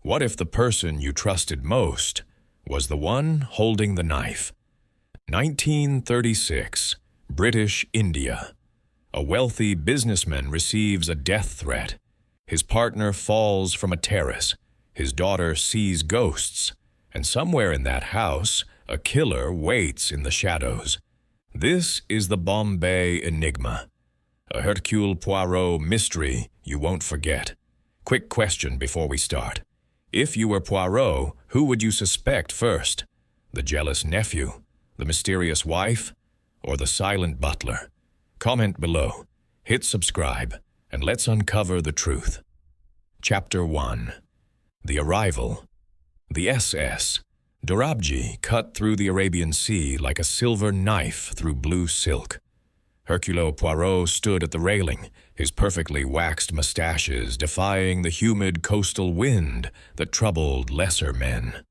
What if the person you trusted most was the one holding the knife? 1936, British India. A wealthy businessman receives a death threat. His partner falls from a terrace. His daughter sees ghosts. And somewhere in that house, a killer waits in the shadows. This is the Bombay Enigma, a Hercule Poirot mystery you won't forget. Quick question before we start. If you were Poirot, who would you suspect first? The jealous nephew, the mysterious wife, or the silent butler? Comment below, hit subscribe, and let's uncover the truth. Chapter 1. The Arrival. The SS. Dorabji cut through the Arabian Sea like a silver knife through blue silk. Hercule Poirot stood at the railing, his perfectly waxed mustaches defying the humid coastal wind that troubled lesser men.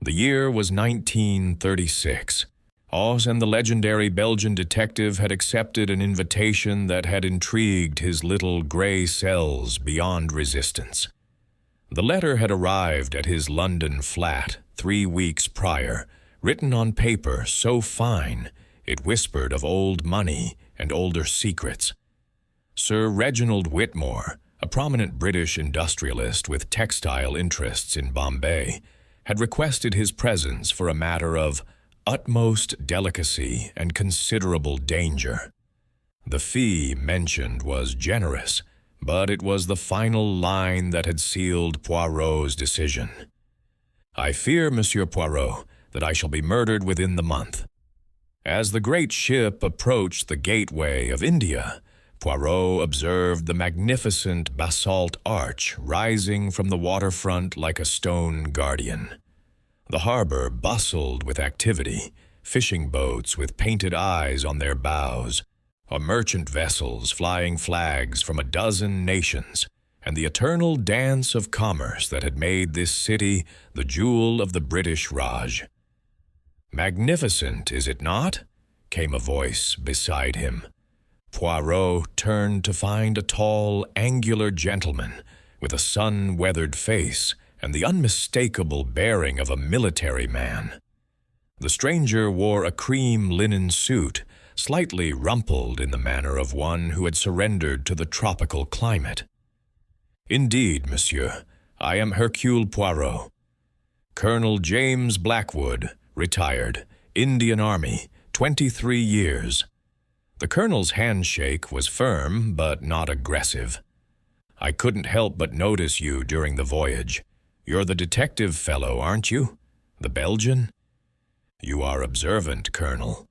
The year was 1936. Oz and the legendary Belgian detective had accepted an invitation that had intrigued his little gray cells beyond resistance. The letter had arrived at his London flat 3 weeks prior, written on paper so fine it whispered of old money and older secrets. Sir Reginald Whitmore, a prominent British industrialist with textile interests in Bombay, had requested his presence for a matter of utmost delicacy and considerable danger. The fee mentioned was generous, but it was the final line that had sealed Poirot's decision. "I fear, Monsieur Poirot, that I shall be murdered within the month." As the great ship approached the gateway of India, Poirot observed the magnificent basalt arch rising from the waterfront like a stone guardian. The harbor bustled with activity, fishing boats with painted eyes on their bows, merchant vessels flying flags from a dozen nations, and the eternal dance of commerce that had made this city the jewel of the British Raj. "Magnificent, is it not?" came a voice beside him. Poirot turned to find a tall, angular gentleman with a sun-weathered face and the unmistakable bearing of a military man. The stranger wore a cream linen suit, slightly rumpled in the manner of one who had surrendered to the tropical climate. "Indeed, monsieur, I am Hercule Poirot. Colonel James Blackwood, retired, Indian Army, 23 years." The colonel's handshake was firm but not aggressive. "I couldn't help but notice you during the voyage. You're the detective fellow, aren't you? The Belgian?" "You are observant, Colonel."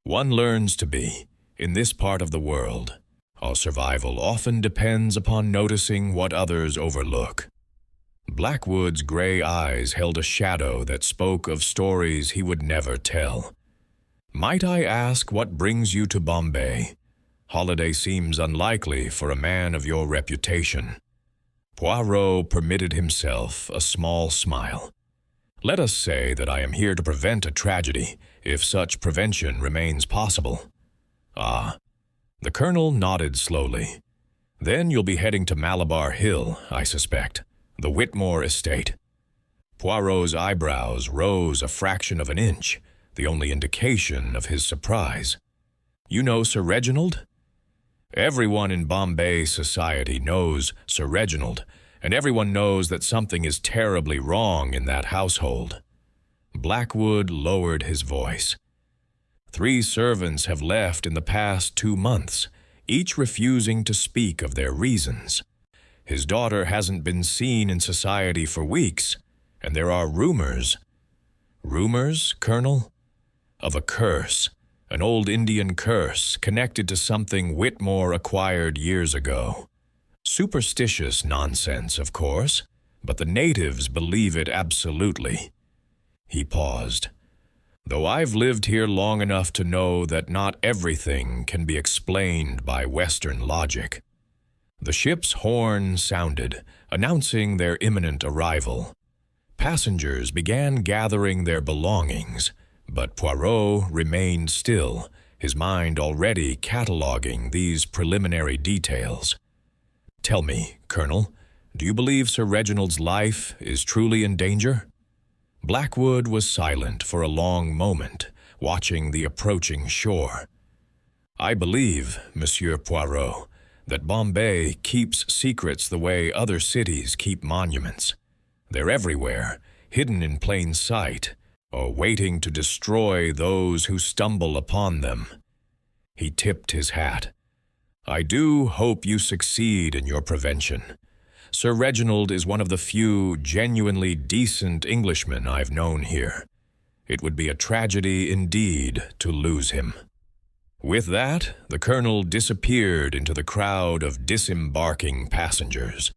"One learns to be, in this part of the world. Our survival often depends upon noticing what others overlook." Blackwood's gray eyes held a shadow that spoke of stories he would never tell. "Might I ask what brings you to Bombay? Holiday seems unlikely for a man of your reputation." Poirot permitted himself a small smile. "Let us say that I am here to prevent a tragedy, if such prevention remains possible." "Ah." The colonel nodded slowly. "Then you'll be heading to Malabar Hill, I suspect, the Whitmore estate." Poirot's eyebrows rose a fraction of an inch, the only indication of his surprise. "You know Sir Reginald?" "Everyone in Bombay society knows Sir Reginald, and everyone knows that something is terribly wrong in that household." Blackwood lowered his voice. 3 servants have left in the past 2 months, each refusing to speak of their reasons. His daughter hasn't been seen in society for weeks, and there are rumors." "Rumors, Colonel?" "Of a curse, an old Indian curse connected to something Whitmore acquired years ago. Superstitious nonsense, of course, but the natives believe it absolutely." He paused. "Though I've lived here long enough to know that not everything can be explained by Western logic." The ship's horn sounded, announcing their imminent arrival. Passengers began gathering their belongings, but Poirot remained still, his mind already cataloging these preliminary details. "Tell me, Colonel, Do you believe Sir Reginald's life is truly in danger?" Blackwood was silent for a long moment, watching the approaching shore. "I believe, Monsieur Poirot, that Bombay keeps secrets the way other cities keep monuments. They're everywhere, hidden in plain sight, or waiting to destroy those who stumble upon them." He tipped his hat. "I do hope you succeed in your prevention. Sir Reginald is one of the few genuinely decent Englishmen I've known here. It would be a tragedy indeed to lose him." With that, the colonel disappeared into the crowd of disembarking passengers.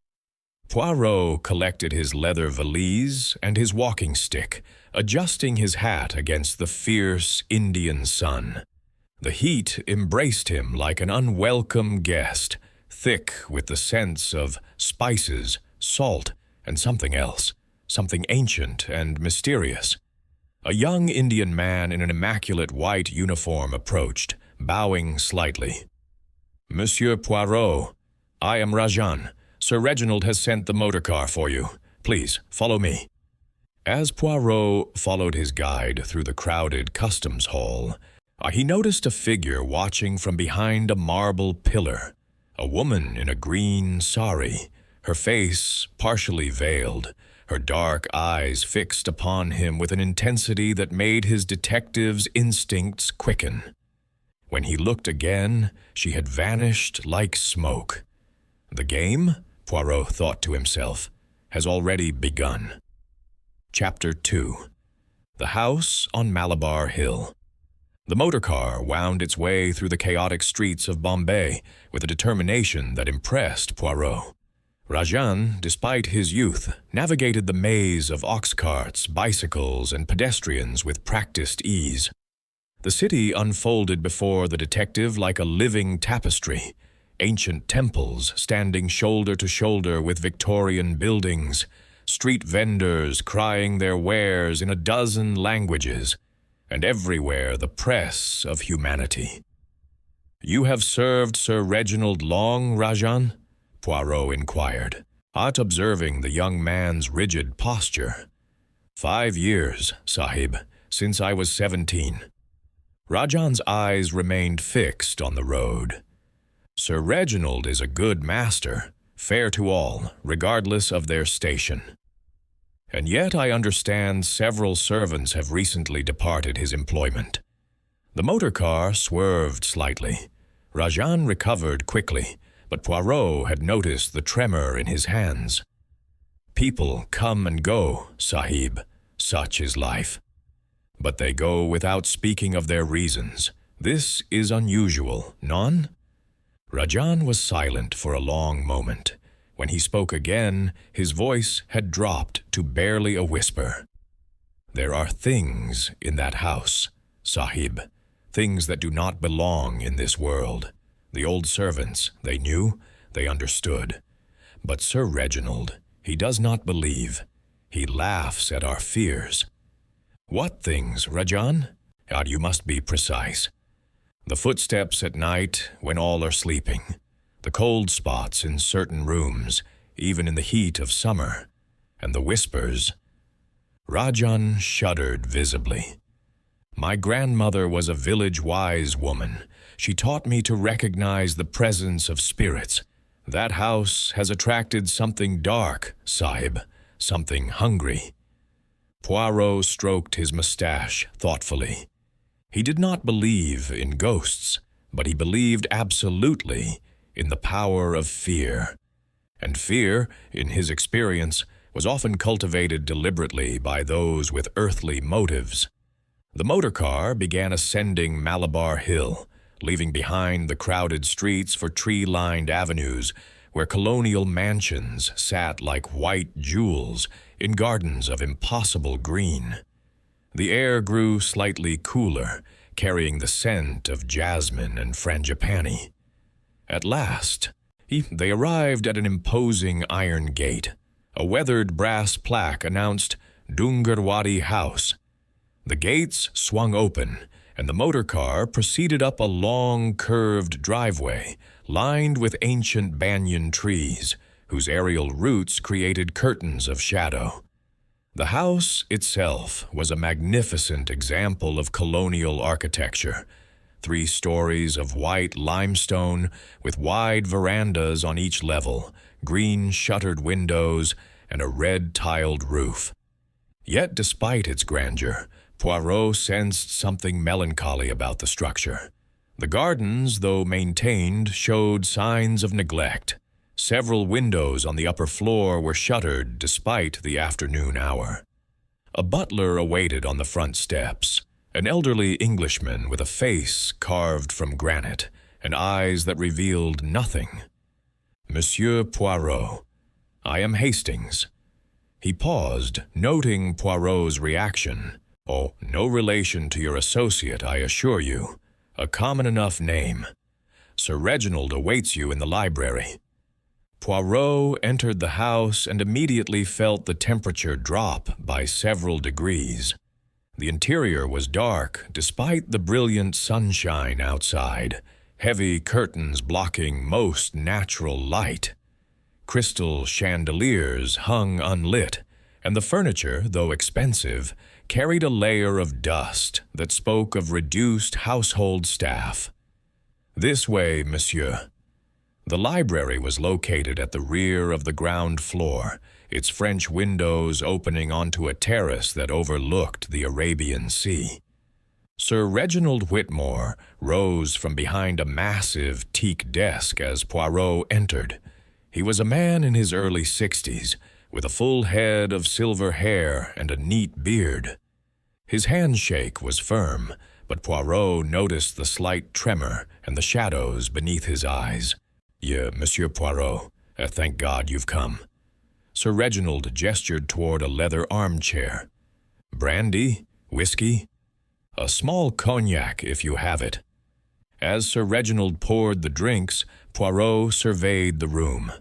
Poirot collected his leather valise and his walking stick, adjusting his hat against the fierce Indian sun. The heat embraced him like an unwelcome guest, thick with the scents of spices, salt, and something else, something ancient and mysterious. A young Indian man in an immaculate white uniform approached, bowing slightly. "Monsieur Poirot, I am Rajan. Sir Reginald has sent the motor car for you. Please, follow me." As Poirot followed his guide through the crowded customs hall, he noticed a figure watching from behind a marble pillar, a woman in a green sari, her face partially veiled, her dark eyes fixed upon him with an intensity that made his detective's instincts quicken. When he looked again, she had vanished like smoke. The game, Poirot thought to himself, has already begun. Chapter 2. The House on Malabar Hill. The motor car wound its way through the chaotic streets of Bombay with a determination that impressed Poirot. Rajan, despite his youth, navigated the maze of ox carts, bicycles, and pedestrians with practiced ease. The city unfolded before the detective like a living tapestry, ancient temples standing shoulder to shoulder with Victorian buildings, street vendors crying their wares in a dozen languages, and everywhere the press of humanity. "You have served Sir Reginald long, Rajan?" Poirot inquired, not observing the young man's rigid posture. "5 years, Sahib, since I was 17. Rajan's eyes remained fixed on the road. "Sir Reginald is a good master, fair to all, regardless of their station. And yet I understand several servants have recently departed his employment." The motor car swerved slightly. Rajan recovered quickly, but Poirot had noticed the tremor in his hands. "People come and go, Sahib. Such is life. But they go without speaking of their reasons. This is unusual, non?" Rajan was silent for a long moment. When he spoke again, his voice had dropped to barely a whisper. "There are things in that house, Sahib, things that do not belong in this world. The old servants, they knew, they understood. But Sir Reginald, he does not believe. He laughs at our fears." "What things, Rajan? You must be precise." "The footsteps at night when all are sleeping, the cold spots in certain rooms, even in the heat of summer, and the whispers." Rajan shuddered visibly. "My grandmother was a village wise woman. She taught me to recognize the presence of spirits. That house has attracted something dark, Sahib, something hungry." Poirot stroked his mustache thoughtfully. He did not believe in ghosts, but he believed absolutely in the power of fear. And fear, in his experience, was often cultivated deliberately by those with earthly motives. The motor car began ascending Malabar Hill, leaving behind the crowded streets for tree-lined avenues where colonial mansions sat like white jewels in gardens of impossible green. The air grew slightly cooler, carrying the scent of jasmine and frangipani. At last, they arrived at an imposing iron gate. A weathered brass plaque announced Dungarwadi House. The gates swung open, and the motor car proceeded up a long, curved driveway lined with ancient banyan trees, whose aerial roots created curtains of shadow. The house itself was a magnificent example of colonial architecture. 3 stories of white limestone with wide verandas on each level, green shuttered windows, and a red-tiled roof. Yet despite its grandeur, Poirot sensed something melancholy about the structure. The gardens, though maintained, showed signs of neglect. Several windows on the upper floor were shuttered despite the afternoon hour. A butler awaited on the front steps, an elderly Englishman with a face carved from granite and eyes that revealed nothing. "Monsieur Poirot, I am Hastings." He paused, noting Poirot's reaction. "Oh, no relation to your associate, I assure you. A common enough name. Sir Reginald awaits you in the library." Poirot entered the house and immediately felt the temperature drop by several degrees. The interior was dark despite the brilliant sunshine outside, heavy curtains blocking most natural light. Crystal chandeliers hung unlit, and the furniture, though expensive, carried a layer of dust that spoke of reduced household staff. "This way, monsieur." The library was located at the rear of the ground floor, its French windows opening onto a terrace that overlooked the Arabian Sea. Sir Reginald Whitmore rose from behind a massive teak desk as Poirot entered. He was a man in his early 60s, with a full head of silver hair and a neat beard. His handshake was firm, but Poirot noticed the slight tremor and the shadows beneath his eyes. Monsieur Poirot, thank God you've come." Sir Reginald gestured toward a leather armchair. "Brandy? Whiskey?" "A small cognac, if you have it." As Sir Reginald poured the drinks, Poirot surveyed the room.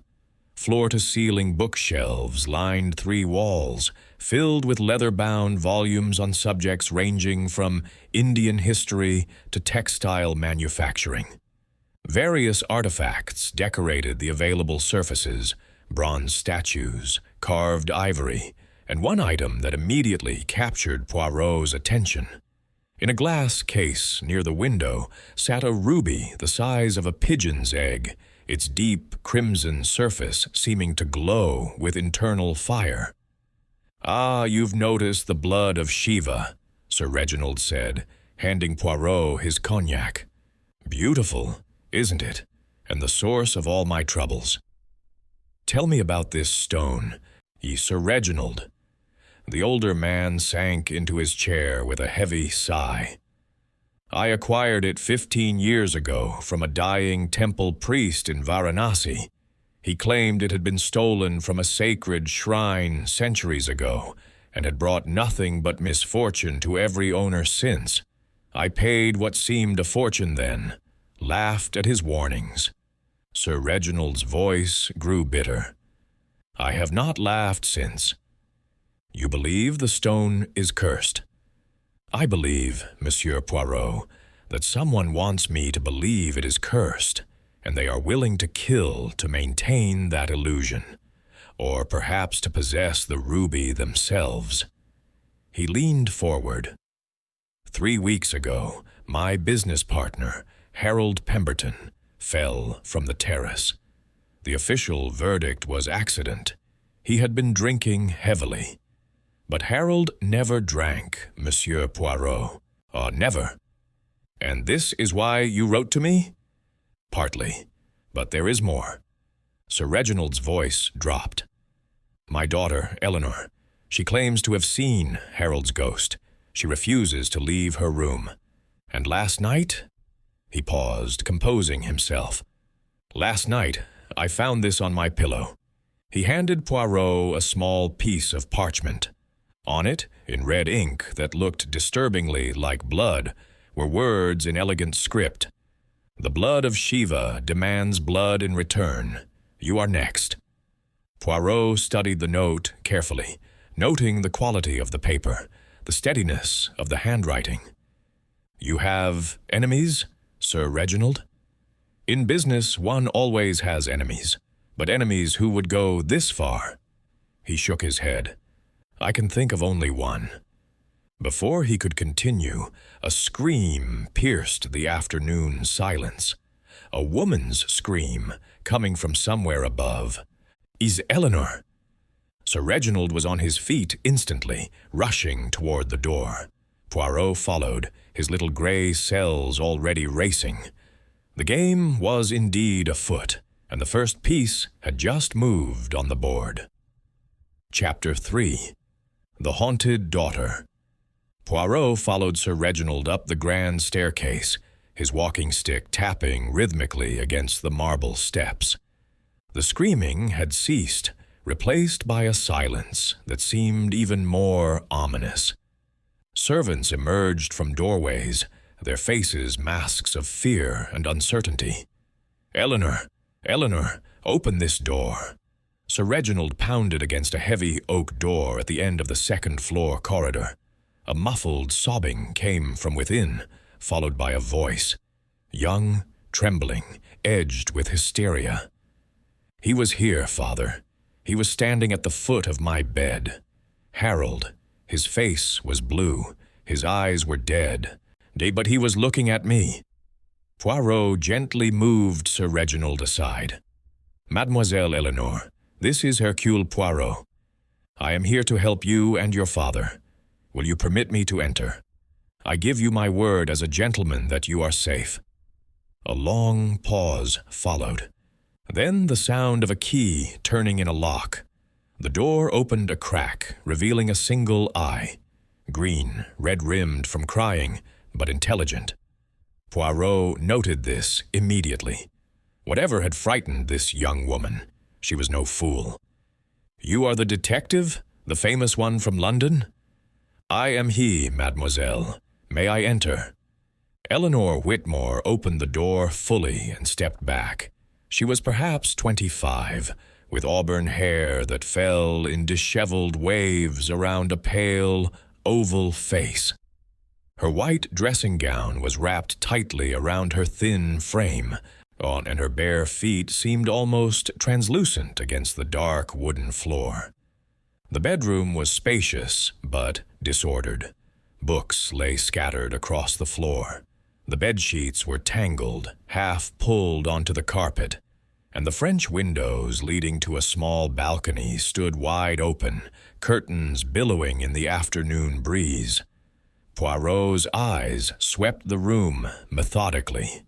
Floor-to-ceiling bookshelves lined 3 walls, filled with leather-bound volumes on subjects ranging from Indian history to textile manufacturing. Various artifacts decorated the available surfaces: bronze statues, carved ivory, and one item that immediately captured Poirot's attention. In a glass case near the window sat a ruby the size of a pigeon's egg, its deep crimson surface seeming to glow with internal fire. "Ah, you've noticed the blood of Shiva," Sir Reginald said, handing Poirot his cognac. "Beautiful, isn't it? And the source of all my troubles." "Tell me about this stone, Sir Reginald." The older man sank into his chair with a heavy sigh. "I acquired it 15 years ago from a dying temple priest in Varanasi. He claimed it had been stolen from a sacred shrine centuries ago and had brought nothing but misfortune to every owner since. I paid what seemed a fortune then, laughed at his warnings." Sir Reginald's voice grew bitter. "I have not laughed since." "You believe the stone is cursed?" "I believe, Monsieur Poirot, that someone wants me to believe it is cursed, and they are willing to kill to maintain that illusion, or perhaps to possess the ruby themselves." He leaned forward. "3 weeks ago, my business partner, Harold Pemberton, fell from the terrace. The official verdict was accident. He had been drinking heavily. But Harold never drank, Monsieur Poirot. Never. And this is why you wrote to me?" "Partly. But there is more." Sir Reginald's voice dropped. "My daughter, Eleanor, she claims to have seen Harold's ghost. She refuses to leave her room. And last night?" He paused, composing himself. "Last night, I found this on my pillow." He handed Poirot a small piece of parchment. On it, in red ink that looked disturbingly like blood, were words in elegant script. "The blood of Shiva demands blood in return. You are next." Poirot studied the note carefully, noting the quality of the paper, the steadiness of the handwriting. "You have enemies, Sir Reginald?" "In business, one always has enemies. but enemies who would go this far. He shook his head. I can think of only one. Before he could continue, a scream pierced the afternoon silence. A woman's scream, coming from somewhere above. "Is Eleanor?" Sir Reginald was on his feet instantly, rushing toward the door. Poirot followed, his little gray cells already racing. The game was indeed afoot, and the first piece had just moved on the board. Chapter 3. The Haunted Daughter. Poirot followed Sir Reginald up the grand staircase, his walking stick tapping rhythmically against the marble steps. The screaming had ceased, replaced by a silence that seemed even more ominous. Servants emerged from doorways, their faces masks of fear and uncertainty. "Eleanor, Eleanor, open this door." Sir Reginald pounded against a heavy oak door at the end of the second-floor corridor. A muffled sobbing came from within, followed by a voice, young, trembling, edged with hysteria. "He was here, Father. He was standing at the foot of my bed. Harold. His face was blue. His eyes were dead. But he was looking at me." Poirot gently moved Sir Reginald aside. "Mademoiselle Eleanor, this is Hercule Poirot. I am here to help you and your father. Will you permit me to enter? I give you my word as a gentleman that you are safe." A long pause followed. Then the sound of a key turning in a lock. The door opened a crack, revealing a single eye. Green, red-rimmed from crying, but intelligent. Poirot noted this immediately. Whatever had frightened this young woman, she was no fool. "You are the detective? The famous one from London?" "I am he, mademoiselle. May I enter?" Eleanor Whitmore opened the door fully and stepped back. She was perhaps 25, with auburn hair that fell in disheveled waves around a pale, oval face. Her white dressing gown was wrapped tightly around her thin frame, and her bare feet seemed almost translucent against the dark wooden floor. The bedroom was spacious, but disordered. Books lay scattered across the floor. The bedsheets were tangled, half pulled onto the carpet, and the French windows leading to a small balcony stood wide open, curtains billowing in the afternoon breeze. Poirot's eyes swept the room methodically.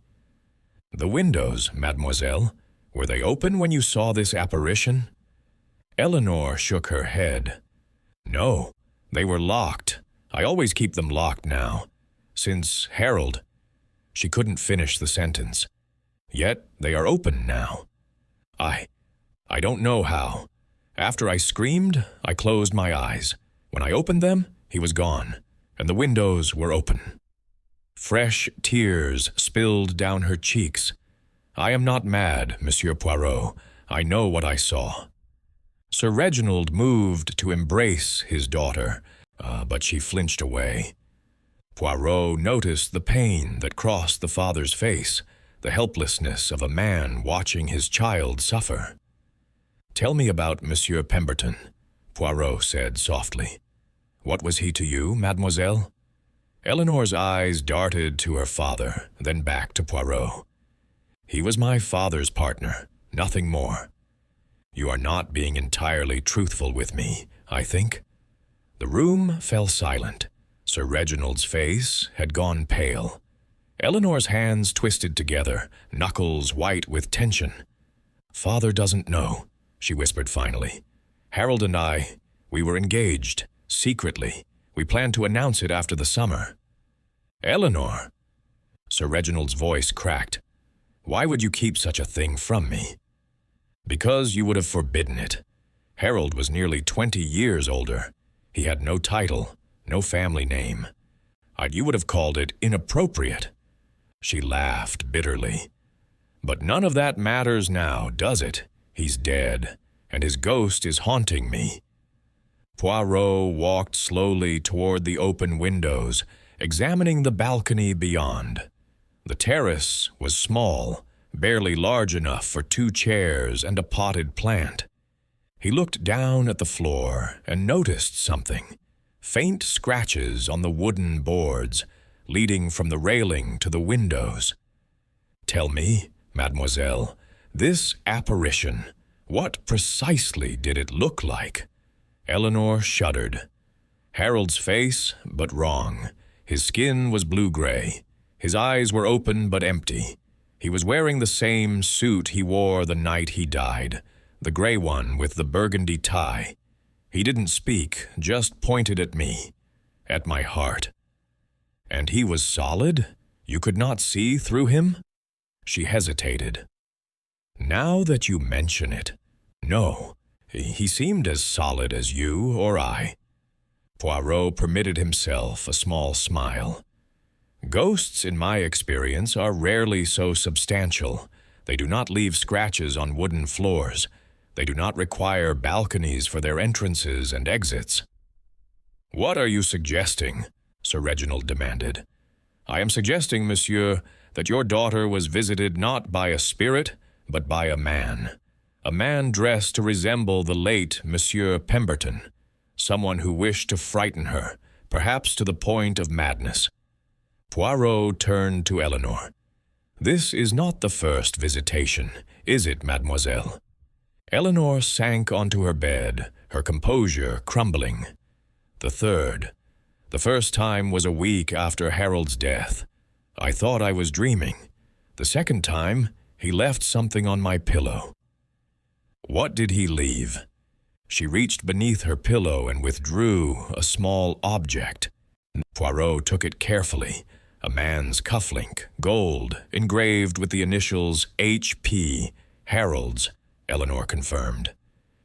"The windows, mademoiselle, were they open when you saw this apparition?" Eleanor shook her head. "No, they were locked. I always keep them locked now. Since Harold—" She couldn't finish the sentence. "Yet they are open now. I don't know how. After I screamed, I closed my eyes. When I opened them, he was gone, and the windows were open." Fresh tears spilled down her cheeks. "I am not mad, Monsieur Poirot. I know what I saw." Sir Reginald moved to embrace his daughter, but she flinched away. Poirot noticed the pain that crossed the father's face, the helplessness of a man watching his child suffer. "Tell me about Monsieur Pemberton," Poirot said softly. "What was he to you, mademoiselle?" Eleanor's eyes darted to her father, then back to Poirot. "He was my father's partner, nothing more." "You are not being entirely truthful with me, I think." The room fell silent. Sir Reginald's face had gone pale. Eleanor's hands twisted together, knuckles white with tension. "Father doesn't know," she whispered finally. "Harold and we were engaged, secretly. We planned to announce it after the summer." "Eleanor!" Sir Reginald's voice cracked. "Why would you keep such a thing from me?" "Because you would have forbidden it. Harold was nearly 20 years older. He had no title, no family name. You would have called it inappropriate." She laughed bitterly. "But none of that matters now, does it? He's dead, and his ghost is haunting me." Poirot walked slowly toward the open windows, examining the balcony beyond. The terrace was small, barely large enough for 2 chairs and a potted plant. He looked down at the floor and noticed something. Faint scratches on the wooden boards, leading from the railing to the windows. "Tell me, mademoiselle, this apparition, what precisely did it look like?" Eleanor shuddered. Harold's face, but wrong. His skin was blue-gray. His eyes were open but empty. He was wearing the same suit he wore the night he died, the gray one with the burgundy tie. He didn't speak, just pointed at me, at my heart. "And he was solid? You could not see through him?" She hesitated. "Now that you mention it, no, he seemed as solid as you or I." Poirot permitted himself a small smile. "Ghosts, in my experience, are rarely so substantial. They do not leave scratches on wooden floors. They do not require balconies for their entrances and exits." "What are you suggesting?" Sir Reginald demanded. "I am suggesting, monsieur, that your daughter was visited not by a spirit, but by a man dressed to resemble the late Monsieur Pemberton, someone who wished to frighten her, perhaps to the point of madness." Poirot turned to Eleanor. "This is not the first visitation, is it, mademoiselle?" Eleanor sank onto her bed, her composure crumbling. "The third. The first time was a week after Harold's death. I thought I was dreaming. The second time, he left something on my pillow." "What did he leave?" She reached beneath her pillow and withdrew a small object. Poirot took it carefully. A man's cufflink, gold, engraved with the initials H.P., Harold's, Eleanor confirmed.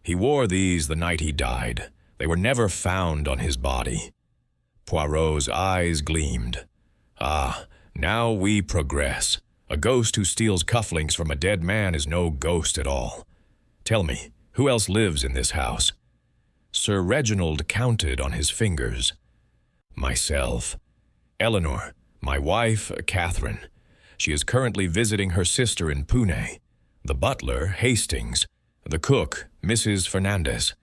"He wore these the night he died. They were never found on his body." Poirot's eyes gleamed. "Ah, now we progress. A ghost who steals cufflinks from a dead man is no ghost at all. Tell me, who else lives in this house?" Sir Reginald counted on his fingers. "Myself. Eleanor, my wife, Catherine. She is currently visiting her sister in Pune. The butler, Hastings. The cook, Mrs. Fernandez.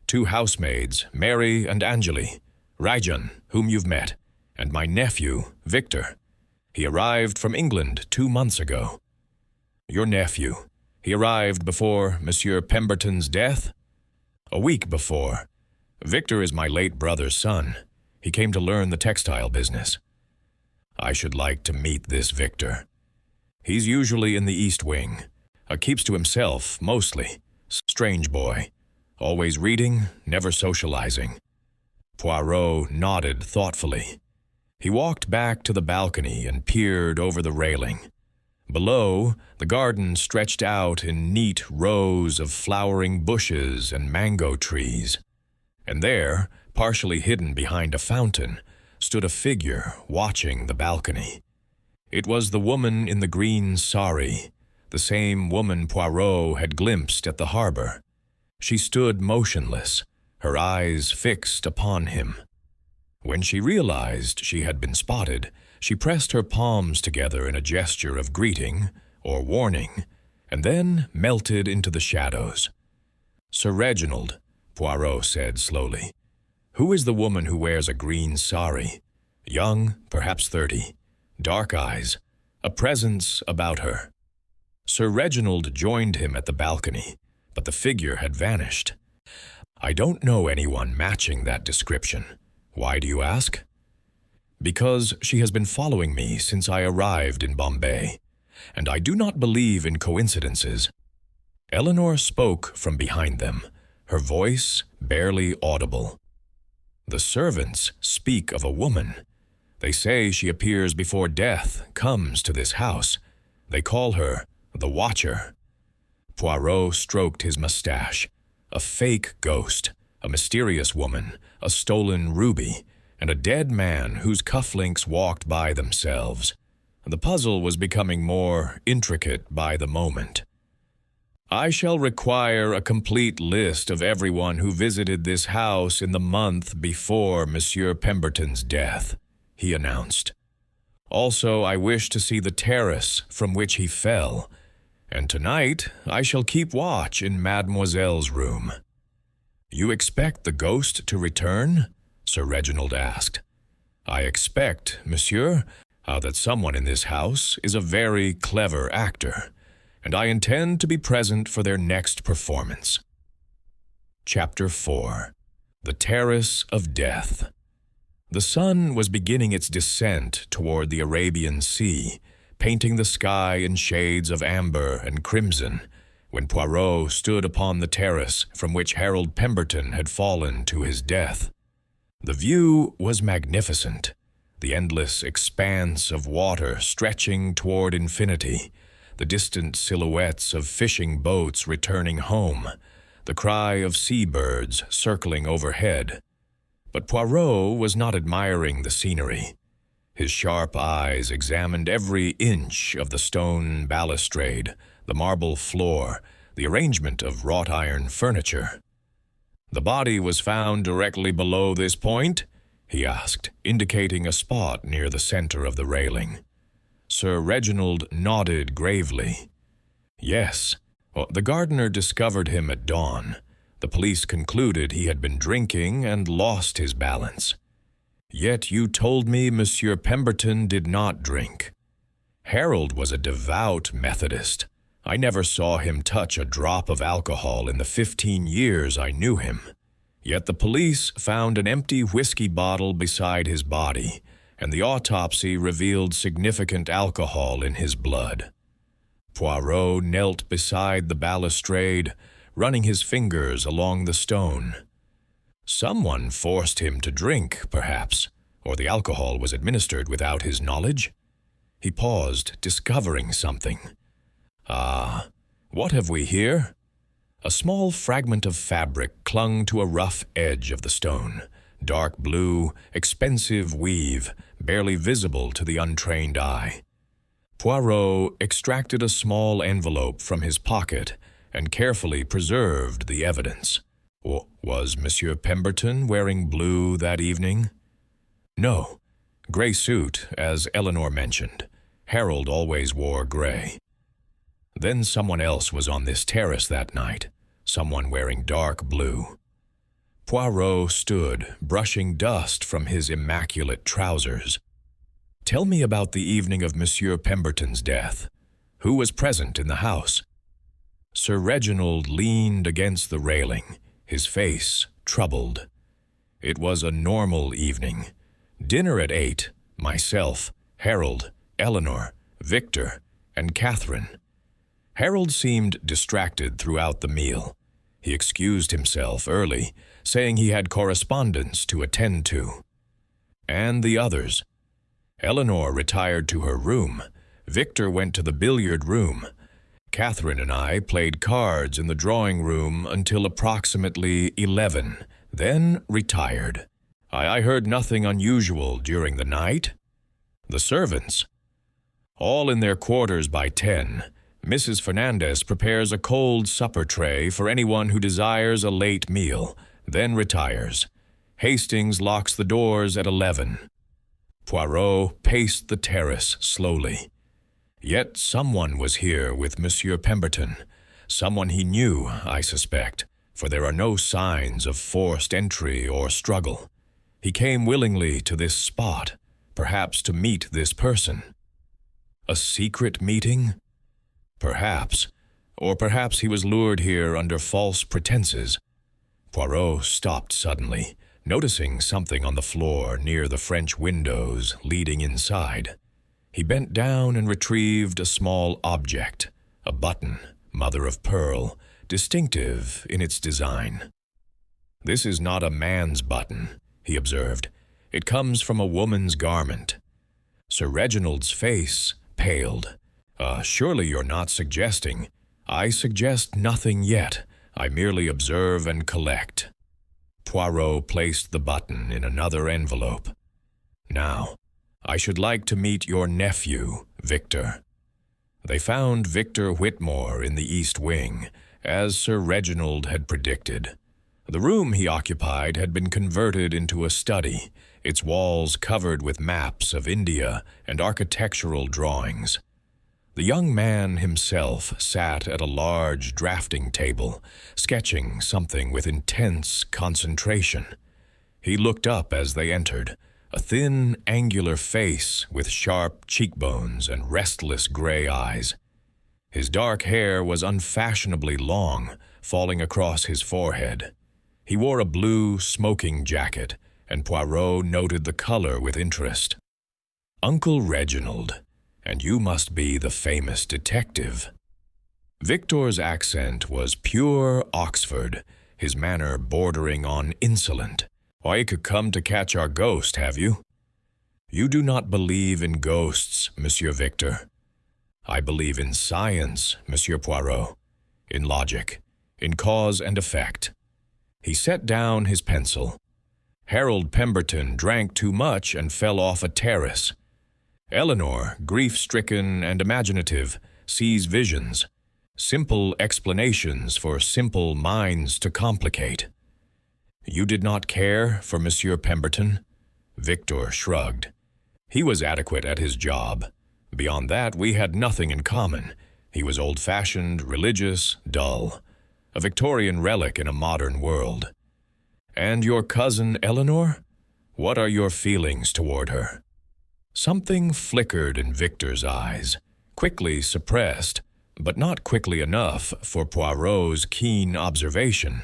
2 housemaids, Mary and Angeli. Rajan, whom you've met. And my nephew, Victor. He arrived from England 2 months ago." "Your nephew. He arrived before Monsieur Pemberton's death?" "A week before. Victor is my late brother's son. He came to learn the textile business." "I should like to meet this Victor. He's usually in the East Wing. Keeps to himself, mostly. Strange boy. Always reading, never socializing." Poirot nodded thoughtfully. He walked back to the balcony and peered over the railing. Below, the garden stretched out in neat rows of flowering bushes and mango trees. And there, partially hidden behind a fountain, stood a figure watching the balcony. It was the woman in the green sari, the same woman Poirot had glimpsed at the harbor. She stood motionless, her eyes fixed upon him. When she realized she had been spotted, she pressed her palms together in a gesture of greeting or warning, and then melted into the shadows. "Sir Reginald," Poirot said slowly, "who is the woman who wears a green sari? Young, perhaps 30, dark eyes, a presence about her." Sir Reginald joined him at the balcony, but the figure had vanished. "I don't know anyone matching that description. Why do you ask?" "Because she has been following me since I arrived in Bombay, and I do not believe in coincidences." Eleanor spoke from behind them, her voice barely audible. "The servants speak of a woman. They say she appears before death comes to this house. They call her the Watcher." Poirot stroked his mustache. A fake ghost, a mysterious woman, a stolen ruby, and a dead man whose cufflinks walked by themselves. The puzzle was becoming more intricate by the moment. "I shall require a complete list of everyone who visited this house in the month before Monsieur Pemberton's death," he announced. "Also, I wish to see the terrace from which he fell, and tonight I shall keep watch in Mademoiselle's room." "You expect the ghost to return?" Sir Reginald asked. "I expect, monsieur, that someone in this house is a very clever actor, and I intend to be present for their next performance." Chapter 4. The Terrace of Death. The sun was beginning its descent toward the Arabian Sea, painting the sky in shades of amber and crimson, when Poirot stood upon the terrace from which Harold Pemberton had fallen to his death. The view was magnificent, the endless expanse of water stretching toward infinity, the distant silhouettes of fishing boats returning home, the cry of seabirds circling overhead. But Poirot was not admiring the scenery. His sharp eyes examined every inch of the stone balustrade, the marble floor, the arrangement of wrought-iron furniture. "The body was found directly below this point?" he asked, indicating a spot near the center of the railing. Sir Reginald nodded gravely. "Yes. The gardener discovered him at dawn. The police concluded he had been drinking and lost his balance. Yet you told me Monsieur Pemberton did not drink." "Harold was a devout Methodist. I never saw him touch a drop of alcohol in the 15 years I knew him. Yet the police found an empty whiskey bottle beside his body, and the autopsy revealed significant alcohol in his blood." Poirot knelt beside the balustrade, running his fingers along the stone. "Someone forced him to drink, perhaps, or the alcohol was administered without his knowledge." He paused, discovering something. "Ah, what have we here?" A small fragment of fabric clung to a rough edge of the stone, dark blue, expensive weave, barely visible to the untrained eye. Poirot extracted a small envelope from his pocket and carefully preserved the evidence. Was Monsieur Pemberton wearing blue that evening? No. Gray suit, as Eleanor mentioned. Harold always wore gray. Then someone else was on this terrace that night, someone wearing dark blue. Poirot stood, brushing dust from his immaculate trousers. "Tell me about the evening of Monsieur Pemberton's death. Who was present in the house?" Sir Reginald leaned against the railing, his face troubled. "It was a normal evening. Dinner at 8, myself, Harold, Eleanor, Victor, and Catherine. Harold seemed distracted throughout the meal. He excused himself early, saying he had correspondence to attend to. And the others. Eleanor retired to her room. Victor went to the billiard room. Catherine and I played cards in the drawing room until approximately 11, then retired. I heard nothing unusual during the night. The servants, all in their quarters by 10. Mrs. Fernandez prepares a cold supper tray for anyone who desires a late meal, then retires. Hastings locks the doors at 11. Poirot paced the terrace slowly. Yet someone was here with Monsieur Pemberton. Someone he knew, I suspect, for there are no signs of forced entry or struggle. He came willingly to this spot, perhaps to meet this person. A secret meeting? Perhaps. Or perhaps he was lured here under false pretenses. Poirot stopped suddenly, noticing something on the floor near the French windows leading inside. He bent down and retrieved a small object, a button, mother of pearl, distinctive in its design. "This is not a man's button," he observed. "It comes from a woman's garment." Sir Reginald's face paled. Surely you're not suggesting." "I suggest nothing yet. I merely observe and collect." Poirot placed the button in another envelope. "Now, I should like to meet your nephew, Victor." They found Victor Whitmore in the East Wing, as Sir Reginald had predicted. The room he occupied had been converted into a study, its walls covered with maps of India and architectural drawings. The young man himself sat at a large drafting table, sketching something with intense concentration. He looked up as they entered, a thin, angular face with sharp cheekbones and restless gray eyes. His dark hair was unfashionably long, falling across his forehead. He wore a blue smoking jacket, and Poirot noted the color with interest. "Uncle Reginald, and you must be the famous detective." Victor's accent was pure Oxford, his manner bordering on insolent. "Why, you could come to catch our ghost, have you?" "You do not believe in ghosts, Monsieur Victor." "I believe in science, Monsieur Poirot, in logic, in cause and effect." He set down his pencil. "Harold Pemberton drank too much and fell off a terrace. Eleanor, grief-stricken and imaginative, sees visions, simple explanations for simple minds to complicate." "You did not care for Monsieur Pemberton?" Victor shrugged. "He was adequate at his job. Beyond that, we had nothing in common. He was old-fashioned, religious, dull. A Victorian relic in a modern world." "And your cousin Eleanor? What are your feelings toward her?" Something flickered in Victor's eyes, quickly suppressed, but not quickly enough for Poirot's keen observation.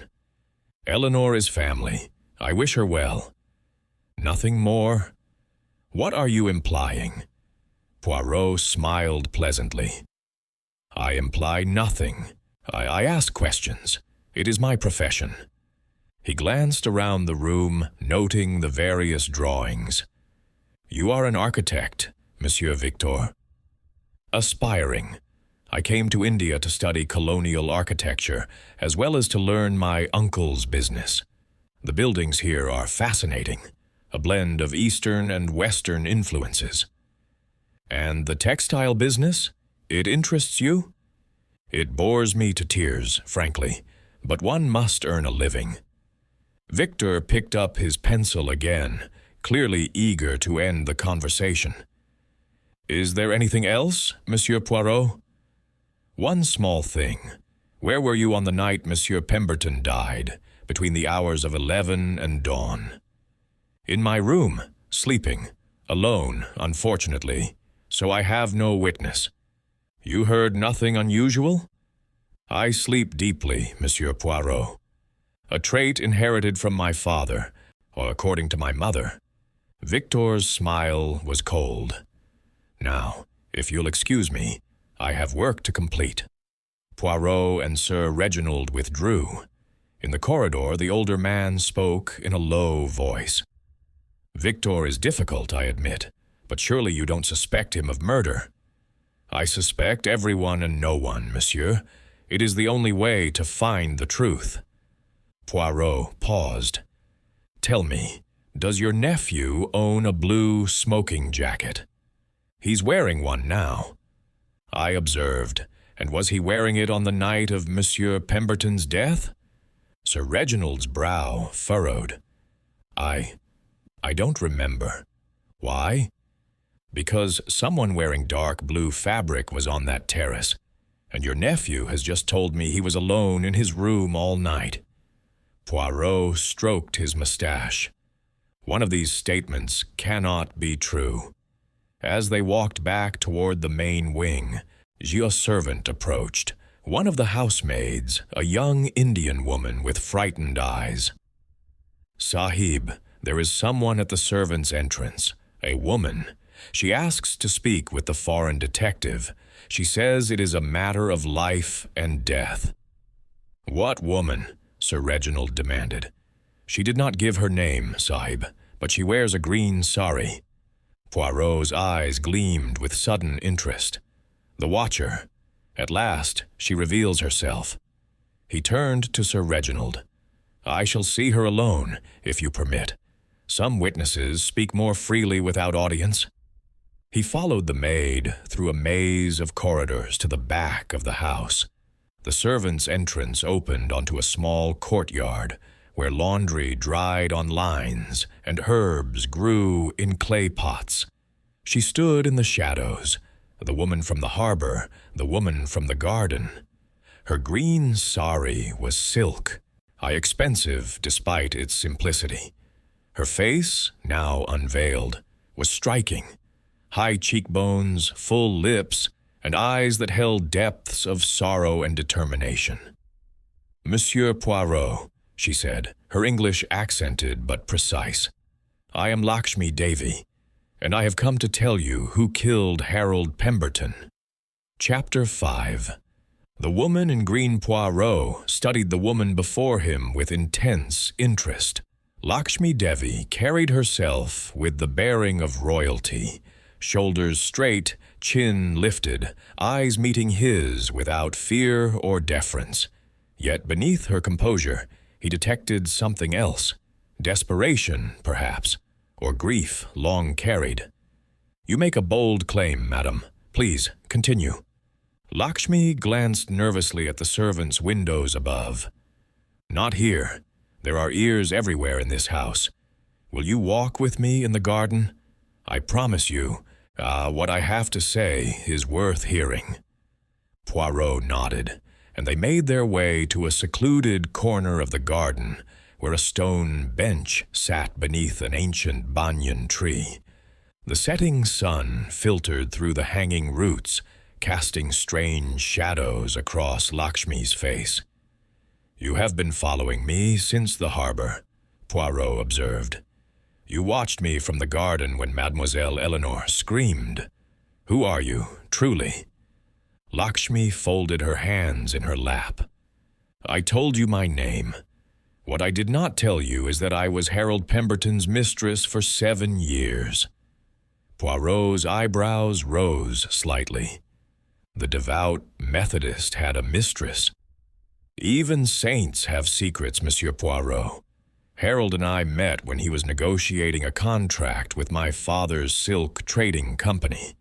"Eleanor is family. I wish her well." "Nothing more?" "What are you implying?" Poirot smiled pleasantly. "I imply nothing. I ask questions. It is my profession." He glanced around the room, noting the various drawings. "You are an architect, Monsieur Victor?" "Aspiring. I came to India to study colonial architecture, as well as to learn my uncle's business. The buildings here are fascinating, a blend of Eastern and Western influences." "And the textile business? It interests you?" "It bores me to tears, frankly, but one must earn a living." Victor picked up his pencil again, clearly eager to end the conversation. "Is there anything else, Monsieur Poirot?" "One small thing. Where were you on the night Monsieur Pemberton died, between the hours of 11 and dawn?" "In my room, sleeping, alone, unfortunately, so I have no witness." "You heard nothing unusual?" "I sleep deeply, Monsieur Poirot. A trait inherited from my father, or according to my mother." Victor's smile was cold. "Now, if you'll excuse me, I have work to complete." Poirot and Sir Reginald withdrew. In the corridor, the older man spoke in a low voice. "Victor is difficult, I admit, but surely you don't suspect him of murder." "I suspect everyone and no one, monsieur. It is the only way to find the truth." Poirot paused. "Tell me, does your nephew own a blue smoking jacket?" "He's wearing one now." "I observed. And was he wearing it on the night of Monsieur Pemberton's death?" Sir Reginald's brow furrowed. I don't remember." "Why?" "Because someone wearing dark blue fabric was on that terrace, and your nephew has just told me he was alone in his room all night." Poirot stroked his mustache. "One of these statements cannot be true." As they walked back toward the main wing, a servant approached, one of the housemaids, a young Indian woman with frightened eyes. "Sahib, there is someone at the servants' entrance, a woman. She asks to speak with the foreign detective. She says it is a matter of life and death." "What woman?" Sir Reginald demanded. "She did not give her name, Sahib, but she wears a green sari." Poirot's eyes gleamed with sudden interest. "The watcher. At last, she reveals herself." He turned to Sir Reginald. "I shall see her alone, if you permit. Some witnesses speak more freely without audience." He followed the maid through a maze of corridors to the back of the house. The servants' entrance opened onto a small courtyard, where laundry dried on lines and herbs grew in clay pots. She stood in the shadows, The woman from the harbor, the woman from the garden. Her green sari was silk, high expensive despite its simplicity. Her face, now unveiled, was striking. High cheekbones, full lips, and eyes that held depths of sorrow and determination. "Monsieur Poirot," she said, her English accented but precise. "I am Lakshmi Devi, and I have come to tell you who killed Harold Pemberton." Chapter 5. The woman in green Poirot studied the woman before him with intense interest. Lakshmi Devi carried herself with the bearing of royalty, shoulders straight, chin lifted, eyes meeting his without fear or deference. Yet beneath her composure, he detected something else. Desperation, perhaps, or grief long carried. "You make a bold claim, madam. Please, continue." Lakshmi glanced nervously at the servants' windows above. "Not here. There are ears everywhere in this house. Will you walk with me in the garden? I promise you, what I have to say is worth hearing." Poirot nodded, and they made their way to a secluded corner of the garden where a stone bench sat beneath an ancient banyan tree. The setting sun filtered through the hanging roots, casting strange shadows across Lakshmi's face. "You have been following me since the harbor," Poirot observed. "You watched me from the garden when Mademoiselle Eleanor screamed. Who are you, truly?" Lakshmi folded her hands in her lap. "I told you my name. What I did not tell you is that I was Harold Pemberton's mistress for 7 years. Poirot's eyebrows rose slightly. The devout Methodist had a mistress. "Even saints have secrets, Monsieur Poirot. Harold and I met when he was negotiating a contract with my father's silk trading company.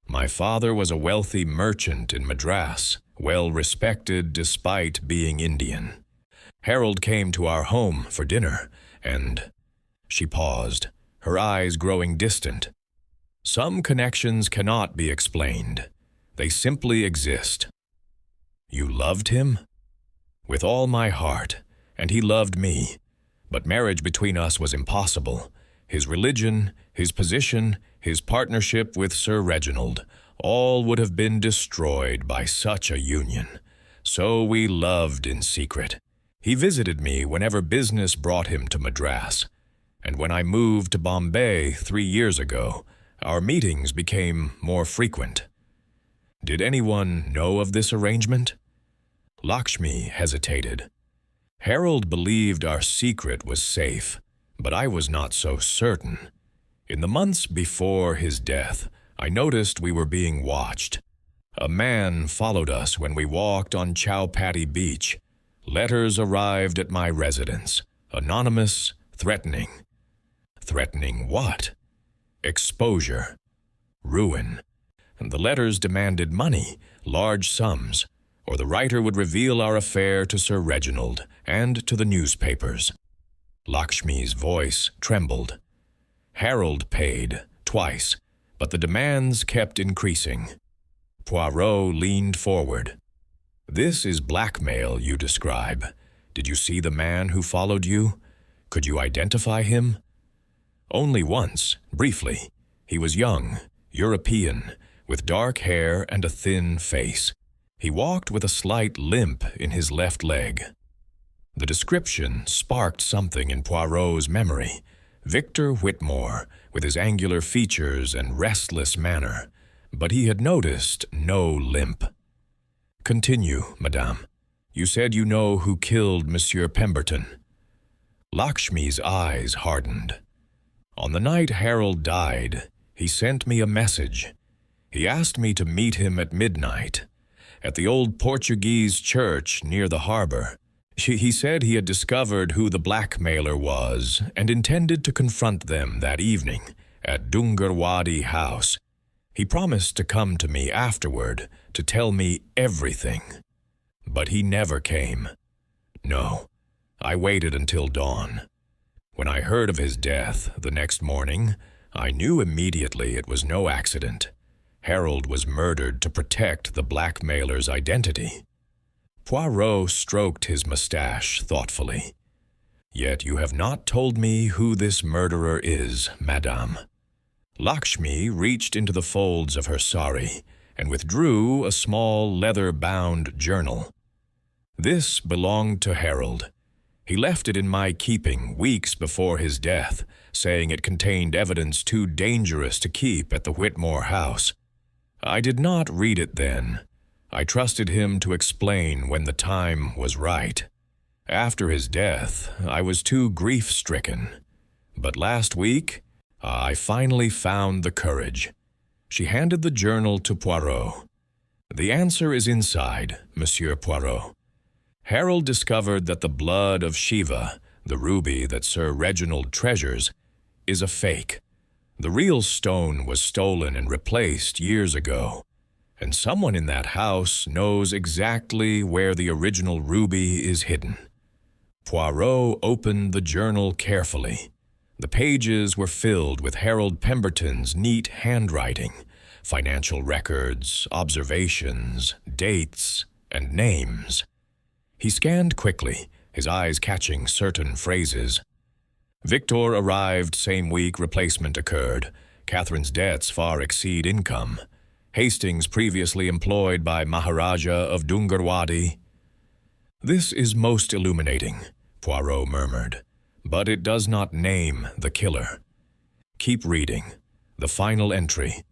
My father was a wealthy merchant in Madras, well respected despite being Indian. Harold came to our home for dinner, and—" She paused, her eyes growing distant. "Some connections cannot be explained. They simply exist." "You loved him?" "With all my heart, and he loved me. But marriage between us was impossible. His religion, his position, his partnership with Sir Reginald, all would have been destroyed by such a union. So we loved in secret. He visited me whenever business brought him to Madras, and when I moved to Bombay 3 years ago, our meetings became more frequent." "Did anyone know of this arrangement?" Lakshmi hesitated. "Harold believed our secret was safe, but I was not so certain. In the months before his death, I noticed we were being watched. A man followed us when we walked on Chowpatty Beach. Letters arrived at my residence, anonymous, threatening." "Threatening what?" "Exposure. Ruin. And the letters demanded money, large sums, or the writer would reveal our affair to Sir Reginald and to the newspapers." Lakshmi's voice trembled. "Harold paid, twice, but the demands kept increasing." Poirot leaned forward. "This is blackmail you describe. Did you see the man who followed you? Could you identify him?" "Only once, briefly. He was young, European, with dark hair and a thin face. He walked with a slight limp in his left leg." The description sparked something in Poirot's memory. Victor Whitmore, with his angular features and restless manner, but he had noticed no limp. "Continue, madame. You said you know who killed Monsieur Pemberton." Lakshmi's eyes hardened. "On the night Harold died, he sent me a message. He asked me to meet him at midnight, at the old Portuguese church near the harbor. He said he had discovered who the blackmailer was and intended to confront them that evening at Dungarwadi House. He promised to come to me afterward to tell me everything. But he never came. No, I waited until dawn. When I heard of his death the next morning, I knew immediately it was no accident. Harold was murdered to protect the blackmailer's identity. Poirot stroked his mustache thoughtfully. Yet you have not told me who this murderer is, madame. Lakshmi reached into the folds of her sari and withdrew a small leather-bound journal. This belonged to Harold. He left it in my keeping weeks before his death, saying it contained evidence too dangerous to keep at the Whitmore house. I did not read it then. I trusted him to explain when the time was right. After his death, I was too grief-stricken. But last week, I finally found the courage. She handed the journal to Poirot. The answer is inside, Monsieur Poirot. Harold discovered that the blood of Shiva, the ruby that Sir Reginald treasures, is a fake. The real stone was stolen and replaced years ago, and someone in that house knows exactly where the original ruby is hidden. Poirot opened the journal carefully. The pages were filled with Harold Pemberton's neat handwriting, financial records, observations, dates, and names. He scanned quickly, his eyes catching certain phrases. Victor arrived same week replacement occurred. Catherine's debts far exceed income. Hastings previously employed by Maharaja of Dungarwadi. This is most illuminating, Poirot murmured, but it does not name the killer. Keep reading. The final entry.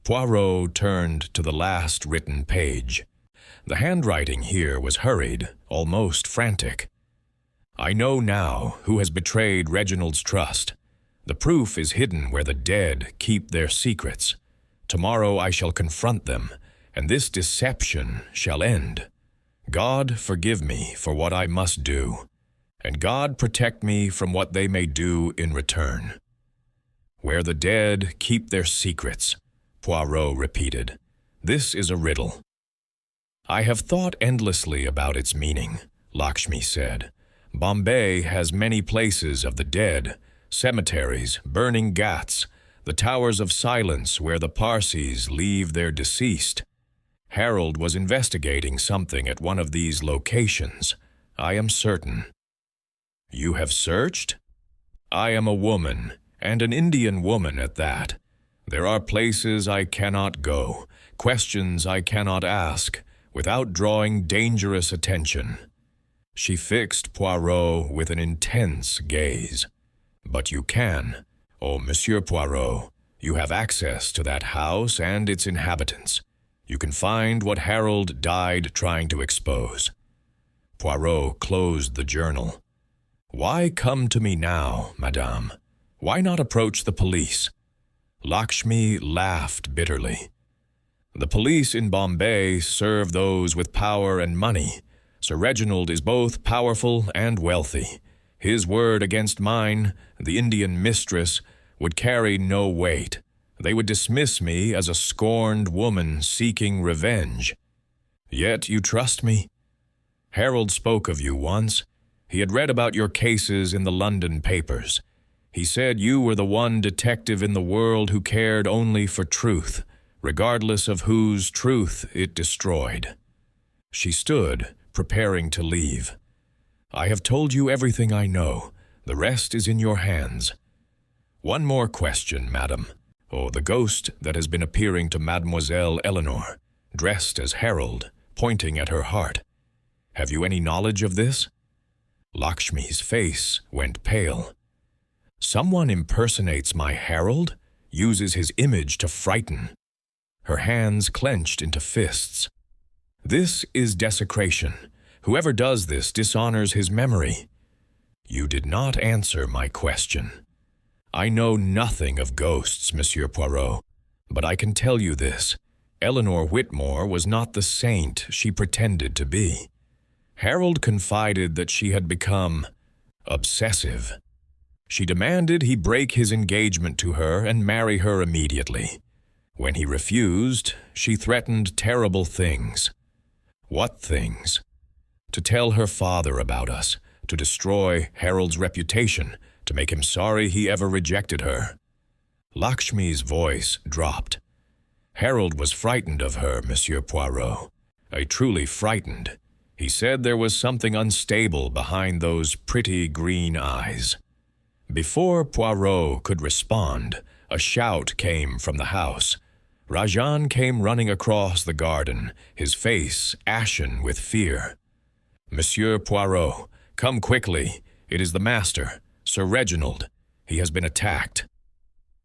Poirot turned to the last written page. The handwriting here was hurried, almost frantic. I know now who has betrayed Reginald's trust. The proof is hidden where the dead keep their secrets. Tomorrow I shall confront them, and this deception shall end. God forgive me for what I must do, and God protect me from what they may do in return. Where the dead keep their secrets, Poirot repeated. This is a riddle. I have thought endlessly about its meaning, Lakshmi said. Bombay has many places of the dead, cemeteries, burning ghats, the towers of silence where the Parsis leave their deceased. Harold was investigating something at one of these locations, I am certain. You have searched? I am a woman, and an Indian woman at that. There are places I cannot go, questions I cannot ask, without drawing dangerous attention. She fixed Poirot with an intense gaze. But you can. Oh, Monsieur Poirot, you have access to that house and its inhabitants. You can find what Harold died trying to expose. Poirot closed the journal. Why come to me now, madame? Why not approach the police? Lakshmi laughed bitterly. The police in Bombay serve those with power and money. Sir Reginald is both powerful and wealthy. His word against mine, the Indian mistress, would carry no weight. They would dismiss me as a scorned woman seeking revenge. Yet you trust me? Harold spoke of you once. He had read about your cases in the London papers. He said you were the one detective in the world who cared only for truth, regardless of whose truth it destroyed. She stood, preparing to leave. I have told you everything I know. The rest is in your hands. One more question, madam. Oh, the ghost that has been appearing to Mademoiselle Eleanor, dressed as Harold, pointing at her heart. Have you any knowledge of this? Lakshmi's face went pale. Someone impersonates my Harold, uses his image to frighten. Her hands clenched into fists. This is desecration. Whoever does this dishonors his memory. You did not answer my question. I know nothing of ghosts, Monsieur Poirot, but I can tell you this. Eleanor Whitmore was not the saint she pretended to be. Harold confided that she had become obsessive. She demanded he break his engagement to her and marry her immediately. When he refused, she threatened terrible things. What things? To tell her father about us, to destroy Harold's reputation, to make him sorry he ever rejected her. Lakshmi's voice dropped. Harold was frightened of her, Monsieur Poirot. Truly frightened. He said there was something unstable behind those pretty green eyes. Before Poirot could respond, a shout came from the house. Rajan came running across the garden, his face ashen with fear. Monsieur Poirot, come quickly. It is the master, Sir Reginald. He has been attacked.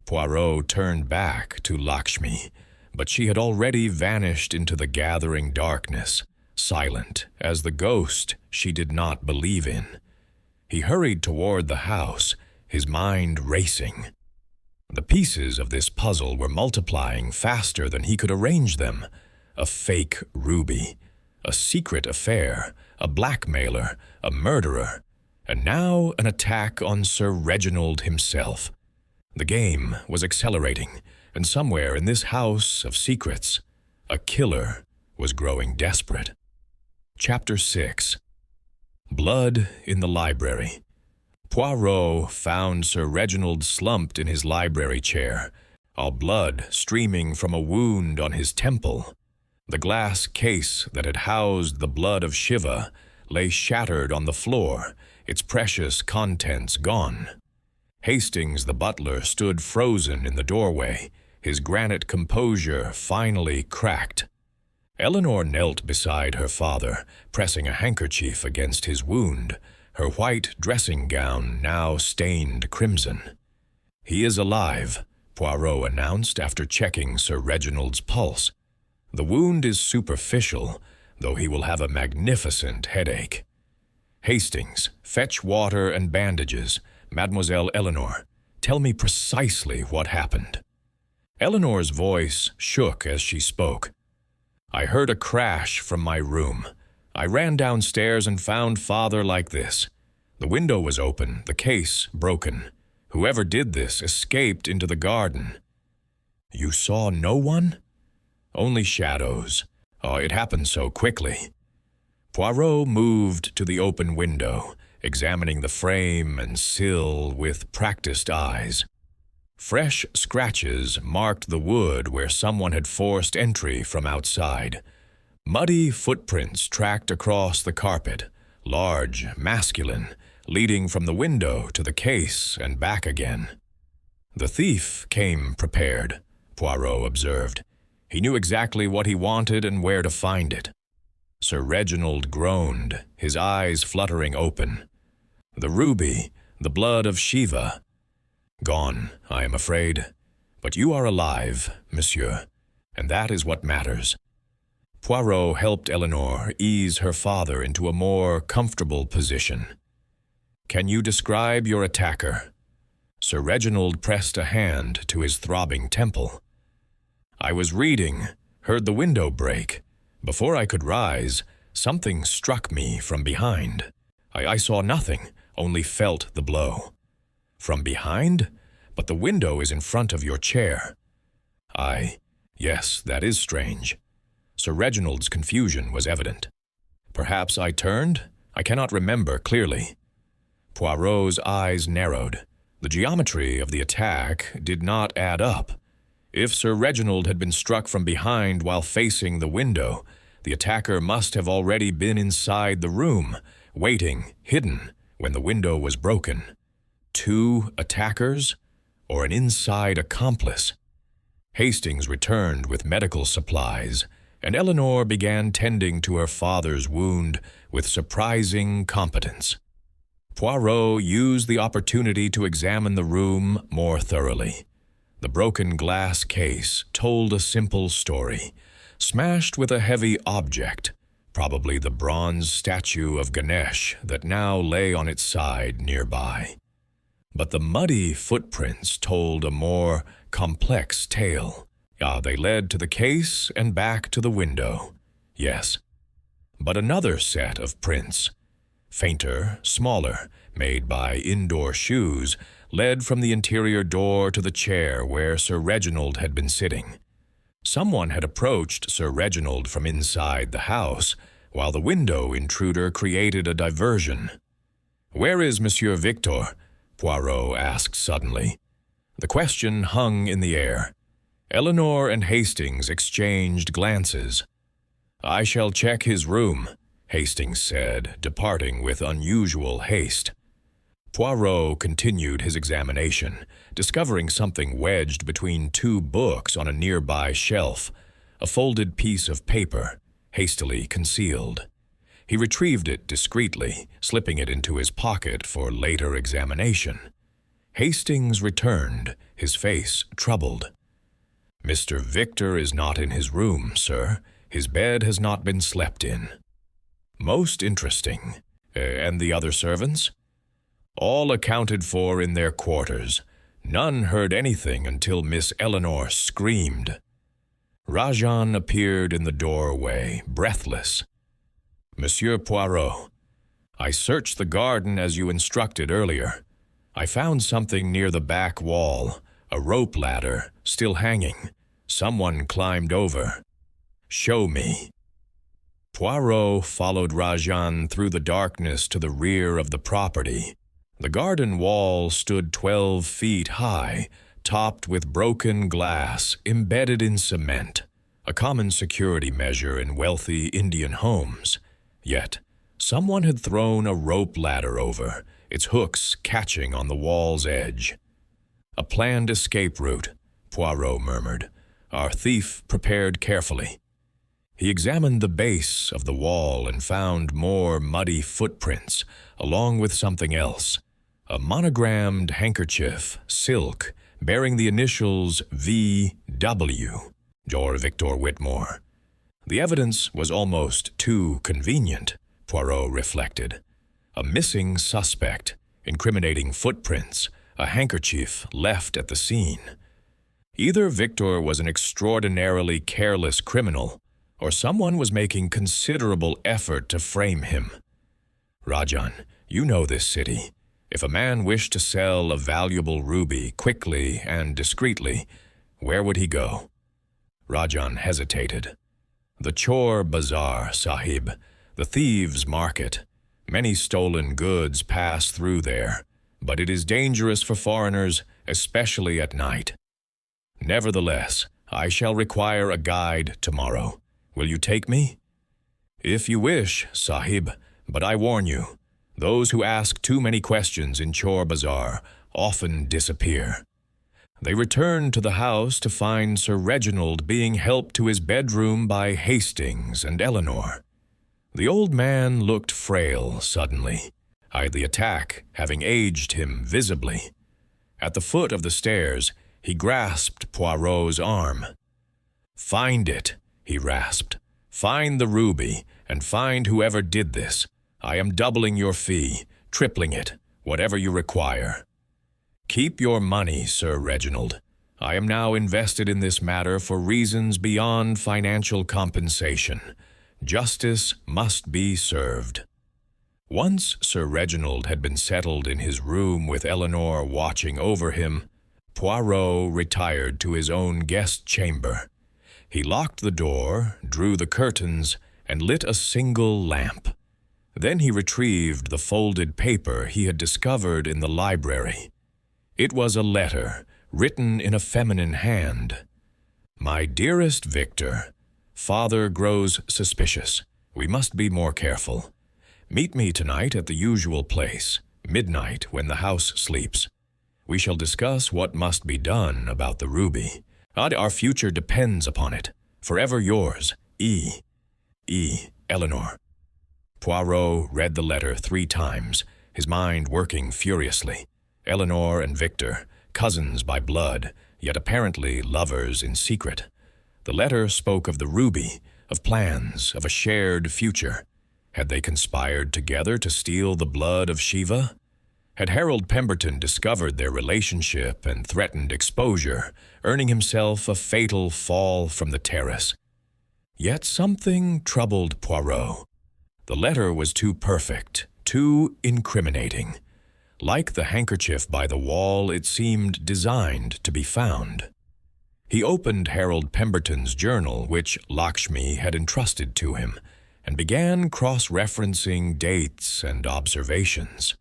Poirot turned back to Lakshmi, but she had already vanished into the gathering darkness, silent as the ghost she did not believe in. He hurried toward the house, his mind racing. The pieces of this puzzle were multiplying faster than he could arrange them. A fake ruby, a secret affair, a blackmailer, a murderer, and now an attack on Sir Reginald himself. The game was accelerating, and somewhere in this house of secrets, a killer was growing desperate. Chapter 6. Blood in the Library. Poirot found Sir Reginald slumped in his library chair, all blood streaming from a wound on his temple. The glass case that had housed the blood of Shiva lay shattered on the floor, its precious contents gone. Hastings the butler stood frozen in the doorway, his granite composure finally cracked. Eleanor knelt beside her father, pressing a handkerchief against his wound, her white dressing gown now stained crimson. "He is alive," Poirot announced after checking Sir Reginald's pulse. "The wound is superficial, though he will have a magnificent headache. Hastings, fetch water and bandages. Mademoiselle Eleanor, tell me precisely what happened." Eleanor's voice shook as she spoke. "I heard a crash from my room. I ran downstairs and found father like this. The window was open, the case broken. Whoever did this escaped into the garden." "You saw no one?" "Only shadows. Oh, it happened so quickly." Poirot moved to the open window, examining the frame and sill with practiced eyes. Fresh scratches marked the wood where someone had forced entry from outside. Muddy footprints tracked across the carpet, large, masculine, leading from the window to the case and back again. "The thief came prepared," Poirot observed. "He knew exactly what he wanted and where to find it." Sir Reginald groaned, his eyes fluttering open. "The ruby, the blood of Shiva. Gone, I am afraid. But you are alive, monsieur, and that is what matters." Poirot helped Eleanor ease her father into a more comfortable position. "Can you describe your attacker?" Sir Reginald pressed a hand to his throbbing temple. "I was reading, heard the window break. Before I could rise, something struck me from behind. I saw nothing, only felt the blow." "From behind? But the window is in front of your chair." Yes, that is strange." Sir Reginald's confusion was evident. "Perhaps I turned? I cannot remember clearly." Poirot's eyes narrowed. The geometry of the attack did not add up. If Sir Reginald had been struck from behind while facing the window, the attacker must have already been inside the room, waiting, hidden, when the window was broken. 2 attackers? Or an inside accomplice? Hastings returned with medical supplies, and Eleanor began tending to her father's wound with surprising competence. Poirot used the opportunity to examine the room more thoroughly. The broken glass case told a simple story, smashed with a heavy object, probably the bronze statue of Ganesh that now lay on its side nearby. But the muddy footprints told a more complex tale. They led to the case and back to the window. Yes. But another set of prints, fainter, smaller, made by indoor shoes, led from the interior door to the chair where Sir Reginald had been sitting. Someone had approached Sir Reginald from inside the house, while the window intruder created a diversion. "Where is Monsieur Victor?" Poirot asked suddenly. The question hung in the air. Eleanor and Hastings exchanged glances. "I shall check his room," Hastings said, departing with unusual haste. Poirot continued his examination, discovering something wedged between two books on a nearby shelf, a folded piece of paper, hastily concealed. He retrieved it discreetly, slipping it into his pocket for later examination. Hastings returned, his face troubled. "Mr. Victor is not in his room, sir. His bed has not been slept in." "Most interesting. And the other servants?" "All accounted for in their quarters. None heard anything until Miss Eleanor screamed." Rajan appeared in the doorway, breathless. "Monsieur Poirot, I searched the garden as you instructed earlier. I found something near the back wall, a rope ladder, still hanging. Someone climbed over." "Show me." Poirot followed Rajan through the darkness to the rear of the property. The garden wall stood 12 feet high, topped with broken glass embedded in cement, a common security measure in wealthy Indian homes. Yet, someone had thrown a rope ladder over, its hooks catching on the wall's edge. "A planned escape route," Poirot murmured, "our thief prepared carefully." He examined the base of the wall and found more muddy footprints, along with something else, a monogrammed handkerchief, silk, bearing the initials V.W., or Victor Whitmore. The evidence was almost too convenient, Poirot reflected. A missing suspect, incriminating footprints, a handkerchief left at the scene. Either Victor was an extraordinarily careless criminal, or someone was making considerable effort to frame him. "Rajan, you know this city. If a man wished to sell a valuable ruby quickly and discreetly, where would he go?" Rajan hesitated. "The Chor Bazaar, Sahib, the thieves' market. Many stolen goods pass through there, but it is dangerous for foreigners, especially at night. Nevertheless, I shall require a guide tomorrow. Will you take me?" "If you wish, Sahib, but I warn you, those who ask too many questions in Chor Bazaar often disappear." They returned to the house to find Sir Reginald being helped to his bedroom by Hastings and Eleanor. The old man looked frail suddenly, the attack having aged him visibly. At the foot of the stairs, he grasped Poirot's arm. "Find it," he rasped. "Find the ruby, and find whoever did this. I am doubling your fee, tripling it, whatever you require." "Keep your money, Sir Reginald. I am now invested in this matter for reasons beyond financial compensation. Justice must be served." Once Sir Reginald had been settled in his room with Eleanor watching over him, Poirot retired to his own guest chamber. He locked the door, drew the curtains, and lit a single lamp. Then he retrieved the folded paper he had discovered in the library. It was a letter, written in a feminine hand. "My dearest Victor, Father grows suspicious. We must be more careful. Meet me tonight at the usual place, midnight when the house sleeps. We shall discuss what must be done about the ruby. Our future depends upon it. Forever yours, E. Eleanor." Poirot read the letter 3 times, his mind working furiously. Eleanor and Victor, cousins by blood, yet apparently lovers in secret. The letter spoke of the ruby, of plans, of a shared future. Had they conspired together to steal the blood of Shiva? Had Harold Pemberton discovered their relationship and threatened exposure, earning himself a fatal fall from the terrace? Yet something troubled Poirot. The letter was too perfect, too incriminating. Like the handkerchief by the wall, it seemed designed to be found. He opened Harold Pemberton's journal, which Lakshmi had entrusted to him, and began cross-referencing dates and observations.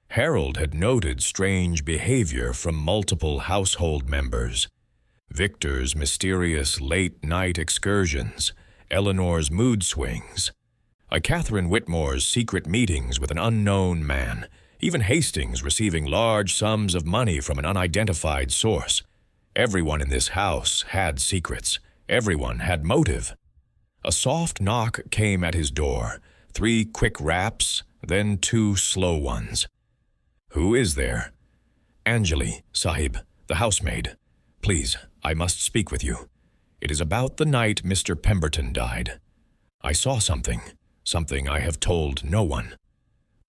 Harold had noted strange behavior from multiple household members. Victor's mysterious late-night excursions, Eleanor's mood swings, Catherine Whitmore's secret meetings with an unknown man, even Hastings receiving large sums of money from an unidentified source. Everyone in this house had secrets. Everyone had motive. A soft knock came at his door, 3 quick raps, then 2 slow ones. "Who is there?" "Anjali, Sahib, the housemaid. Please, I must speak with you. It is about the night Mr. Pemberton died. I saw something I have told no one."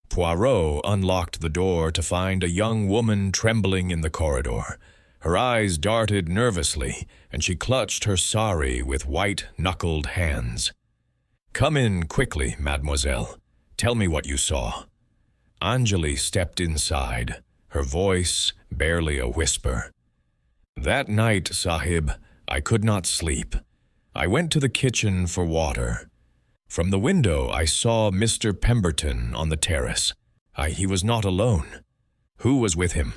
Poirot unlocked the door to find a young woman trembling in the corridor. Her eyes darted nervously, and she clutched her sari with white-knuckled hands. "Come in quickly, mademoiselle. Tell me what you saw." Anjali stepped inside, her voice barely a whisper. "That night, Sahib, I could not sleep. I went to the kitchen for water. From the window I saw Mr. Pemberton on the terrace. He was not alone. Who was with him?"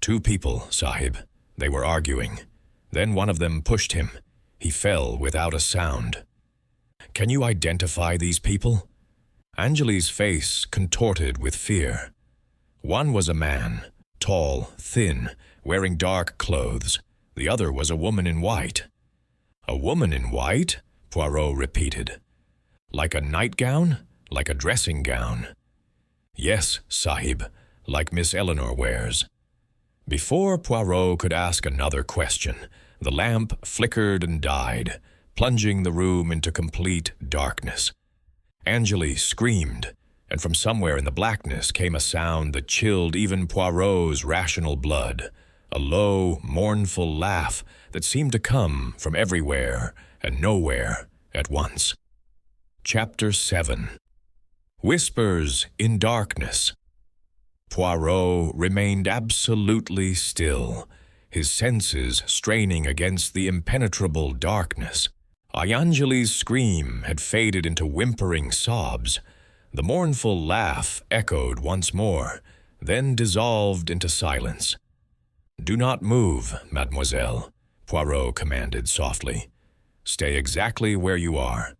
"2 people, Sahib. They were arguing. Then one of them pushed him. He fell without a sound." "Can you identify these people?" Anjali's face contorted with fear. "One was a man, tall, thin, wearing dark clothes. The other was a woman in white." "A woman in white?" Poirot repeated. "Like a nightgown? Like a dressing gown?" "Yes, Sahib, like Miss Eleanor wears." Before Poirot could ask another question, the lamp flickered and died, plunging the room into complete darkness. Anjali screamed, and from somewhere in the blackness came a sound that chilled even Poirot's rational blood, a low, mournful laugh that seemed to come from everywhere and nowhere at once. Chapter 7. Whispers in Darkness. Poirot remained absolutely still, his senses straining against the impenetrable darkness. Anjali's scream had faded into whimpering sobs. The mournful laugh echoed once more, then dissolved into silence. "Do not move, mademoiselle," Poirot commanded softly. "Stay exactly where you are."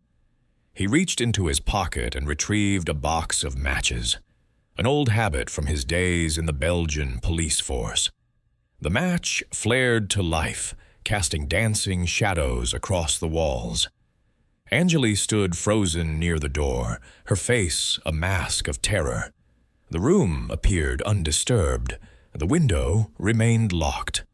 He reached into his pocket and retrieved a box of matches, an old habit from his days in the Belgian police force. The match flared to life, casting dancing shadows across the walls. Anjali stood frozen near the door, her face a mask of terror. The room appeared undisturbed. The window remained locked.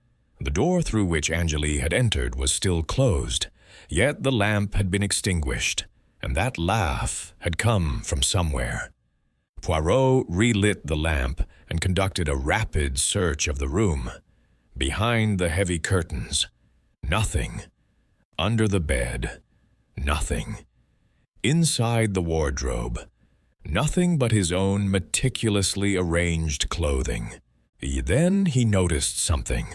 The door through which Anjali had entered was still closed, yet the lamp had been extinguished, and that laugh had come from somewhere. Poirot relit the lamp and conducted a rapid search of the room. Behind the heavy curtains, nothing. Under the bed, nothing. Inside the wardrobe, nothing but his own meticulously arranged clothing. Then he noticed something,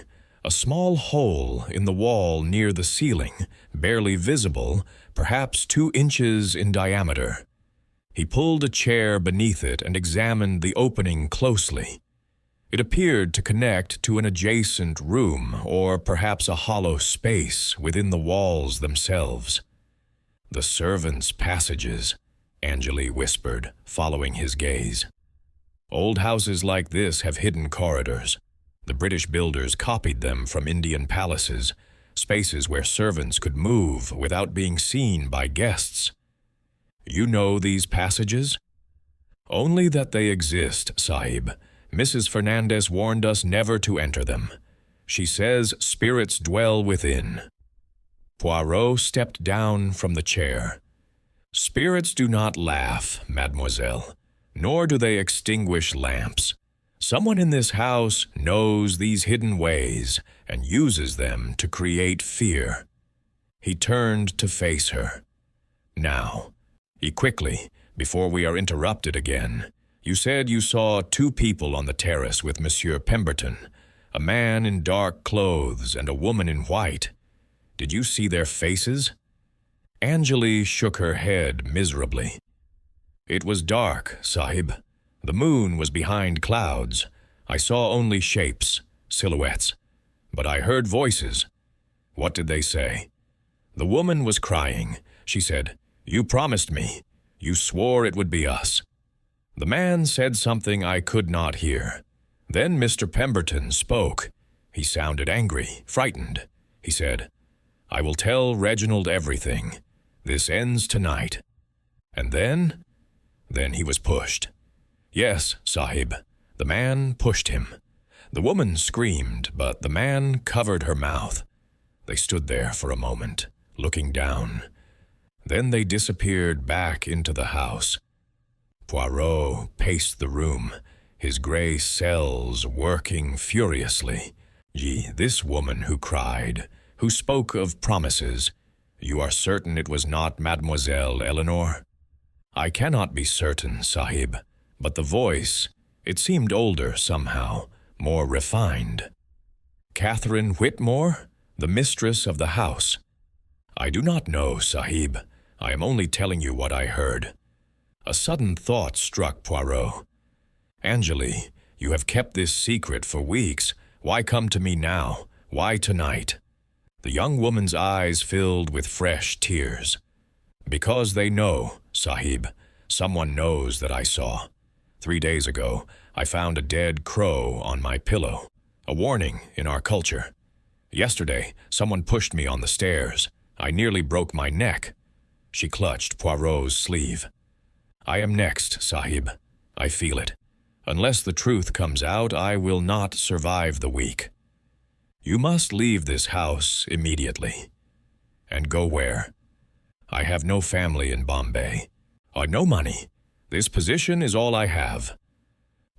a small hole in the wall near the ceiling, barely visible, perhaps 2 inches in diameter. He pulled a chair beneath it and examined the opening closely. It appeared to connect to an adjacent room, or perhaps a hollow space within the walls themselves. "The servants' passages," Anjali whispered, following his gaze. "Old houses like this have hidden corridors. The British builders copied them from Indian palaces, spaces where servants could move without being seen by guests. You know these passages?" "Only that they exist, Sahib. Mrs. Fernandez warned us never to enter them. She says spirits dwell within." Poirot stepped down from the chair. "Spirits do not laugh, mademoiselle, nor do they extinguish lamps. Someone in this house knows these hidden ways and uses them to create fear." He turned to face her. "Now," he quickly, before we are interrupted again, "you said you saw 2 people on the terrace with Monsieur Pemberton, a man in dark clothes and a woman in white. Did you see their faces?" Anjali shook her head miserably. "It was dark, Sahib. The moon was behind clouds. I saw only shapes, silhouettes. But I heard voices. What did they say? The woman was crying. She said, "You promised me. You swore it would be us." The man said something I could not hear. Then Mr. Pemberton spoke. He sounded angry, frightened. He said, "I will tell Reginald everything. This ends tonight." And then he was pushed. Yes, Sahib, the man pushed him. The woman screamed, but the man covered her mouth. They stood there for a moment, looking down. Then they disappeared back into the house. Poirot paced the room, his gray cells working furiously. Gee, this woman who cried, who spoke of promises, you are certain it was not Mademoiselle Eleanor? I cannot be certain, Sahib, but the voice, it seemed older somehow, more refined. Catherine Whitmore, the mistress of the house. I do not know, Sahib. I am only telling you what I heard. A sudden thought struck Poirot. Angeli, you have kept this secret for weeks. Why come to me now? Why tonight? The young woman's eyes filled with fresh tears. Because they know, Sahib. Someone knows that I saw. 3 days ago, I found a dead crow on my pillow. A warning in our culture. Yesterday, someone pushed me on the stairs. I nearly broke my neck. She clutched Poirot's sleeve. I am next, Sahib. I feel it. Unless the truth comes out, I will not survive the week. You must leave this house immediately. And go where? I have no family in Bombay. No money. This position is all I have.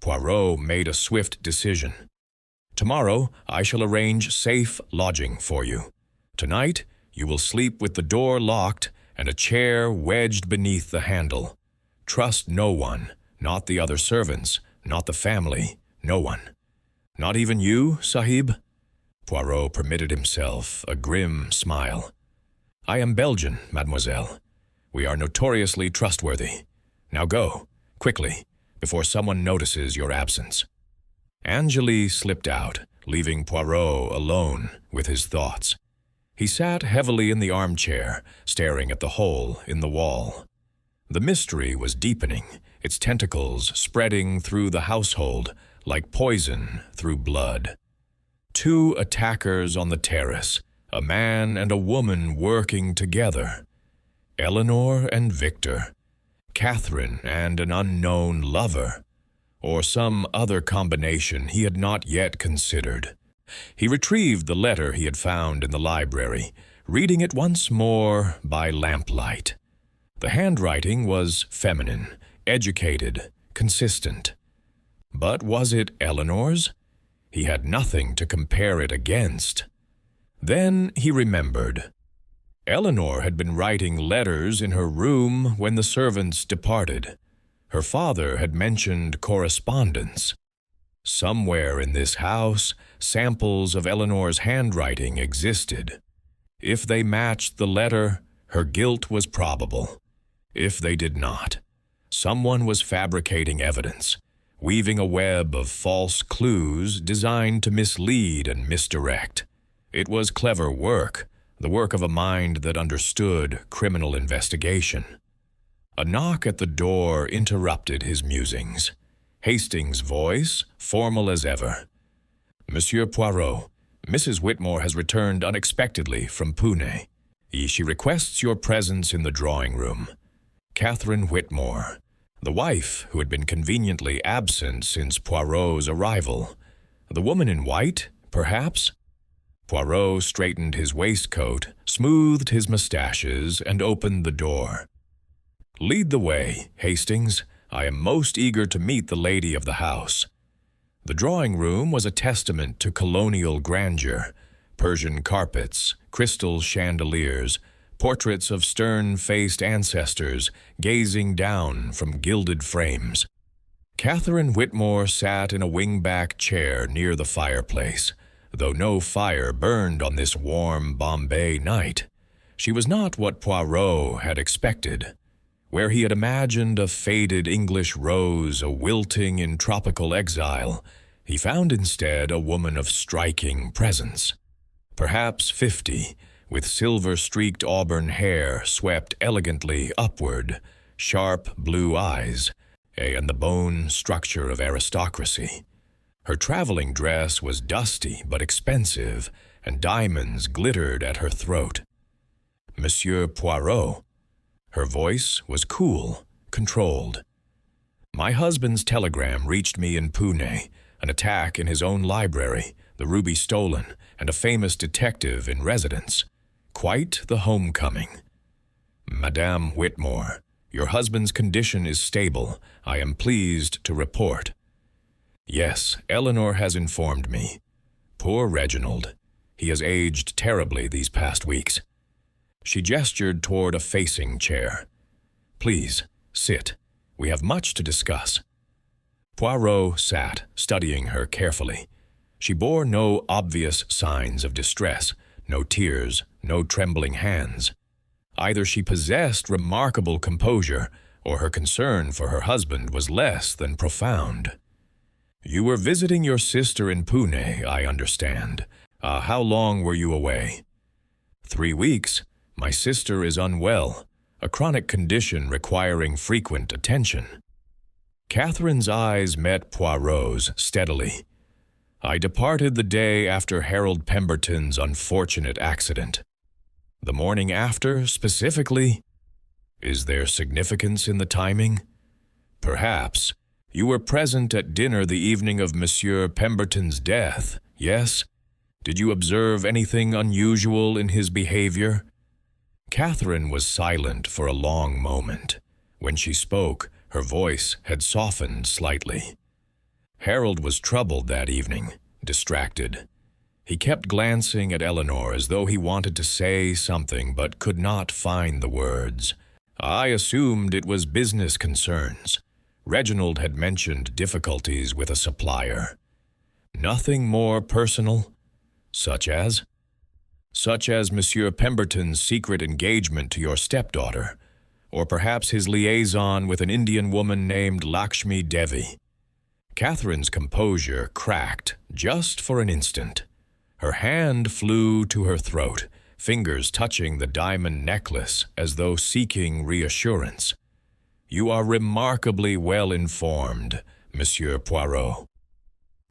Poirot made a swift decision. Tomorrow, I shall arrange safe lodging for you. Tonight, you will sleep with the door locked and a chair wedged beneath the handle. Trust no one, not the other servants, not the family, no one. Not even you, Sahib? Poirot permitted himself a grim smile. I am Belgian, mademoiselle. We are notoriously trustworthy. Now go, quickly, before someone notices your absence. Angeli slipped out, leaving Poirot alone with his thoughts. He sat heavily in the armchair, staring at the hole in the wall. The mystery was deepening, its tentacles spreading through the household like poison through blood. 2 attackers on the terrace, a man and a woman working together. Eleanor and Victor, Catherine and an unknown lover, or some other combination he had not yet considered. He retrieved the letter he had found in the library, reading it once more by lamplight. The handwriting was feminine, educated, consistent. But was it Eleanor's? He had nothing to compare it against. Then he remembered. Eleanor had been writing letters in her room when the servants departed. Her father had mentioned correspondence. Somewhere in this house, samples of Eleanor's handwriting existed. If they matched the letter, her guilt was probable. If they did not, someone was fabricating evidence, weaving a web of false clues designed to mislead and misdirect. It was clever work, the work of a mind that understood criminal investigation. A knock at the door interrupted his musings. Hastings' voice, formal as ever. Monsieur Poirot, Mrs. Whitmore has returned unexpectedly from Pune. She requests your presence in the drawing room. Catherine Whitmore, the wife who had been conveniently absent since Poirot's arrival. The woman in white, perhaps? Poirot straightened his waistcoat, smoothed his mustaches, and opened the door. Lead the way, Hastings. I am most eager to meet the lady of the house. The drawing room was a testament to colonial grandeur. Persian carpets, crystal chandeliers, portraits of stern-faced ancestors gazing down from gilded frames. Catherine Whitmore sat in a wing-back chair near the fireplace, though no fire burned on this warm Bombay night. She was not what Poirot had expected. Where he had imagined a faded English rose wilting in tropical exile, he found instead a woman of striking presence. Perhaps 50, with silver-streaked auburn hair swept elegantly upward, sharp blue eyes, and the bone structure of aristocracy. Her traveling dress was dusty but expensive, and diamonds glittered at her throat. Monsieur Poirot. Her voice was cool, controlled. My husband's telegram reached me in Pune, an attack in his own library, the ruby stolen, and a famous detective in residence. Quite the homecoming. Madame Whitmore, your husband's condition is stable, I am pleased to report. Yes, Eleanor has informed me. Poor Reginald. He has aged terribly these past weeks. She gestured toward a facing chair. Please, sit. We have much to discuss. Poirot sat, studying her carefully. She bore no obvious signs of distress, no tears, no trembling hands. Either she possessed remarkable composure, or her concern for her husband was less than profound. You were visiting your sister in Pune, I understand. How long were you away? 3 weeks. My sister is unwell, a chronic condition requiring frequent attention. Catherine's eyes met Poirot's steadily. I departed the day after Harold Pemberton's unfortunate accident. The morning after, specifically? Is there significance in the timing? Perhaps. You were present at dinner the evening of Monsieur Pemberton's death, yes? Did you observe anything unusual in his behavior? Catherine was silent for a long moment. When she spoke, her voice had softened slightly. Harold was troubled that evening, distracted. He kept glancing at Eleanor as though he wanted to say something but could not find the words. I assumed it was business concerns. Reginald had mentioned difficulties with a supplier. Nothing more personal? Such as? Such as Monsieur Pemberton's secret engagement to your stepdaughter, or perhaps his liaison with an Indian woman named Lakshmi Devi. Catherine's composure cracked just for an instant. Her hand flew to her throat, fingers touching the diamond necklace as though seeking reassurance. You are remarkably well informed, Monsieur Poirot.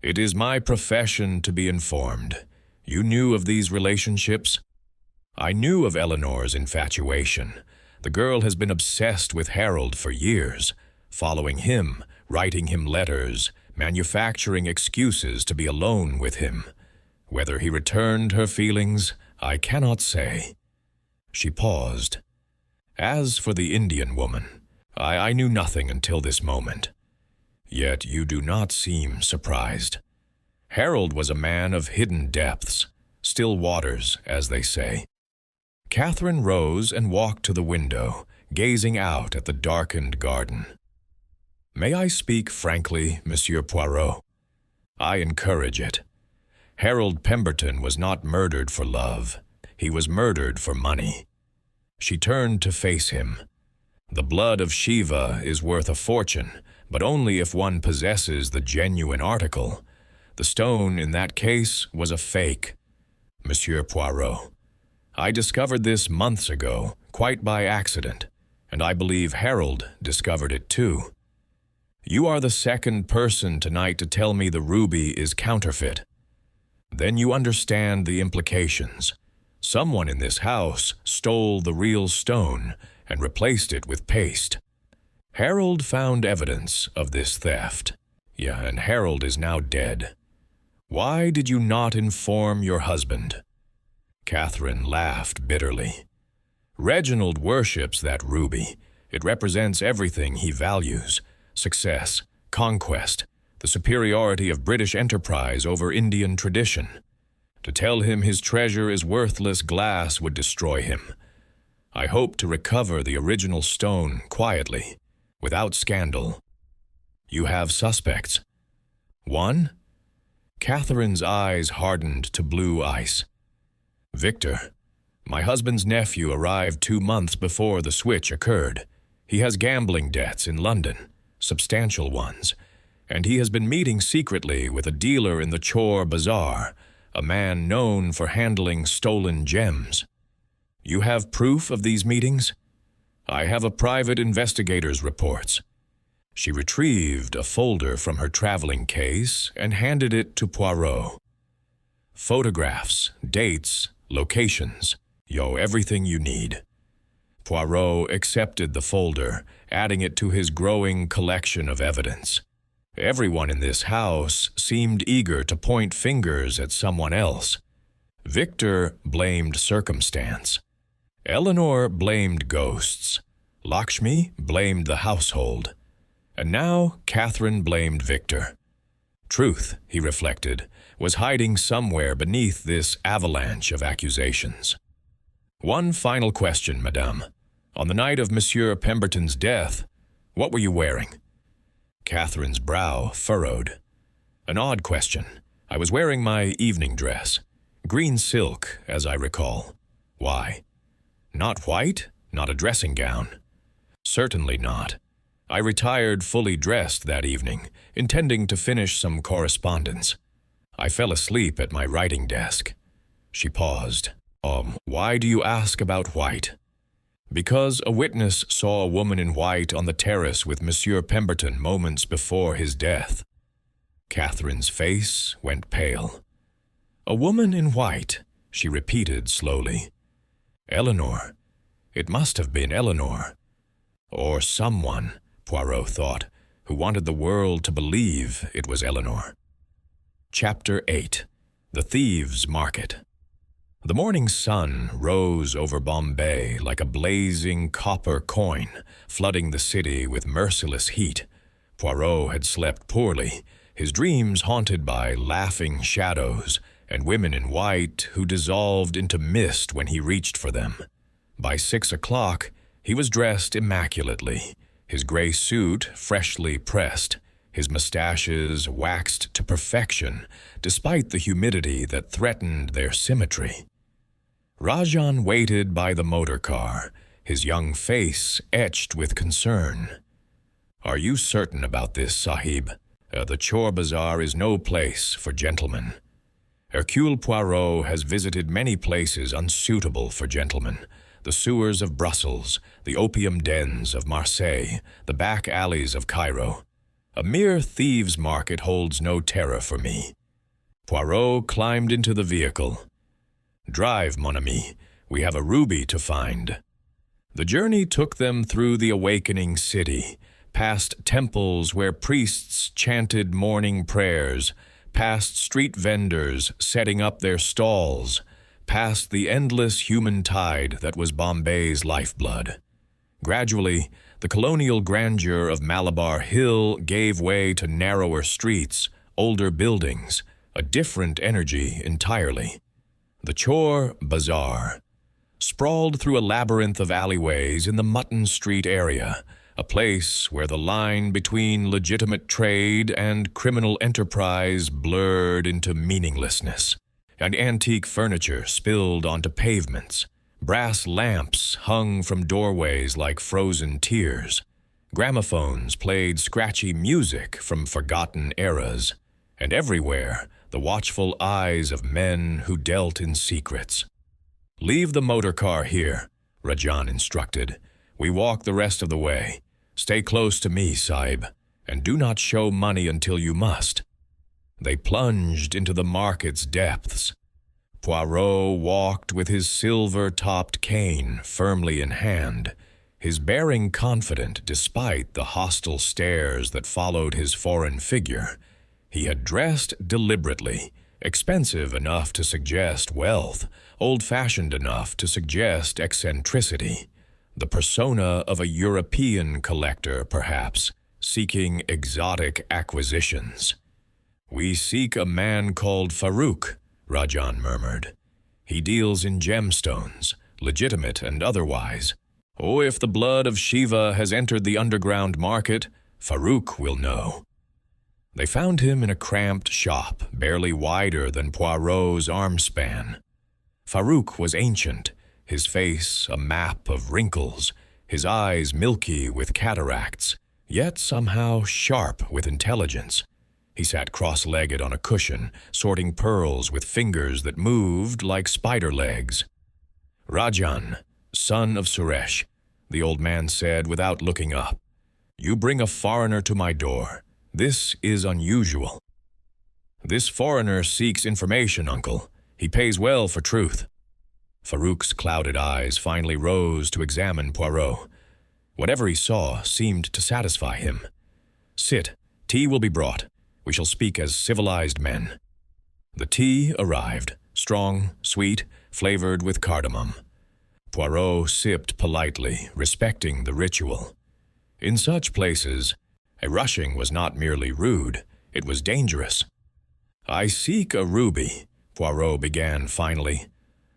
It is my profession to be informed. You knew of these relationships? I knew of Eleanor's infatuation. The girl has been obsessed with Harold for years, following him, writing him letters, manufacturing excuses to be alone with him. Whether he returned her feelings, I cannot say. She paused. As for the Indian woman, I knew nothing until this moment. Yet you do not seem surprised. Harold was a man of hidden depths, still waters, as they say. Catherine rose and walked to the window, gazing out at the darkened garden. May I speak frankly, Monsieur Poirot? I encourage it. Harold Pemberton was not murdered for love. He was murdered for money. She turned to face him. The blood of Shiva is worth a fortune, but only if one possesses the genuine article. The stone in that case was a fake. Monsieur Poirot, I discovered this months ago, quite by accident, and I believe Harold discovered it too. You are the second person tonight to tell me the ruby is counterfeit. Then you understand the implications. Someone in this house stole the real stone and replaced it with paste. Harold found evidence of this theft. And Harold is now dead. Why did you not inform your husband? Catherine laughed bitterly. Reginald worships that ruby. It represents everything he values: success, conquest, the superiority of British enterprise over Indian tradition. To tell him his treasure is worthless glass would destroy him. I hope to recover the original stone quietly, without scandal. You have suspects. One? Catherine's eyes hardened to blue ice. Victor, my husband's nephew arrived 2 months before the switch occurred. He has gambling debts in London, substantial ones, and he has been meeting secretly with a dealer in the Chor Bazaar, a man known for handling stolen gems. You have proof of these meetings? I have a private investigator's reports. She retrieved a folder from her traveling case and handed it to Poirot. Photographs, dates, locations, everything you need. Poirot accepted the folder, adding it to his growing collection of evidence. Everyone in this house seemed eager to point fingers at someone else. Victor blamed circumstance. Eleanor blamed ghosts. Lakshmi blamed the household. And now Catherine blamed Victor. Truth, he reflected, was hiding somewhere beneath this avalanche of accusations. One final question, madame. On the night of Monsieur Pemberton's death, what were you wearing? Catherine's brow furrowed. An odd question. I was wearing my evening dress. Green silk, as I recall. Why? Not white? Not a dressing gown? Certainly not. I retired fully dressed that evening, intending to finish some correspondence. I fell asleep at my writing desk. She paused. Why do you ask about white? Because a witness saw a woman in white on the terrace with Monsieur Pemberton moments before his death. Catherine's face went pale. A woman in white, she repeated slowly. Eleanor. It must have been Eleanor. Or someone, Poirot thought, who wanted the world to believe it was Eleanor. Chapter 8. The Thieves' Market. The morning sun rose over Bombay like a blazing copper coin, flooding the city with merciless heat. Poirot had slept poorly, his dreams haunted by laughing shadows and women in white who dissolved into mist when he reached for them. By 6 o'clock, he was dressed immaculately, his gray suit freshly pressed, his mustaches waxed to perfection despite the humidity that threatened their symmetry. Rajan waited by the motor car, his young face etched with concern. Are you certain about this, Sahib? The Chor Bazaar is no place for gentlemen. Hercule Poirot has visited many places unsuitable for gentlemen. The sewers of Brussels, the opium dens of Marseille, the back alleys of Cairo. A mere thieves' market holds no terror for me. Poirot climbed into the vehicle. Drive, mon ami. We have a ruby to find. The journey took them through the awakening city, past temples where priests chanted morning prayers, past street vendors setting up their stalls, past the endless human tide that was Bombay's lifeblood. Gradually, the colonial grandeur of Malabar Hill gave way to narrower streets, older buildings, a different energy entirely. The Chor Bazaar. Sprawled through a labyrinth of alleyways in the Mutton Street area, a place where the line between legitimate trade and criminal enterprise blurred into meaninglessness, and antique furniture spilled onto pavements. Brass lamps hung from doorways like frozen tears. Gramophones played scratchy music from forgotten eras, and everywhere the watchful eyes of men who dealt in secrets. Leave the motor car here, Rajan instructed. We walk the rest of the way. Stay close to me, Sahib, and do not show money until you must. They plunged into the market's depths. Poirot walked with his silver-topped cane firmly in hand, his bearing confident despite the hostile stares that followed his foreign figure. He had dressed deliberately, expensive enough to suggest wealth, old-fashioned enough to suggest eccentricity. The persona of a European collector, perhaps, seeking exotic acquisitions. We seek a man called Farouk, Rajan murmured. He deals in gemstones, legitimate and otherwise. Oh, if the blood of Shiva has entered the underground market, Farouk will know. They found him in a cramped shop, barely wider than Poirot's arm span. Farouk was ancient, his face a map of wrinkles, his eyes milky with cataracts, yet somehow sharp with intelligence. He sat cross-legged on a cushion, sorting pearls with fingers that moved like spider legs. "Rajan, son of Suresh," the old man said without looking up. "You bring a foreigner to my door. This is unusual." "This foreigner seeks information, uncle. He pays well for truth." Farouk's clouded eyes finally rose to examine Poirot. Whatever he saw seemed to satisfy him. "Sit. Tea will be brought. We shall speak as civilized men." The tea arrived, strong, sweet, flavored with cardamom. Poirot sipped politely, respecting the ritual. In such places, a rushing was not merely rude, it was dangerous. "I seek a ruby," Poirot began finally.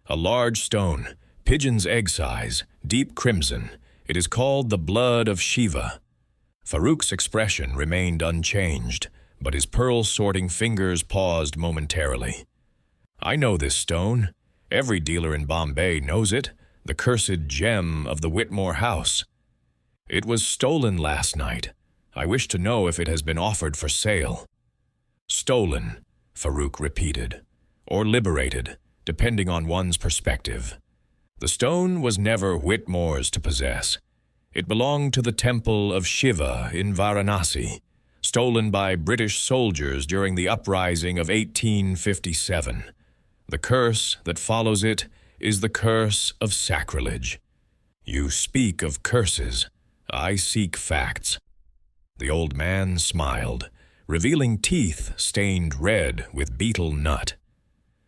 "A large stone, pigeon's egg size, deep crimson. It is called the blood of Shiva." Farouk's expression remained unchanged, but his pearl-sorting fingers paused momentarily. "I know this stone. Every dealer in Bombay knows it, the cursed gem of the Whitmore house. It was stolen last night. I wish to know if it has been offered for sale." "Stolen," Farouk repeated, "or liberated, depending on one's perspective. The stone was never Whitmore's to possess. It belonged to the temple of Shiva in Varanasi, stolen by British soldiers during the uprising of 1857. The curse that follows it is the curse of sacrilege. You speak of curses. I seek facts." The old man smiled, revealing teeth stained red with betel nut.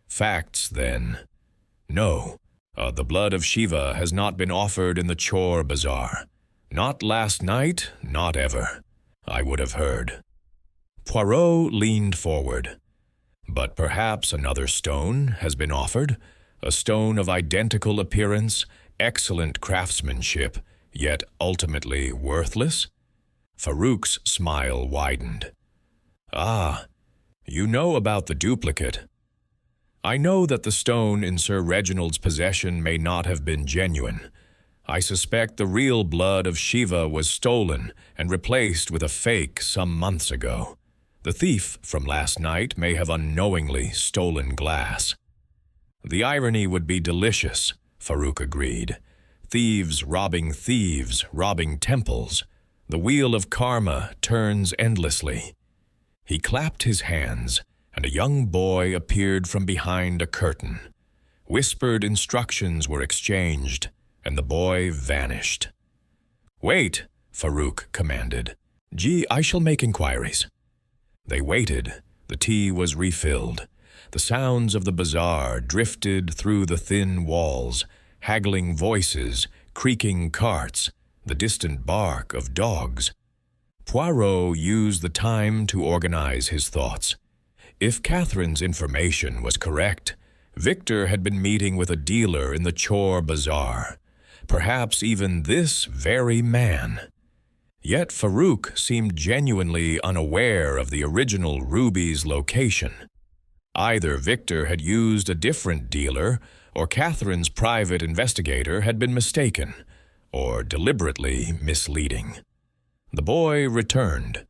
"Facts, then. No, the blood of Shiva has not been offered in the Chor Bazaar. Not last night, not ever. I would have heard." Poirot leaned forward. "But perhaps another stone has been offered, a stone of identical appearance, excellent craftsmanship, yet ultimately worthless?" Farouk's smile widened. "Ah, you know about the duplicate." "I know that the stone in Sir Reginald's possession may not have been genuine. I suspect the real blood of Shiva was stolen and replaced with a fake some months ago. The thief from last night may have unknowingly stolen glass." "The irony would be delicious," Farouk agreed. Thieves robbing temples. The wheel of karma turns endlessly." He clapped his hands, and a young boy appeared from behind a curtain. Whispered instructions were exchanged, and the boy vanished. "Wait," Farouk commanded. "Gee, I shall make inquiries." They waited. The tea was refilled. The sounds of the bazaar drifted through the thin walls, haggling voices, creaking carts, the distant bark of dogs. Poirot used the time to organize his thoughts. If Catherine's information was correct, Victor had been meeting with a dealer in the Chor Bazaar, perhaps even this very man. Yet Farouk seemed genuinely unaware of the original ruby's location. Either Victor had used a different dealer, or Catherine's private investigator had been mistaken, or deliberately misleading. The boy returned,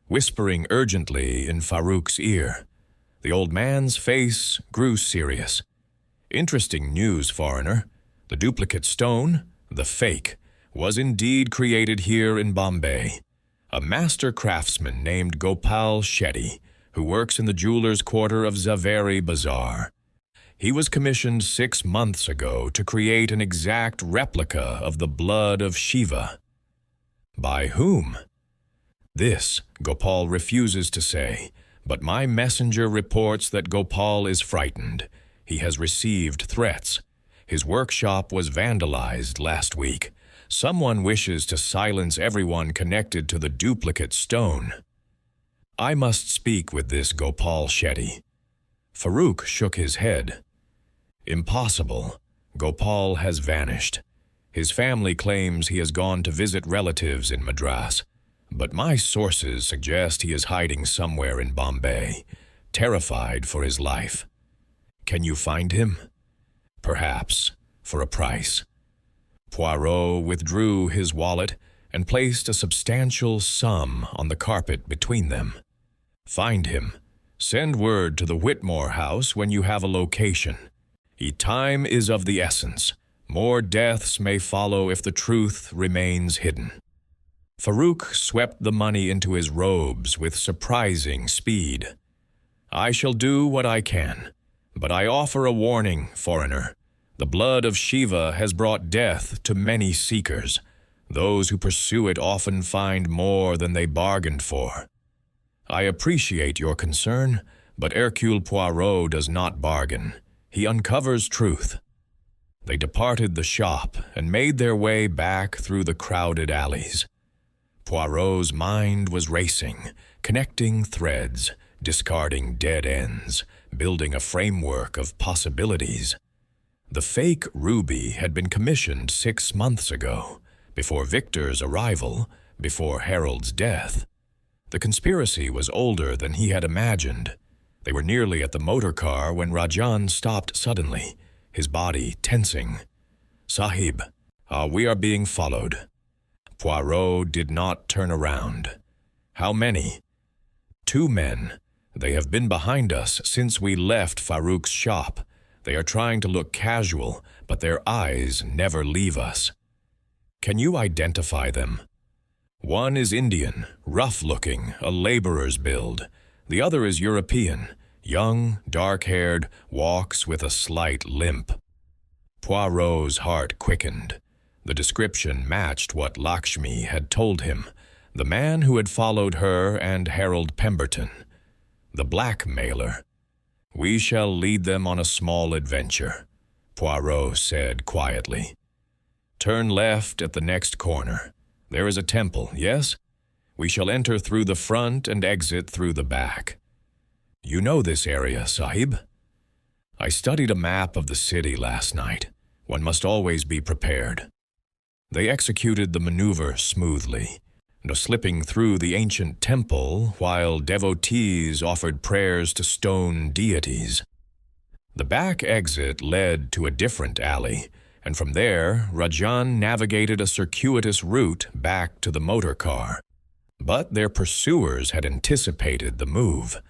whispering urgently in Farouk's ear. The old man's face grew serious. "Interesting news, foreigner. The duplicate stone, the fake, was indeed created here in Bombay. A master craftsman named Gopal Shetty, who works in the jeweler's quarter of Zaveri Bazaar. He was commissioned 6 months ago to create an exact replica of the blood of Shiva." "By whom?" "This Gopal refuses to say, but my messenger reports that Gopal is frightened. He has received threats. His workshop was vandalized last week. Someone wishes to silence everyone connected to the duplicate stone." "I must speak with this Gopal Shetty." Farouk shook his head. "Impossible. Gopal has vanished. His family claims he has gone to visit relatives in Madras, but my sources suggest he is hiding somewhere in Bombay, terrified for his life. Can you find him?" "Perhaps, for a price." Poirot withdrew his wallet and placed a substantial sum on the carpet between them. Find him. Send word to the Whitmore house when you have a location. Time is of the essence. More deaths may follow if the truth remains hidden." Farouk swept the money into his robes with surprising speed. "I shall do what I can, but I offer a warning, foreigner. The blood of Shiva has brought death to many seekers. Those who pursue it often find more than they bargained for. I appreciate your concern, but Hercule Poirot does not bargain. He uncovers truth." They departed the shop and made their way back through the crowded alleys. Poirot's mind was racing, connecting threads, discarding dead ends, building a framework of possibilities. The fake ruby had been commissioned 6 months ago, before Victor's arrival, before Harold's death. The conspiracy was older than he had imagined. They were nearly at the motor car when Rajan stopped suddenly, his body tensing. "Sahib, we are being followed." Poirot did not turn around. "How many?" "2 men. They have been behind us since we left Farouk's shop. They are trying to look casual, but their eyes never leave us." "Can you identify them?" "One is Indian, rough-looking, a laborer's build. The other is European, young, dark-haired, walks with a slight limp." Poirot's heart quickened. The description matched what Lakshmi had told him, the man who had followed her and Harold Pemberton. The blackmailer. "We shall lead them on a small adventure," Poirot said quietly. "Turn left at the next corner. There is a temple, yes? We shall enter through the front and exit through the back." "You know this area, Sahib?" "I studied a map of the city last night. One must always be prepared." They executed the maneuver smoothly, slipping through the ancient temple while devotees offered prayers to stone deities. The back exit led to a different alley, and from there, Rajan navigated a circuitous route back to the motor car. But their pursuers had anticipated the move.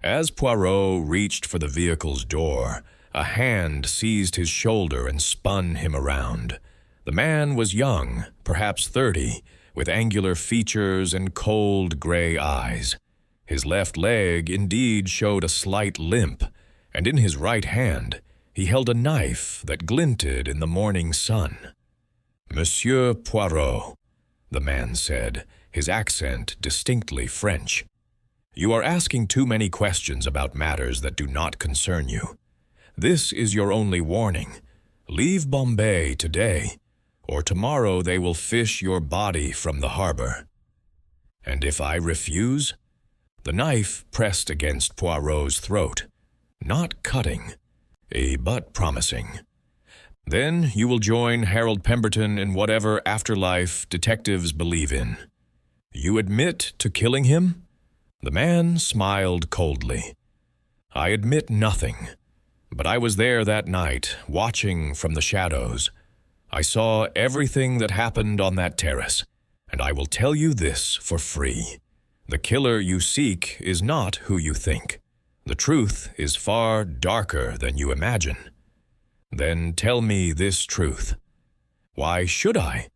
As Poirot reached for the vehicle's door, a hand seized his shoulder and spun him around. The man was young, perhaps 30, with angular features and cold gray eyes. His left leg indeed showed a slight limp, and in his right hand he held a knife that glinted in the morning sun. "Monsieur Poirot," the man said, his accent distinctly French. "You are asking too many questions about matters that do not concern you. This is your only warning. Leave Bombay today, or tomorrow they will fish your body from the harbor." "And if I refuse?" The knife pressed against Poirot's throat, not cutting, but promising. "Then you will join Harold Pemberton in whatever afterlife detectives believe in." "You admit to killing him?" The man smiled coldly. "I admit nothing, but I was there that night, watching from the shadows. I saw everything that happened on that terrace, and I will tell you this for free. The killer you seek is not who you think. The truth is far darker than you imagine." "Then tell me this truth." "Why should I?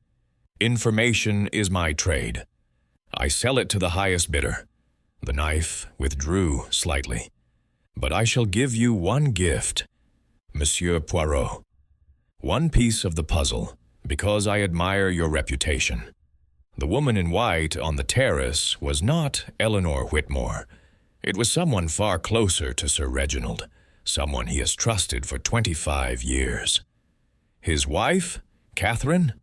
Information is my trade. I sell it to the highest bidder." The knife withdrew slightly. "But I shall give you one gift, Monsieur Poirot. One piece of the puzzle, because I admire your reputation. The woman in white on the terrace was not Eleanor Whitmore. It was someone far closer to Sir Reginald, someone he has trusted for 25 years. His wife, Catherine?"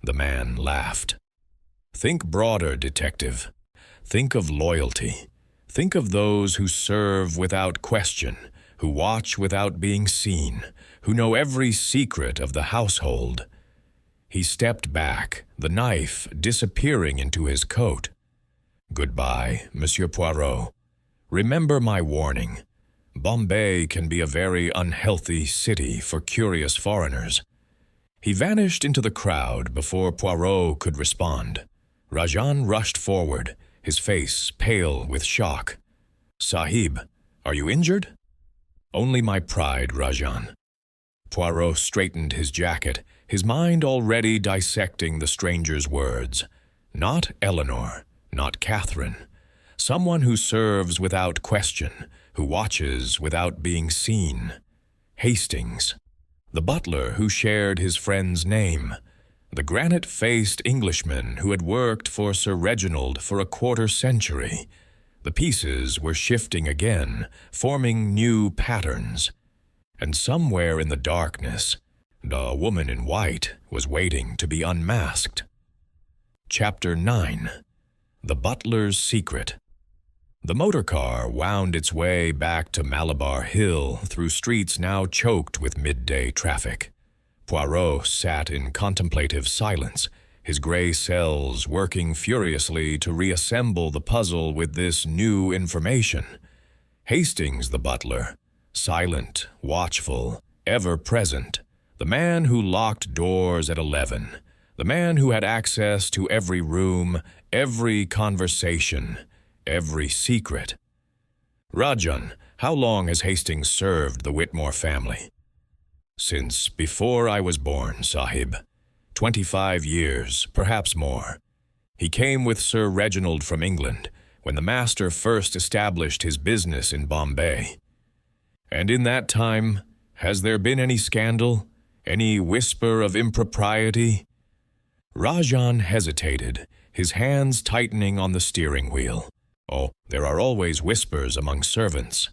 The man laughed. "Think broader, detective. Think of loyalty. Think of those who serve without question, who watch without being seen, who know every secret of the household." He stepped back, the knife disappearing into his coat. "Goodbye, Monsieur Poirot. Remember my warning. Bombay can be a very unhealthy city for curious foreigners." He vanished into the crowd before Poirot could respond. Rajan rushed forward, his face pale with shock. Sahib, are you injured? Only my pride, Rajan. Poirot straightened his jacket, his mind already dissecting the stranger's words. Not Eleanor, not Catherine. Someone who serves without question, who watches without being seen. Hastings. The butler who shared his friend's name. The granite-faced Englishman who had worked for Sir Reginald for a quarter-century. The pieces were shifting again, forming new patterns. And somewhere in the darkness, the woman in white was waiting to be unmasked. Chapter 9. The Butler's Secret. The motor car wound its way back to Malabar Hill through streets now choked with midday traffic. Poirot sat in contemplative silence, his gray cells working furiously to reassemble the puzzle with this new information. Hastings, the butler, silent, watchful, ever-present, the man who locked doors at 11, the man who had access to every room, every conversation, every secret. Rajan, how long has Hastings served the Whitmore family? Since before I was born, Sahib. 25 years, perhaps more. He came with Sir Reginald from England when the master first established his business in Bombay. And in that time, has there been any scandal, any whisper of impropriety? Rajan hesitated, his hands tightening on the steering wheel. Oh, there are always whispers among servants.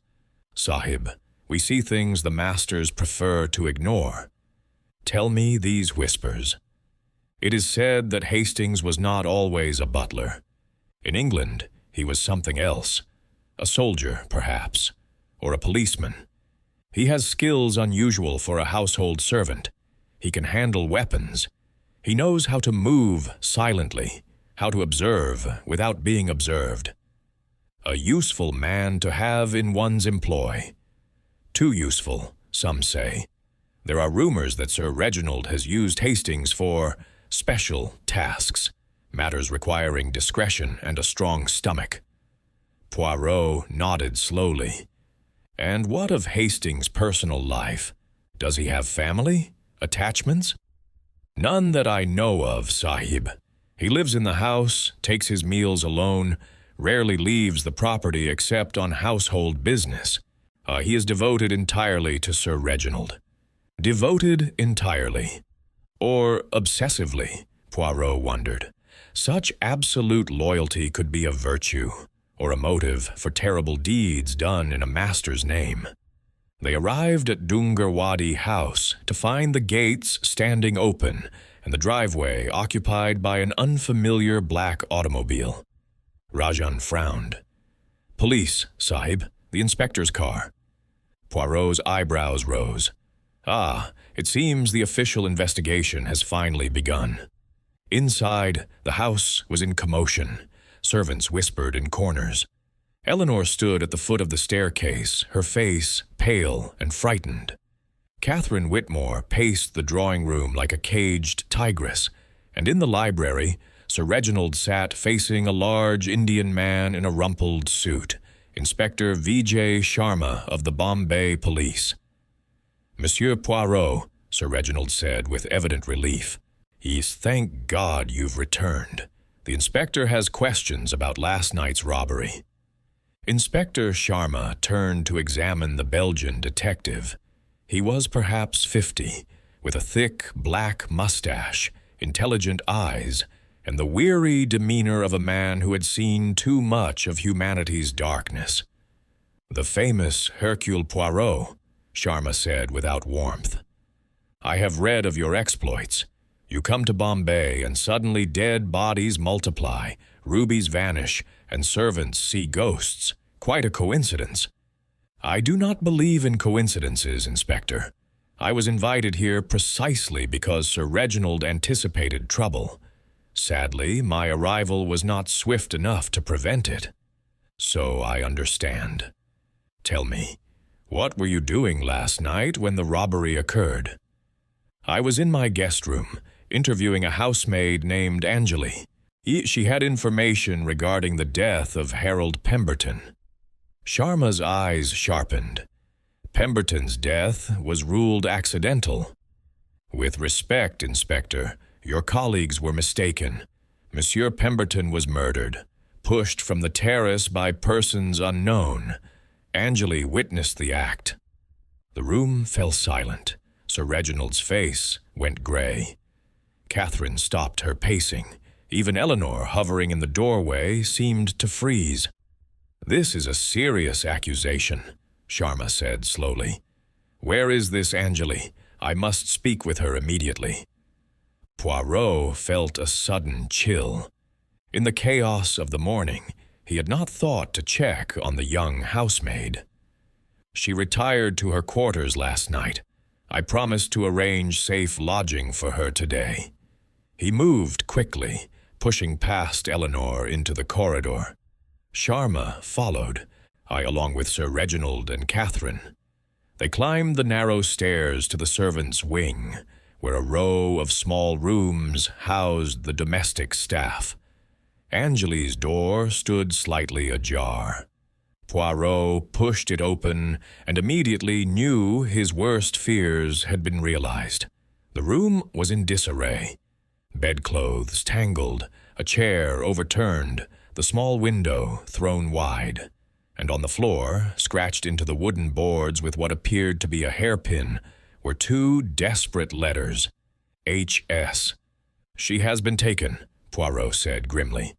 Sahib, we see things the masters prefer to ignore. Tell me these whispers. It is said that Hastings was not always a butler. In England, he was something else. A soldier, perhaps, or a policeman. He has skills unusual for a household servant. He can handle weapons. He knows how to move silently, how to observe without being observed. A useful man to have in one's employ. Too useful, some say. There are rumors that Sir Reginald has used Hastings for special tasks, matters requiring discretion and a strong stomach. Poirot nodded slowly. And what of Hastings' personal life? Does he have family? Attachments? None that I know of, Sahib. He lives in the house, takes his meals alone, rarely leaves the property except on household business. He is devoted entirely to Sir Reginald. Devoted entirely. Or obsessively, Poirot wondered. Such absolute loyalty could be a virtue, or a motive for terrible deeds done in a master's name. They arrived at Dungarwadi House to find the gates standing open and the driveway occupied by an unfamiliar black automobile. Rajan frowned. Police, Sahib, the inspector's car. Poirot's eyebrows rose. Ah, it seems the official investigation has finally begun. Inside, the house was in commotion. Servants whispered in corners. Eleanor stood at the foot of the staircase, her face pale and frightened. Catherine Whitmore paced the drawing room like a caged tigress, and in the library, Sir Reginald sat facing a large Indian man in a rumpled suit, Inspector Vijay Sharma of the Bombay Police. Monsieur Poirot, Sir Reginald said with evident relief. Thank God you've returned. The inspector has questions about last night's robbery. Inspector Sharma turned to examine the Belgian detective. He was perhaps 50, with a thick black mustache, intelligent eyes, and the weary demeanor of a man who had seen too much of humanity's darkness. The famous Hercule Poirot, Sharma said without warmth. I have read of your exploits. You come to Bombay and suddenly dead bodies multiply, rubies vanish, and servants see ghosts. Quite a coincidence. I do not believe in coincidences, Inspector. I was invited here precisely because Sir Reginald anticipated trouble. Sadly, my arrival was not swift enough to prevent it. So I understand. Tell me, what were you doing last night when the robbery occurred? I was in my guest room, interviewing a housemaid named Anjali. She had information regarding the death of Harold Pemberton. Sharma's eyes sharpened. Pemberton's death was ruled accidental. With respect, Inspector, your colleagues were mistaken. Monsieur Pemberton was murdered, pushed from the terrace by persons unknown. Angeli witnessed the act. The room fell silent. Sir Reginald's face went gray. Catherine stopped her pacing. Even Eleanor, hovering in the doorway, seemed to freeze. "This is a serious accusation," Sharma said slowly. "Where is this Angeli? I must speak with her immediately." Poirot felt a sudden chill. In the chaos of the morning, he had not thought to check on the young housemaid. "She retired to her quarters last night. I promised to arrange safe lodging for her today." He moved quickly, pushing past Eleanor into the corridor. Sharma followed, along with Sir Reginald and Catherine. They climbed the narrow stairs to the servants' wing, where a row of small rooms housed the domestic staff. Angeli's door stood slightly ajar. Poirot pushed it open and immediately knew his worst fears had been realized. The room was in disarray. Bedclothes tangled, a chair overturned, the small window thrown wide, and on the floor, scratched into the wooden boards with what appeared to be a hairpin, were two desperate letters, H.S. "She has been taken," Poirot said grimly.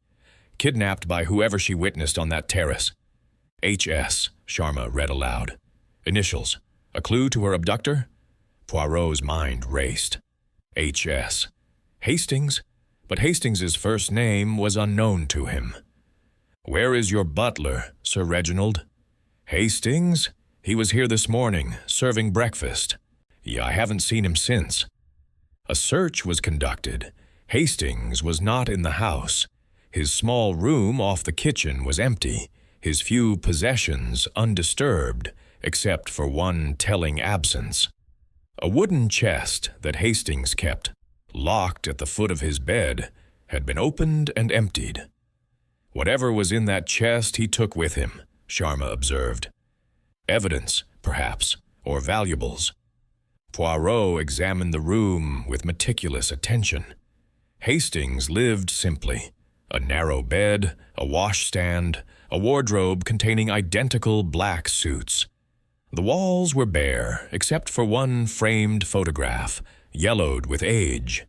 "Kidnapped by whoever she witnessed on that terrace." "H.S.," Sharma read aloud. "Initials. A clue to her abductor?" Poirot's mind raced. H.S. Hastings? But Hastings's first name was unknown to him. "Where is your butler, Sir Reginald?" "Hastings? He was here this morning, serving breakfast. Yeah, I haven't seen him since." A search was conducted. Hastings was not in the house. His small room off the kitchen was empty, his few possessions undisturbed, except for one telling absence. A wooden chest that Hastings kept, locked at the foot of his bed, had been opened and emptied. "Whatever was in that chest he took with him," Sharma observed. "Evidence, perhaps, or valuables." Poirot examined the room with meticulous attention. Hastings lived simply. A narrow bed, a washstand, a wardrobe containing identical black suits. The walls were bare, except for one framed photograph, yellowed with age.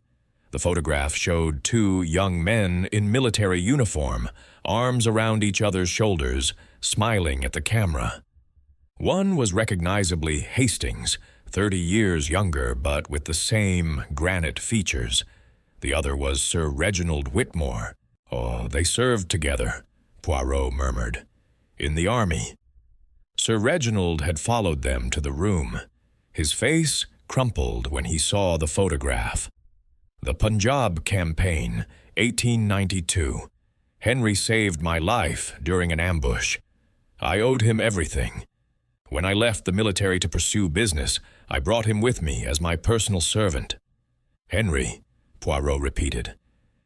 The photograph showed two young men in military uniform, arms around each other's shoulders, smiling at the camera. One was recognizably Hastings, 30 years younger but with the same granite features. The other was Sir Reginald Whitmore. "Oh, they served together," Poirot murmured. "In the army." Sir Reginald had followed them to the room. His face crumpled when he saw the photograph. "The Punjab Campaign, 1892. Henry saved my life during an ambush. I owed him everything. When I left the military to pursue business, I brought him with me as my personal servant." "Henry," Poirot repeated.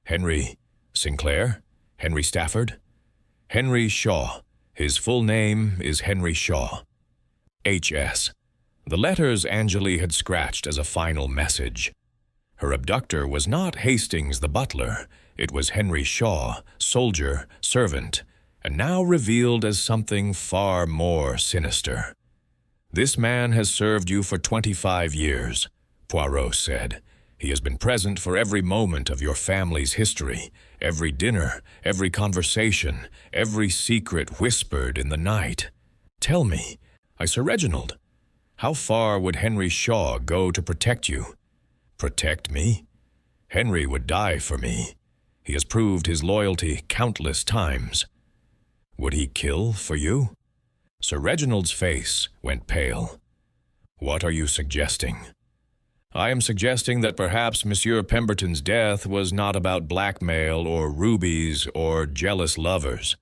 "Henry Sinclair? Henry Stafford?" "Henry Shaw. His full name is Henry Shaw." H.S. The letters Angeli had scratched as a final message. Her abductor was not Hastings the butler. It was Henry Shaw, soldier, servant, and now revealed as something far more sinister. "This man has served you for 25 years, Poirot said. "He has been present for every moment of your family's history, every dinner, every conversation, every secret whispered in the night. Tell me, Sir Reginald, how far would Henry Shaw go to protect you?" "Protect me? Henry would die for me. He has proved his loyalty countless times." "Would he kill for you?" Sir Reginald's face went pale. "What are you suggesting?" "I am suggesting that perhaps Monsieur Pemberton's death was not about blackmail or rubies or jealous lovers.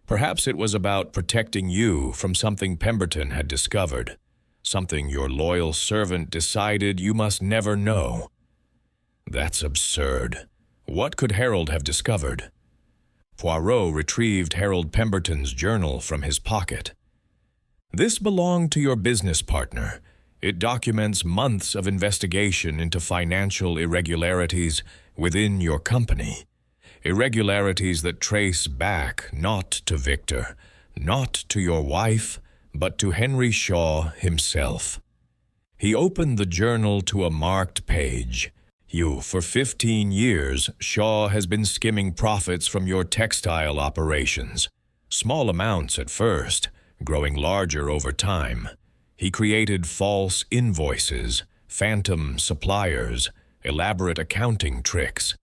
Perhaps it was about protecting you from something Pemberton had discovered, something your loyal servant decided you must never know." "That's absurd. What could Harold have discovered?" Poirot retrieved Harold Pemberton's journal from his pocket. This belonged to your business partner. It documents months of investigation into financial irregularities within your company. Irregularities that trace back not to Victor, not to your wife, but to Henry Shaw himself. He opened the journal to a marked page. For 15 years, Shaw has been skimming profits from your textile operations. Small amounts at first, growing larger over time. He created false invoices, phantom suppliers, elaborate accounting tricks.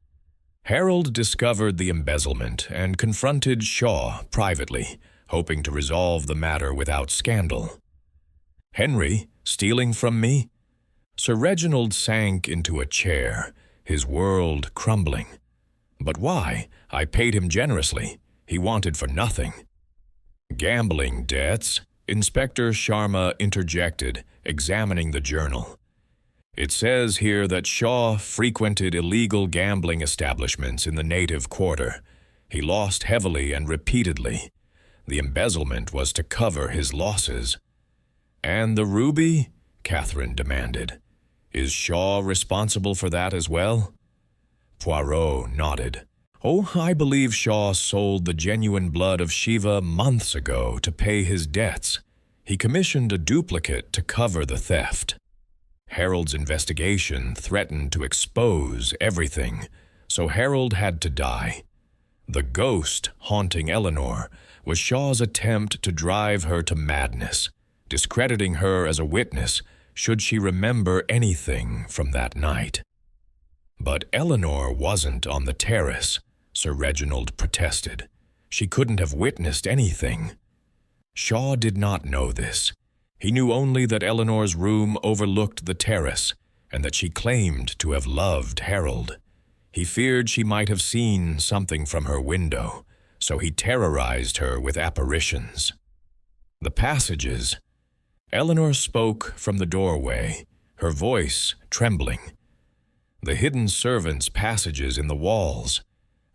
Harold discovered the embezzlement and confronted Shaw privately, hoping to resolve the matter without scandal. Henry, stealing from me? Sir Reginald sank into a chair, his world crumbling. But why? I paid him generously. He wanted for nothing. Gambling debts? Inspector Sharma interjected, examining the journal. It says here that Shaw frequented illegal gambling establishments in the native quarter. He lost heavily and repeatedly. The embezzlement was to cover his losses. And the ruby? Catherine demanded. Is Shaw responsible for that as well? Poirot nodded. Oh, I believe Shaw sold the genuine blood of Shiva months ago to pay his debts. He commissioned a duplicate to cover the theft. Harold's investigation threatened to expose everything, so Harold had to die. The ghost haunting Eleanor was Shaw's attempt to drive her to madness, discrediting her as a witness should she remember anything from that night. But Eleanor wasn't on the terrace, Sir Reginald protested. She couldn't have witnessed anything. Shaw did not know this. He knew only that Eleanor's room overlooked the terrace and that she claimed to have loved Harold. He feared she might have seen something from her window, so he terrorized her with apparitions. The passages. Eleanor spoke from the doorway, her voice trembling. The hidden servants' passages in the walls.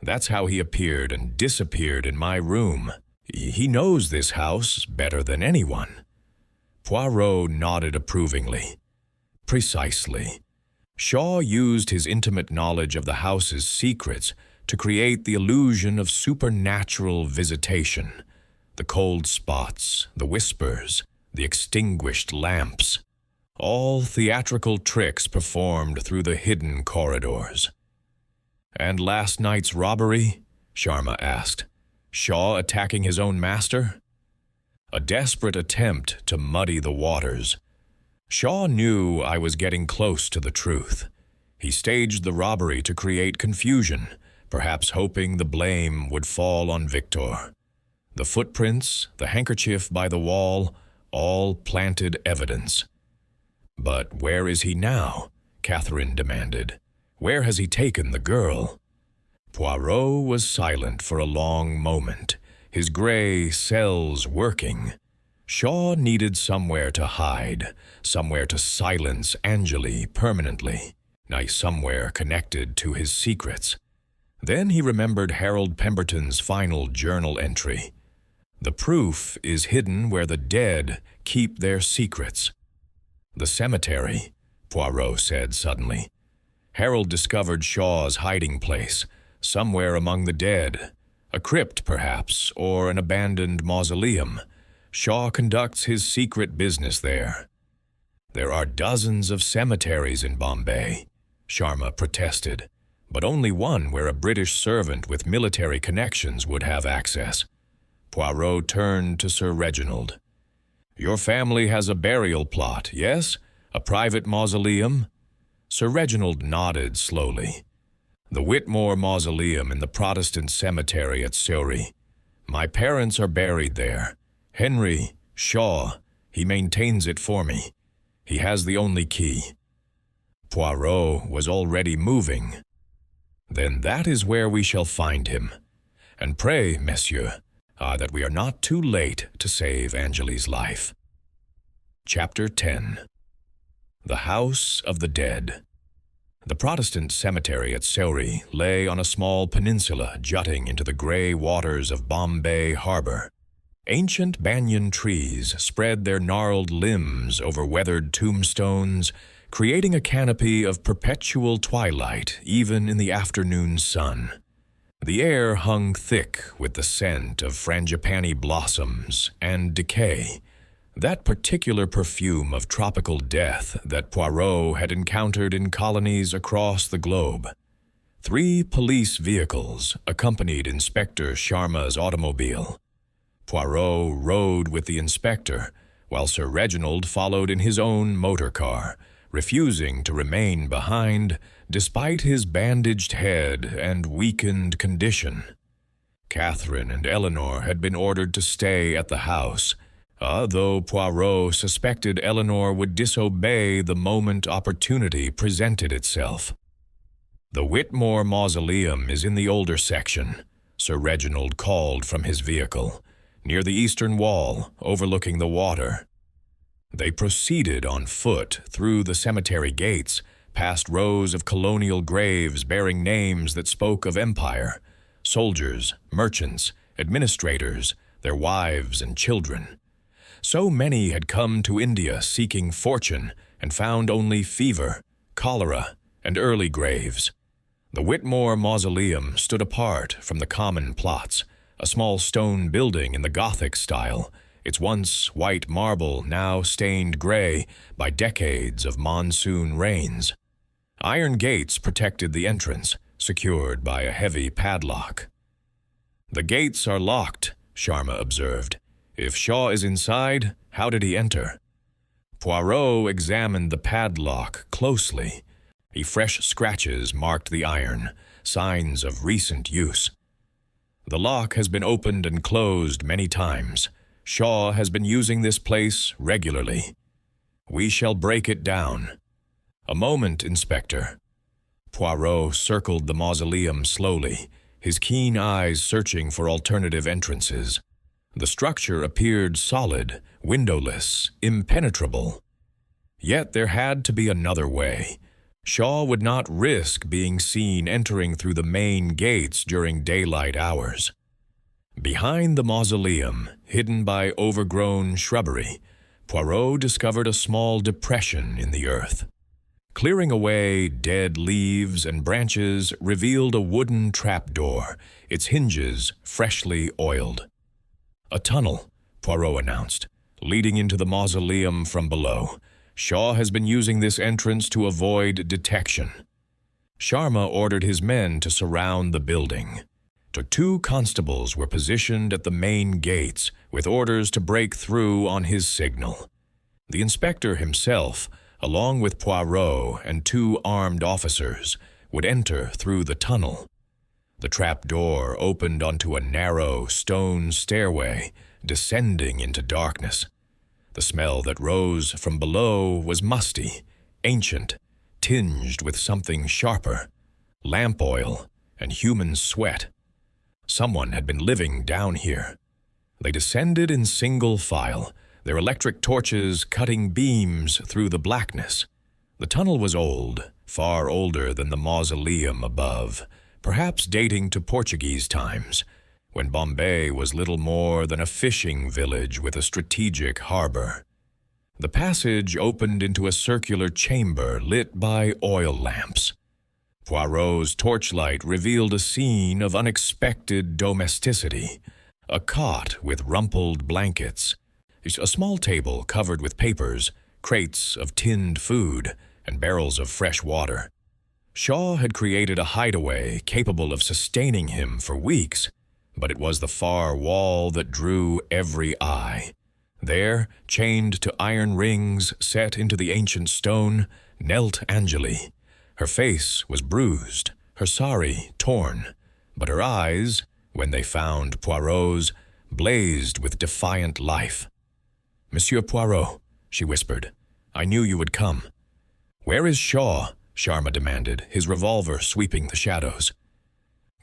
That's how he appeared and disappeared in my room. He knows this house better than anyone. Poirot nodded approvingly. Precisely. Shaw used his intimate knowledge of the house's secrets to create the illusion of supernatural visitation. The cold spots, the whispers, the extinguished lamps. All theatrical tricks performed through the hidden corridors. And last night's robbery? Sharma asked. Shaw attacking his own master? A desperate attempt to muddy the waters. Shaw knew I was getting close to the truth. He staged the robbery to create confusion, perhaps hoping the blame would fall on Victor. The footprints, the handkerchief by the wall, all planted evidence. But where is he now? Catherine demanded. Where has he taken the girl? Poirot was silent for a long moment, his gray cells working. Shaw needed somewhere to hide, somewhere to silence Angeli permanently, somewhere connected to his secrets. Then he remembered Harold Pemberton's final journal entry. The proof is hidden where the dead keep their secrets. The cemetery, Poirot said suddenly. Harold discovered Shaw's hiding place, somewhere among the dead. A crypt, perhaps, or an abandoned mausoleum. Shaw conducts his secret business there. There are dozens of cemeteries in Bombay, Sharma protested, but only one where a British servant with military connections would have access. Poirot turned to Sir Reginald. Your family has a burial plot, yes? A private mausoleum? Sir Reginald nodded slowly. The Whitmore Mausoleum in the Protestant cemetery at Surrey. My parents are buried there. Henry Shaw, he maintains it for me. He has the only key. Poirot was already moving. Then that is where we shall find him. And pray, monsieur, that we are not too late to save Angeli's life. Chapter 10. The House of the Dead. The Protestant cemetery at Surrey lay on a small peninsula jutting into the gray waters of Bombay Harbor. Ancient banyan trees spread their gnarled limbs over weathered tombstones, creating a canopy of perpetual twilight even in the afternoon sun. The air hung thick with the scent of frangipani blossoms and decay, that particular perfume of tropical death that Poirot had encountered in colonies across the globe. 3 police vehicles accompanied Inspector Sharma's automobile. Poirot rode with the inspector, while Sir Reginald followed in his own motor car, refusing to remain behind despite his bandaged head and weakened condition. Catherine and Eleanor had been ordered to stay at the house, though Poirot suspected Eleanor would disobey the moment opportunity presented itself. "The Whitmore mausoleum is in the older section," Sir Reginald called from his vehicle, "near the eastern wall, overlooking the water." They proceeded on foot through the cemetery gates, past rows of colonial graves bearing names that spoke of empire, soldiers, merchants, administrators, their wives and children. So many had come to India seeking fortune and found only fever, cholera, and early graves. The Whitmore mausoleum stood apart from the common plots, a small stone building in the Gothic style, its once white marble now stained gray by decades of monsoon rains. Iron gates protected the entrance, secured by a heavy padlock. "The gates are locked," Sharma observed. "If Shaw is inside, how did he enter?" Poirot examined the padlock closely. Fresh scratches marked the iron, signs of recent use. "The lock has been opened and closed many times. Shaw has been using this place regularly. We shall break it down." "A moment, Inspector." Poirot circled the mausoleum slowly, his keen eyes searching for alternative entrances. The structure appeared solid, windowless, impenetrable. Yet there had to be another way. Shaw would not risk being seen entering through the main gates during daylight hours. Behind the mausoleum, hidden by overgrown shrubbery, Poirot discovered a small depression in the earth. Clearing away dead leaves and branches revealed a wooden trapdoor, its hinges freshly oiled. "A tunnel," Poirot announced, "leading into the mausoleum from below. Shaw has been using this entrance to avoid detection." Sharma ordered his men to surround the building. 2 constables were positioned at the main gates with orders to break through on his signal. The inspector himself, along with Poirot and 2 armed officers, would enter through the tunnel. The trapdoor opened onto a narrow stone stairway, descending into darkness. The smell that rose from below was musty, ancient, tinged with something sharper, lamp oil and human sweat. Someone had been living down here. They descended in single file, their electric torches cutting beams through the blackness. The tunnel was old, far older than the mausoleum above, perhaps dating to Portuguese times, when Bombay was little more than a fishing village with a strategic harbor. The passage opened into a circular chamber lit by oil lamps. Poirot's torchlight revealed a scene of unexpected domesticity, a cot with rumpled blankets, a small table covered with papers, crates of tinned food, and barrels of fresh water. Shaw had created a hideaway capable of sustaining him for weeks, but it was the far wall that drew every eye. There, chained to iron rings set into the ancient stone, knelt Angeli. Her face was bruised, her sari torn, but her eyes, when they found Poirot's, blazed with defiant life. "Monsieur Poirot," she whispered, "I knew you would come." "Where is Shaw?" Sharma demanded, his revolver sweeping the shadows.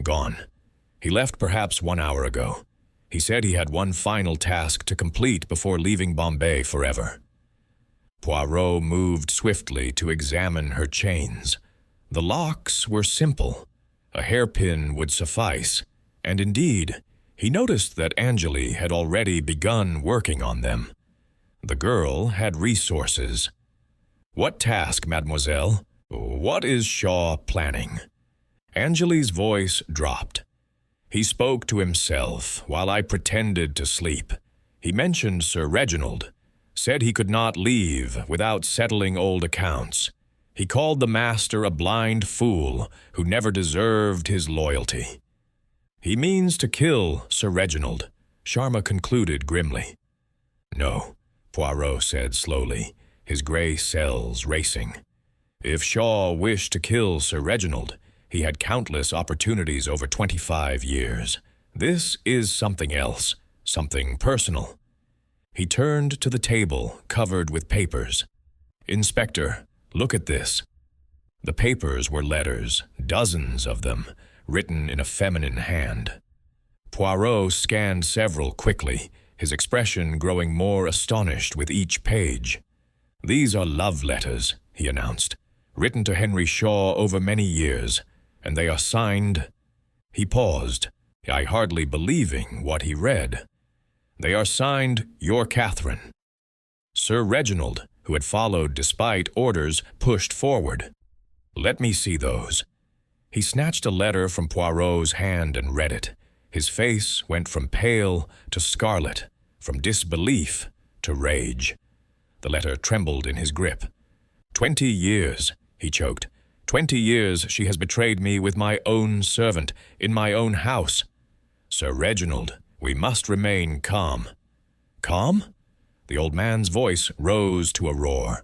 "Gone. He left perhaps 1 hour ago. He said he had one final task to complete before leaving Bombay forever." Poirot moved swiftly to examine her chains. The locks were simple. A hairpin would suffice, and indeed, He noticed that Angeli had already begun working on them. The girl had resources. "What task, mademoiselle? What is Shaw planning?" Angeli's voice dropped. "He spoke to himself while I pretended to sleep. He mentioned Sir Reginald, said he could not leave without settling old accounts. He called the master a blind fool who never deserved his loyalty." "He means to kill Sir Reginald," Sharma concluded grimly. "No," Poirot said slowly, his gray cells racing. "If Shaw wished to kill Sir Reginald, he had countless opportunities over 25 years. This is something else, something personal." He turned to the table covered with papers. "Inspector, look at this." The papers were letters, dozens of them, written in a feminine hand. Poirot scanned several quickly, his expression growing more astonished with each page. "These are love letters," he announced, "written to Henry Shaw over many years, and they are signed—" He paused, I hardly believing what he read. "They are signed, Your Catherine." Sir Reginald, who had followed despite orders, pushed forward. "Let me see those." He snatched a letter from Poirot's hand and read it. His face went from pale to scarlet, from disbelief to rage. The letter trembled in his grip. 20 years, he choked. 20 years she has betrayed me with my own servant, in my own house. Sir Reginald, we must remain calm." "Calm?" The old man's voice rose to a roar.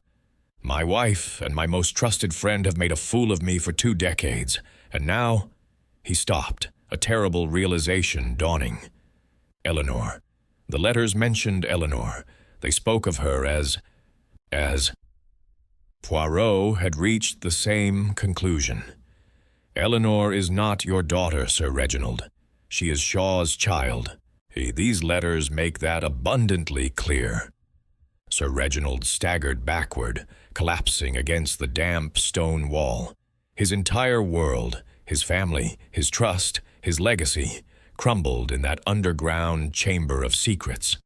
"My wife and my most trusted friend have made a fool of me for 2 decades, and now—" He stopped, a terrible realization dawning. Eleanor. The letters mentioned Eleanor. They spoke of her as... Poirot had reached the same conclusion. "Eleanor is not your daughter, Sir Reginald. She is Shaw's child. These letters make that abundantly clear." Sir Reginald staggered backward, collapsing against the damp stone wall. His entire world, his family, his trust, his legacy, crumbled in that underground chamber of secrets.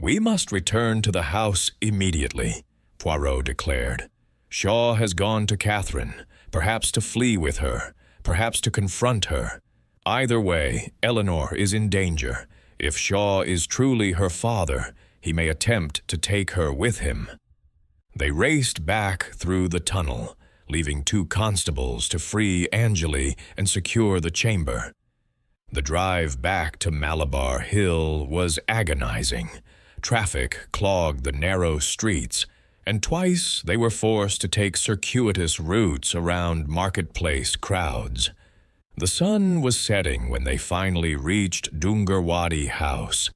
"We must return to the house immediately," Poirot declared. "Shaw has gone to Catherine, perhaps to flee with her, perhaps to confront her. Either way, Eleanor is in danger. If Shaw is truly her father, he may attempt to take her with him." They raced back through the tunnel, leaving 2 constables to free Angeli and secure the chamber. The drive back to Malabar Hill was agonizing. Traffic clogged the narrow streets, and twice they were forced to take circuitous routes around marketplace crowds. The sun was setting when they finally reached Dungarwadi House.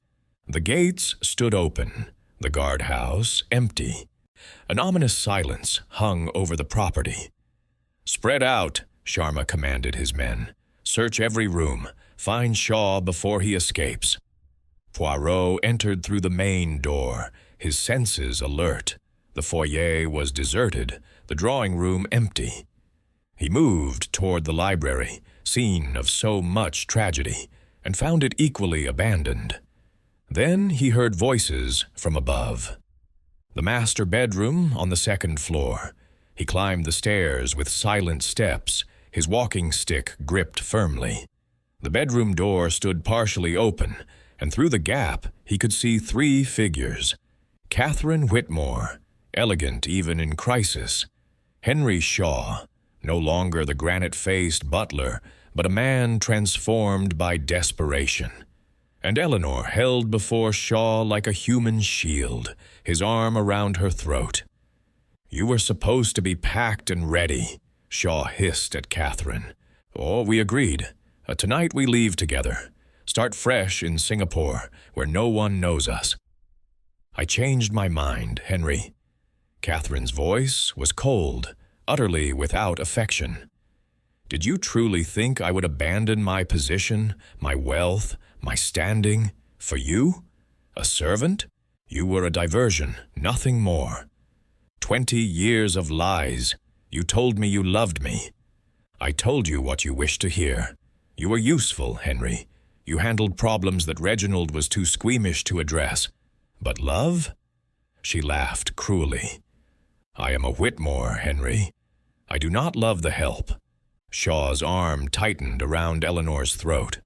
The gates stood open, the guardhouse empty. An ominous silence hung over the property. "Spread out," Sharma commanded his men. "Search every room. Find Shaw before he escapes." Poirot entered through the main door, his senses alert. The foyer was deserted, the drawing room empty. He moved toward the library, scene of so much tragedy, and found it equally abandoned. Then he heard voices from above. The master bedroom on the 2nd floor. He climbed the stairs with silent steps, his walking stick gripped firmly. The bedroom door stood partially open, and through the gap he could see 3 figures. Catherine Whitmore, elegant even in crisis. Henry Shaw, no longer the granite-faced butler, but a man transformed by desperation. And Eleanor held before Shaw like a human shield, his arm around her throat. "You were supposed to be packed and ready," Shaw hissed at Catherine. "Oh, we agreed. Tonight we leave together. Start fresh in Singapore, where no one knows us." "I changed my mind, Henry." Catherine's voice was cold, utterly without affection. "Did you truly think I would abandon my position, my wealth, my standing, for you? A servant? You were a diversion, nothing more. 20 years of lies. You told me you loved me. I told you what you wished to hear. You were useful, Henry. You handled problems that Reginald was too squeamish to address. But love? She laughed cruelly. I am a Whitmore, Henry. I do not love the help. Shaw's arm tightened around Eleanor's throat.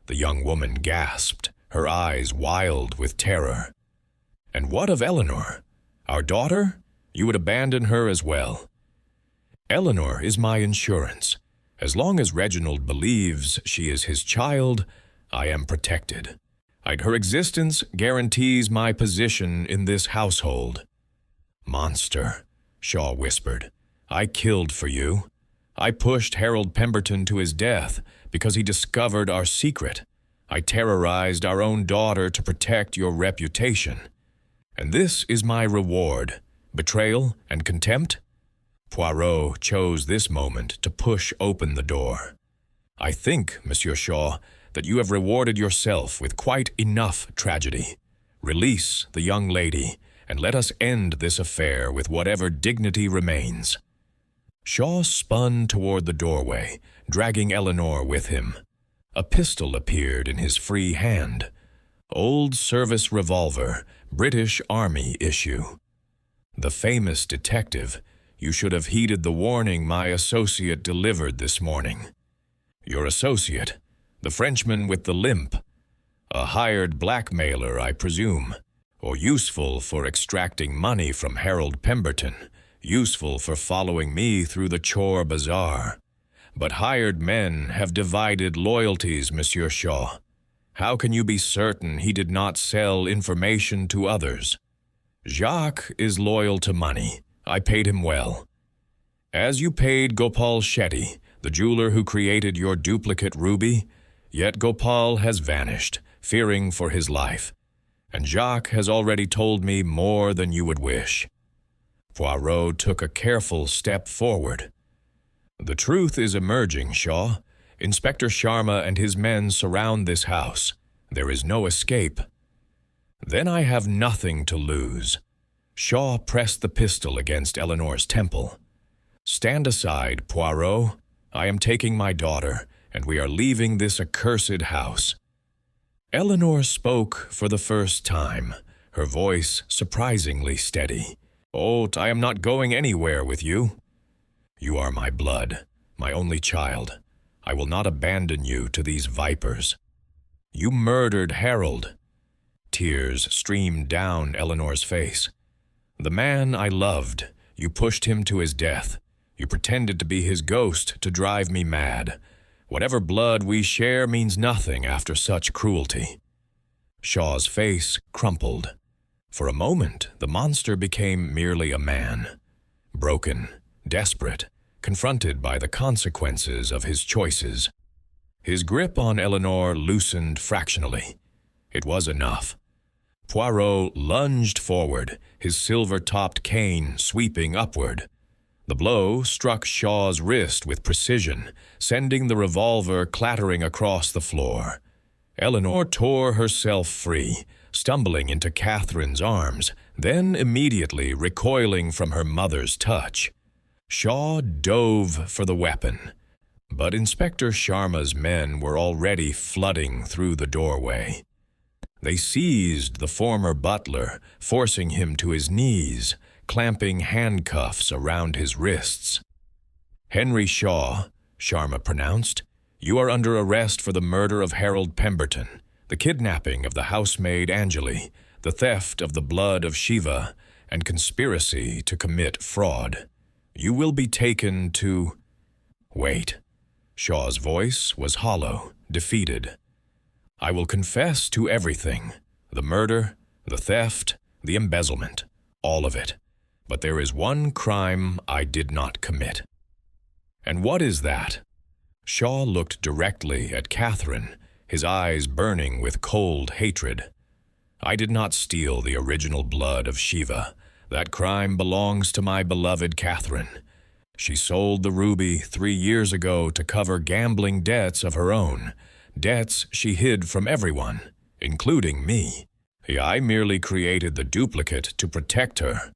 The young woman gasped, her eyes wild with terror. And what of Eleanor? Our daughter? You would abandon her as well. Eleanor is my insurance. As long as Reginald believes she is his child, I am protected. Her existence guarantees my position in this household. Monster, Shaw whispered. I killed for you. I pushed Harold Pemberton to his death because he discovered our secret. I terrorized our own daughter to protect your reputation. And this is my reward, betrayal and contempt? Poirot chose this moment to push open the door. I think, Monsieur Shaw, that you have rewarded yourself with quite enough tragedy. Release the young lady, and let us end this affair with whatever dignity remains. Shaw spun toward the doorway, dragging Eleanor with him. A pistol appeared in his free hand. Old service revolver, British Army issue. The famous detective, you should have heeded the warning my associate delivered this morning. Your associate, the Frenchman with the limp. A hired blackmailer, I presume, or useful for extracting money from Harold Pemberton, useful for following me through the Chore Bazaar. But hired men have divided loyalties, Monsieur Shaw. How can you be certain he did not sell information to others? Jacques is loyal to money. I paid him well. As you paid Gopal Shetty, the jeweler who created your duplicate ruby, yet Gopal has vanished, fearing for his life. And Jacques has already told me more than you would wish. Poirot took a careful step forward. The truth is emerging, Shaw. Inspector Sharma and his men surround this house. There is no escape. Then I have nothing to lose. Shaw pressed the pistol against Eleanor's temple. Stand aside, Poirot. I am taking my daughter, and we are leaving this accursed house. Eleanor spoke for the first time, her voice surprisingly steady. Oh, I am not going anywhere with you. You are my blood, my only child. I will not abandon you to these vipers. You murdered Harold. Tears streamed down Eleanor's face. The man I loved, you pushed him to his death. You pretended to be his ghost to drive me mad. Whatever blood we share means nothing after such cruelty. Shaw's face crumpled. For a moment, the monster became merely a man. Broken, desperate, confronted by the consequences of his choices. His grip on Eleanor loosened fractionally. It was enough. Poirot lunged forward, his silver-topped cane sweeping upward. The blow struck Shaw's wrist with precision, sending the revolver clattering across the floor. Eleanor tore herself free, stumbling into Catherine's arms, then immediately recoiling from her mother's touch. Shaw dove for the weapon, but Inspector Sharma's men were already flooding through the doorway. They seized the former butler, forcing him to his knees, clamping handcuffs around his wrists. Henry Shaw, Sharma pronounced, you are under arrest for the murder of Harold Pemberton, the kidnapping of the housemaid Angeli, the theft of the blood of Shiva, and conspiracy to commit fraud. You will be taken to... Wait. Shaw's voice was hollow, defeated. I will confess to everything. The murder, the theft, the embezzlement, all of it. But there is one crime I did not commit. And what is that? Shaw looked directly at Catherine, his eyes burning with cold hatred. I did not steal the original blood of Shiva. That crime belongs to my beloved Catherine. She sold the ruby 3 years ago to cover gambling debts of her own, debts she hid from everyone, including me. I merely created the duplicate to protect her.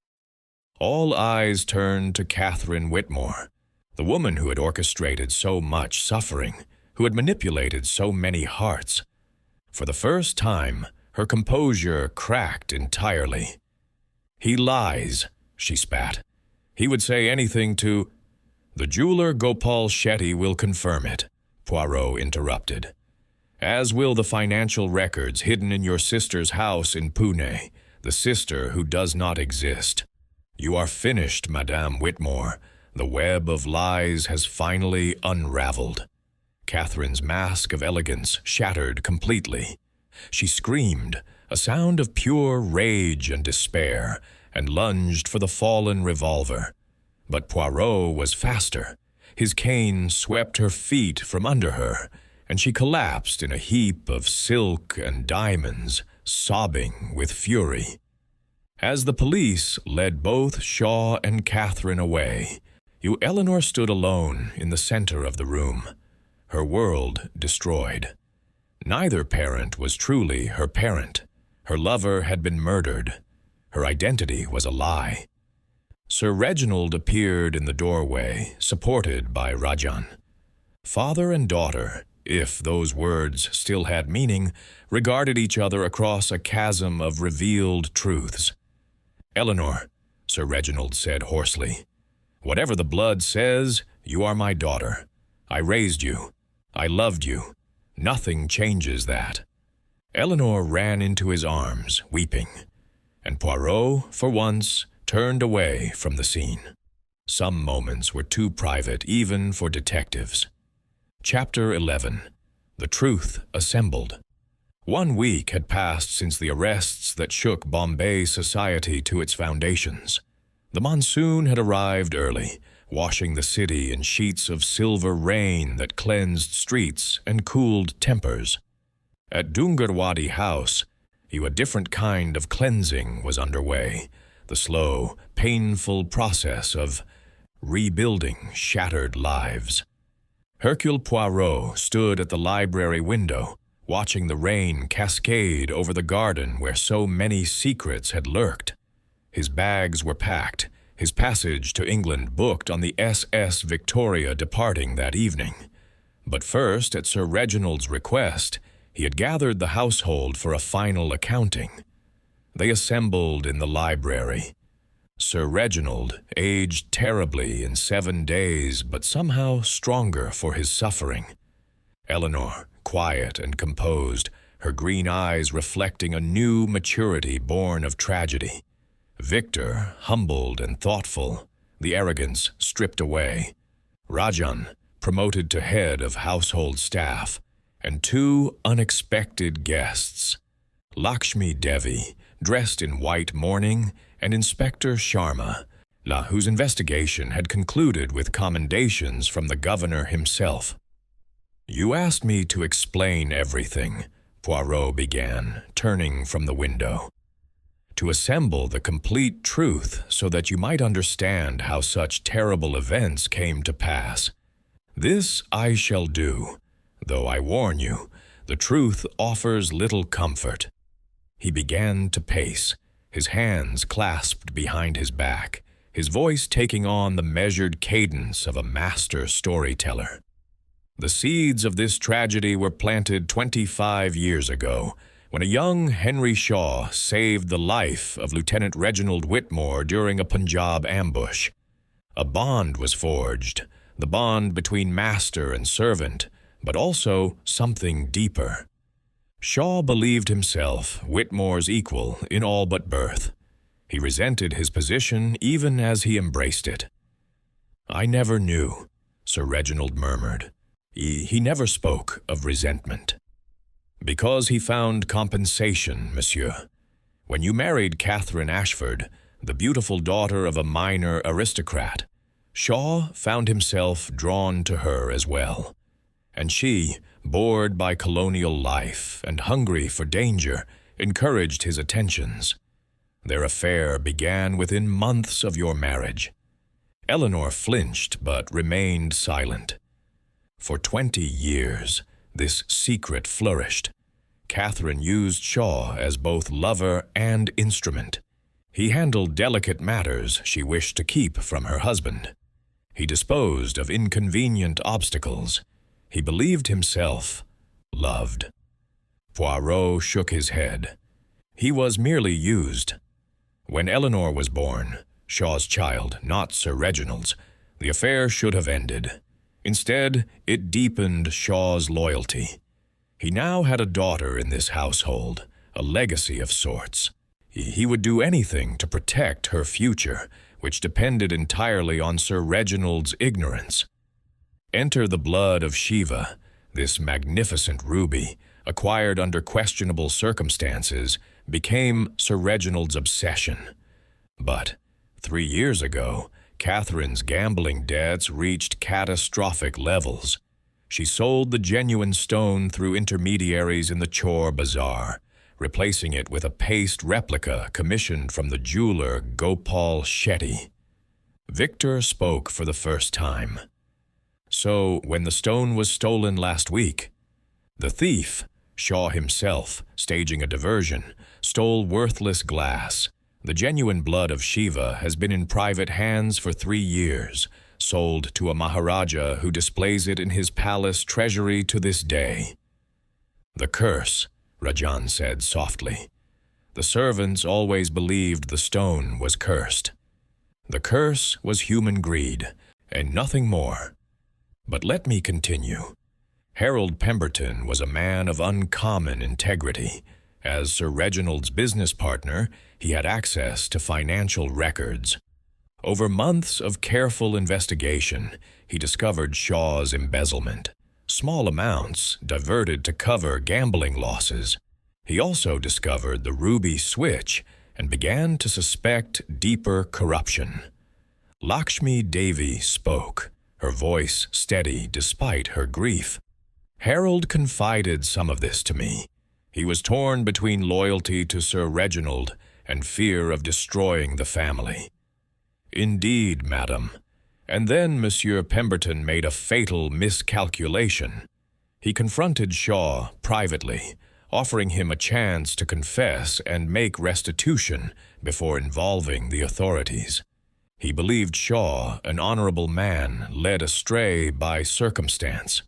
All eyes turned to Catherine Whitmore, the woman who had orchestrated so much suffering, who had manipulated so many hearts. For the first time, her composure cracked entirely. "He lies," she spat. "He would say anything to—" "The jeweler Gopal Shetty will confirm it," Poirot interrupted. "As will the financial records hidden in your sister's house in Pune, the sister who does not exist. You are finished, Madame Whitmore. The web of lies has finally unraveled." Catherine's mask of elegance shattered completely. She screamed, a sound of pure rage and despair, and lunged for the fallen revolver. But Poirot was faster. His cane swept her feet from under her, and she collapsed in a heap of silk and diamonds, sobbing with fury. As the police led both Shaw and Catherine away, Eleanor stood alone in the center of the room, her world destroyed. Neither parent was truly her parent. Her lover had been murdered. Her identity was a lie. Sir Reginald appeared in the doorway, supported by Rajan. Father and daughter, if those words still had meaning, regarded each other across a chasm of revealed truths. "Eleanor," Sir Reginald said hoarsely, "whatever the blood says, you are my daughter. I raised you. I loved you. Nothing changes that." Eleanor ran into his arms, weeping, and Poirot, for once, turned away from the scene. Some moments were too private even for detectives. Chapter 11. The Truth Assembled. 1 week had passed since the arrests that shook Bombay society to its foundations. The monsoon had arrived early, washing the city in sheets of silver rain that cleansed streets and cooled tempers. At Dungarwadi House, a different kind of cleansing was underway, the slow, painful process of rebuilding shattered lives. Hercule Poirot stood at the library window, watching the rain cascade over the garden where so many secrets had lurked. His bags were packed, his passage to England booked on the SS Victoria departing that evening. But first, at Sir Reginald's request, he had gathered the household for a final accounting. They assembled in the library. Sir Reginald, aged terribly in 7 days, but somehow stronger for his suffering. Eleanor, quiet and composed, her green eyes reflecting a new maturity born of tragedy. Victor, humbled and thoughtful, the arrogance stripped away. Rajan, promoted to head of household staff, and 2 unexpected guests. Lakshmi Devi, dressed in white mourning, and Inspector Sharma, whose investigation had concluded with commendations from the governor himself. "You asked me to explain everything," Poirot began, turning from the window. "To assemble the complete truth so that you might understand how such terrible events came to pass. This I shall do, though I warn you, the truth offers little comfort." He began to pace, his hands clasped behind his back, his voice taking on the measured cadence of a master storyteller. "The seeds of this tragedy were planted 25 years ago, when a young Henry Shaw saved the life of Lieutenant Reginald Whitmore during a Punjab ambush. A bond was forged, the bond between master and servant, but also something deeper. Shaw believed himself Whitmore's equal in all but birth. He resented his position even as he embraced it. "I never knew," Sir Reginald murmured. He never spoke of resentment. "Because he found compensation, monsieur. When you married Catherine Ashford, the beautiful daughter of a minor aristocrat, Shaw found himself drawn to her as well. And she, bored by colonial life and hungry for danger, encouraged his attentions. Their affair began within months of your marriage." Eleanor flinched but remained silent. For 20 years, this secret flourished. Catherine used Shaw as both lover and instrument. He handled delicate matters she wished to keep from her husband. He disposed of inconvenient obstacles. He believed himself loved. Poirot shook his head. He was merely used. When Eleanor was born, Shaw's child, not Sir Reginald's, the affair should have ended. Instead, it deepened Shaw's loyalty. He now had a daughter in this household, a legacy of sorts. He would do anything to protect her future, which depended entirely on Sir Reginald's ignorance. Enter the blood of Shiva, this magnificent ruby, acquired under questionable circumstances, became Sir Reginald's obsession. But 3 years ago, Catherine's gambling debts reached catastrophic levels. She sold the genuine stone through intermediaries in the Chor Bazaar, replacing it with a paste replica commissioned from the jeweler Gopal Shetty. Victor spoke for the first time. So, when the stone was stolen last week, the thief, Shaw himself, staging a diversion, stole worthless glass. The genuine blood of Shiva has been in private hands for 3 years, sold to a Maharaja who displays it in his palace treasury to this day. The curse, Rajan said softly. The servants always believed the stone was cursed. The curse was human greed, and nothing more. But let me continue. Harold Pemberton was a man of uncommon integrity. As Sir Reginald's business partner, he had access to financial records. Over months of careful investigation, he discovered Shaw's embezzlement. Small amounts diverted to cover gambling losses. He also discovered the ruby switch and began to suspect deeper corruption. Lakshmi Devi spoke, her voice steady despite her grief. Harold confided some of this to me. He was torn between loyalty to Sir Reginald and fear of destroying the family. Indeed, madam. And then Monsieur Pemberton made a fatal miscalculation. He confronted Shaw privately, offering him a chance to confess and make restitution before involving the authorities. He believed Shaw, an honorable man, led astray by circumstance.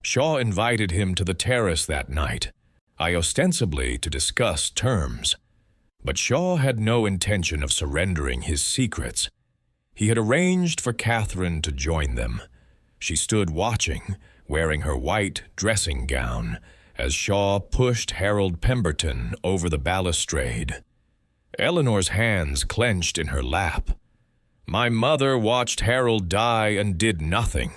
Shaw invited him to the terrace that night, ostensibly to discuss terms. But Shaw had no intention of surrendering his secrets. He had arranged for Catherine to join them. She stood watching, wearing her white dressing gown, as Shaw pushed Harold Pemberton over the balustrade. Eleanor's hands clenched in her lap. My mother watched Harold die and did nothing.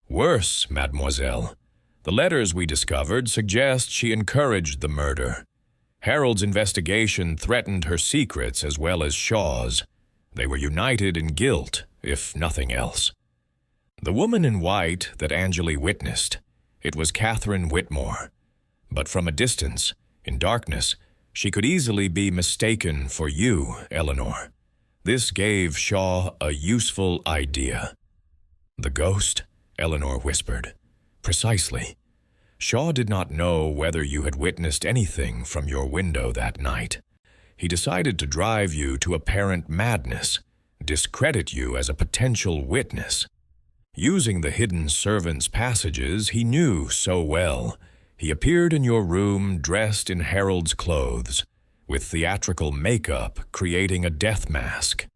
Worse, mademoiselle, the letters we discovered suggest she encouraged the murder. Harold's investigation threatened her secrets as well as Shaw's. They were united in guilt, if nothing else. The woman in white that Angeli witnessed, it was Catherine Whitmore. But from a distance, in darkness, she could easily be mistaken for you, Eleanor. This gave Shaw a useful idea. The ghost? Eleanor whispered. Precisely. Shaw did not know whether you had witnessed anything from your window that night. He decided to drive you to apparent madness, discredit you as a potential witness. Using the hidden servant's passages he knew so well, he appeared in your room dressed in Harold's clothes, with theatrical makeup creating a death mask.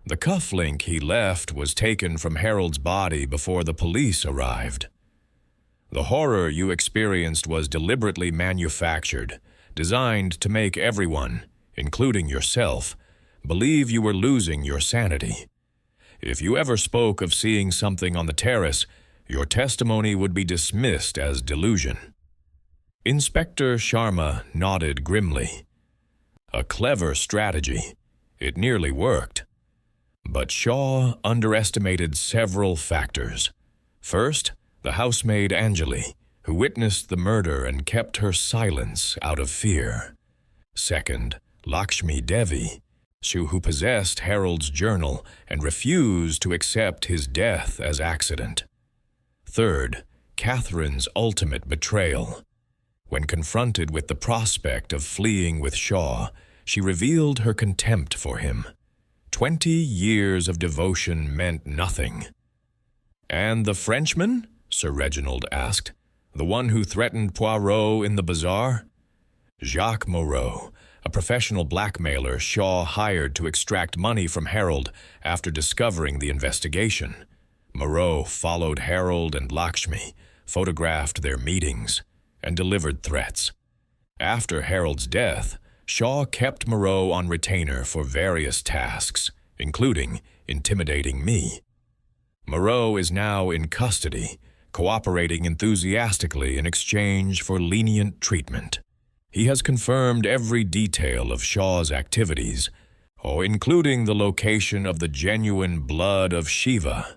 The cufflink he left was taken from Harold's body before the police arrived. The horror you experienced was deliberately manufactured, designed to make everyone, including yourself, believe you were losing your sanity. If you ever spoke of seeing something on the terrace, your testimony would be dismissed as delusion. Inspector Sharma nodded grimly. A clever strategy. It nearly worked. But Shaw underestimated several factors. First, the housemaid Angeli, who witnessed the murder and kept her silence out of fear. Second, Lakshmi Devi, who possessed Harold's journal and refused to accept his death as accident. Third, Catherine's ultimate betrayal. When confronted with the prospect of fleeing with Shaw, she revealed her contempt for him. 20 years of devotion meant nothing. And the Frenchman? Sir Reginald asked. The one who threatened Poirot in the bazaar? Jacques Moreau, a professional blackmailer Shaw hired to extract money from Harold after discovering the investigation. Moreau followed Harold and Lakshmi, photographed their meetings, and delivered threats. After Harold's death, Shaw kept Moreau on retainer for various tasks, including intimidating me. Moreau is now in custody, cooperating enthusiastically in exchange for lenient treatment. He has confirmed every detail of Shaw's activities, including the location of the genuine blood of Shiva.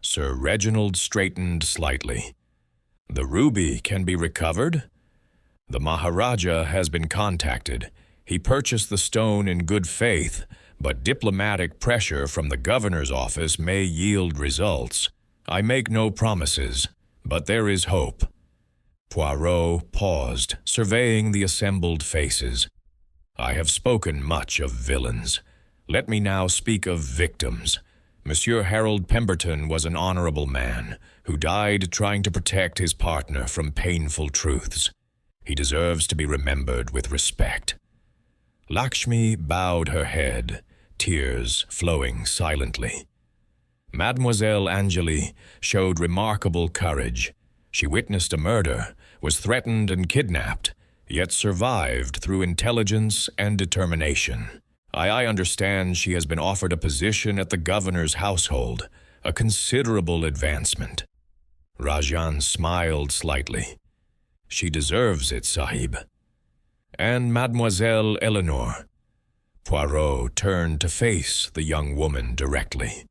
Sir Reginald straightened slightly. The ruby can be recovered? The Maharaja has been contacted. He purchased the stone in good faith, but diplomatic pressure from the governor's office may yield results. I make no promises, but there is hope. Poirot paused, surveying the assembled faces. I have spoken much of villains. Let me now speak of victims. Monsieur Harold Pemberton was an honorable man who died trying to protect his partner from painful truths. He deserves to be remembered with respect. Lakshmi bowed her head, tears flowing silently. Mademoiselle Angélie showed remarkable courage. She witnessed a murder, was threatened and kidnapped, yet survived through intelligence and determination. I understand she has been offered a position at the governor's household, a considerable advancement. Rajan smiled slightly. She deserves it, Sahib. And Mademoiselle Eleanor. Poirot turned to face the young woman directly.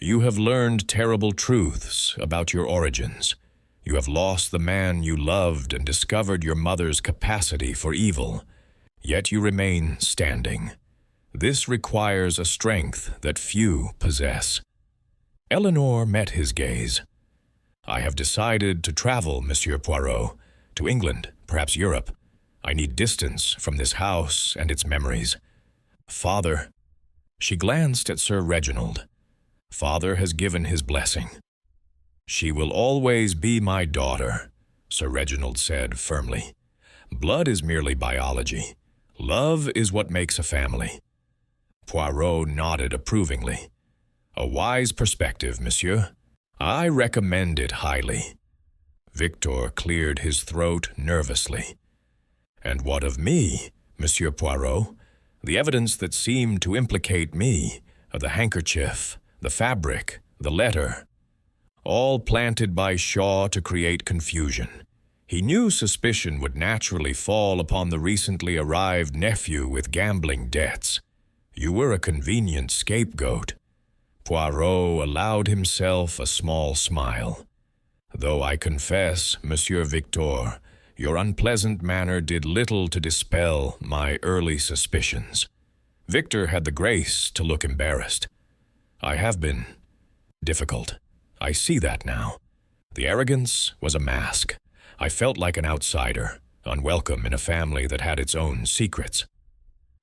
You have learned terrible truths about your origins. You have lost the man you loved and discovered your mother's capacity for evil, yet you remain standing. This requires a strength that few possess. Eleanor met his gaze. I have decided to travel, Monsieur Poirot, to England, perhaps Europe. I need distance from this house and its memories. Father. She glanced at Sir Reginald. Father has given his blessing. She will always be my daughter, Sir Reginald said firmly. Blood is merely biology. Love is what makes a family. Poirot nodded approvingly. A wise perspective, monsieur. I recommend it highly. Victor cleared his throat nervously. And what of me, Monsieur Poirot? The evidence that seemed to implicate me, the handkerchief, the fabric, the letter, all planted by Shaw to create confusion. He knew suspicion would naturally fall upon the recently arrived nephew with gambling debts. You were a convenient scapegoat. Poirot allowed himself a small smile. Though I confess, Monsieur Victor, your unpleasant manner did little to dispel my early suspicions. Victor had the grace to look embarrassed. I have been difficult. I see that now. The arrogance was a mask. I felt like an outsider, unwelcome in a family that had its own secrets.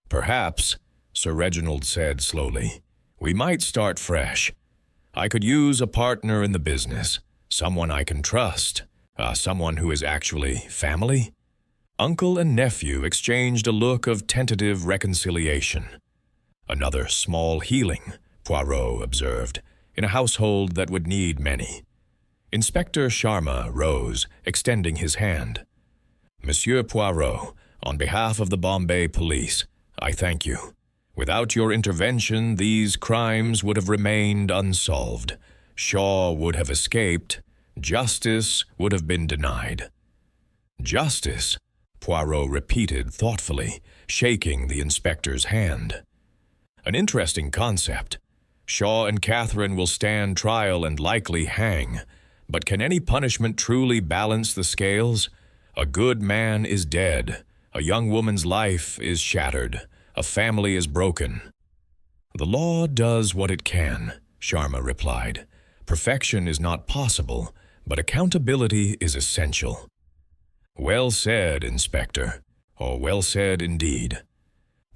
Perhaps, Sir Reginald said slowly, we might start fresh. I could use a partner in the business, someone I can trust, someone who is actually family. Uncle and nephew exchanged a look of tentative reconciliation. Another small healing, Poirot observed, in a household that would need many. Inspector Sharma rose, extending his hand. Monsieur Poirot, on behalf of the Bombay police, I thank you. Without your intervention, these crimes would have remained unsolved. Shaw would have escaped. Justice would have been denied. Justice, Poirot repeated thoughtfully, shaking the inspector's hand. An interesting concept. Shaw and Catherine will stand trial and likely hang. But can any punishment truly balance the scales? A good man is dead. A young woman's life is shattered. A family is broken. The law does what it can, Sharma replied. Perfection is not possible, but accountability is essential. Well said, Inspector. Oh, well said indeed.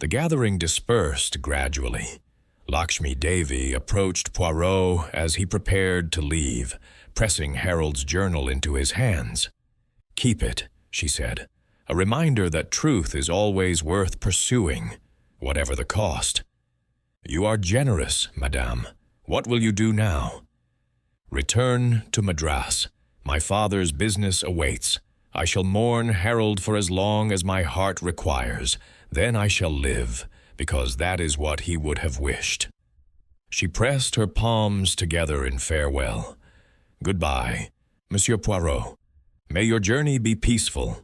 The gathering dispersed gradually. Lakshmi Devi approached Poirot as he prepared to leave, pressing Harold's journal into his hands. Keep it, she said, a reminder that truth is always worth pursuing, whatever the cost. You are generous, madame. What will you do now? Return to Madras. My father's business awaits. I shall mourn Harold for as long as my heart requires. Then I shall live, because that is what he would have wished. She pressed her palms together in farewell. Goodbye, Monsieur Poirot. May your journey be peaceful.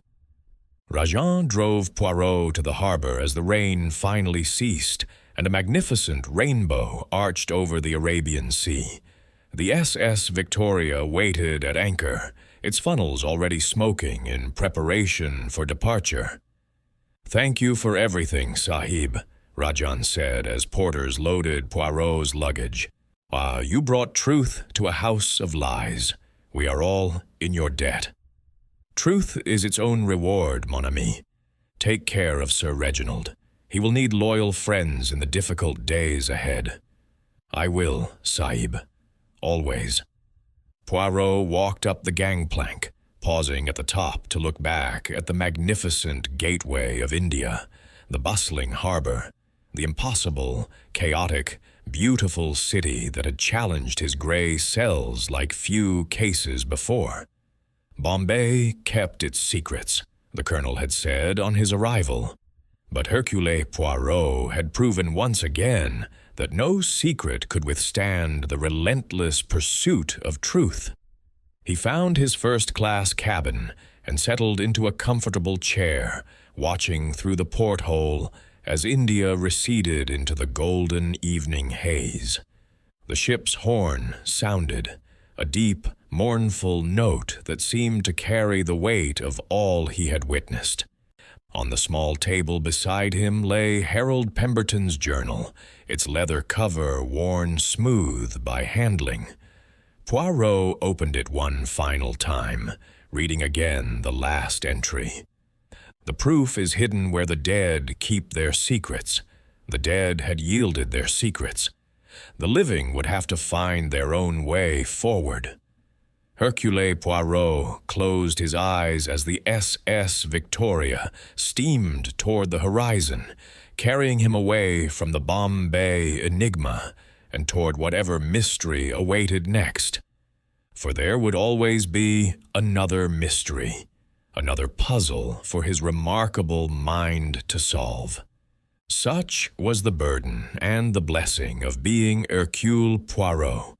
Rajan drove Poirot to the harbor as the rain finally ceased, and a magnificent rainbow arched over the Arabian Sea. The SS Victoria waited at anchor, its funnels already smoking in preparation for departure. Thank you for everything, Sahib, Rajan said as porters loaded Poirot's luggage. You brought truth to a house of lies. We are all in your debt. Truth is its own reward, mon ami. Take care of Sir Reginald. He will need loyal friends in the difficult days ahead. I will, Sahib. Always. Poirot walked up the gangplank, pausing at the top to look back at the magnificent gateway of India, the bustling harbor, the impossible, chaotic, beautiful city that had challenged his gray cells like few cases before. Bombay kept its secrets, the colonel had said on his arrival. But Hercule Poirot had proven once again that no secret could withstand the relentless pursuit of truth. He found his first-class cabin and settled into a comfortable chair, watching through the porthole as India receded into the golden evening haze. The ship's horn sounded, a deep, mournful note that seemed to carry the weight of all he had witnessed. On the small table beside him lay Harold Pemberton's journal, its leather cover worn smooth by handling. Poirot opened it one final time, reading again the last entry. The proof is hidden where the dead keep their secrets. The dead had yielded their secrets. The living would have to find their own way forward. Hercule Poirot closed his eyes as the SS Victoria steamed toward the horizon, carrying him away from the Bombay Enigma and toward whatever mystery awaited next. For there would always be another mystery, another puzzle for his remarkable mind to solve. Such was the burden and the blessing of being Hercule Poirot.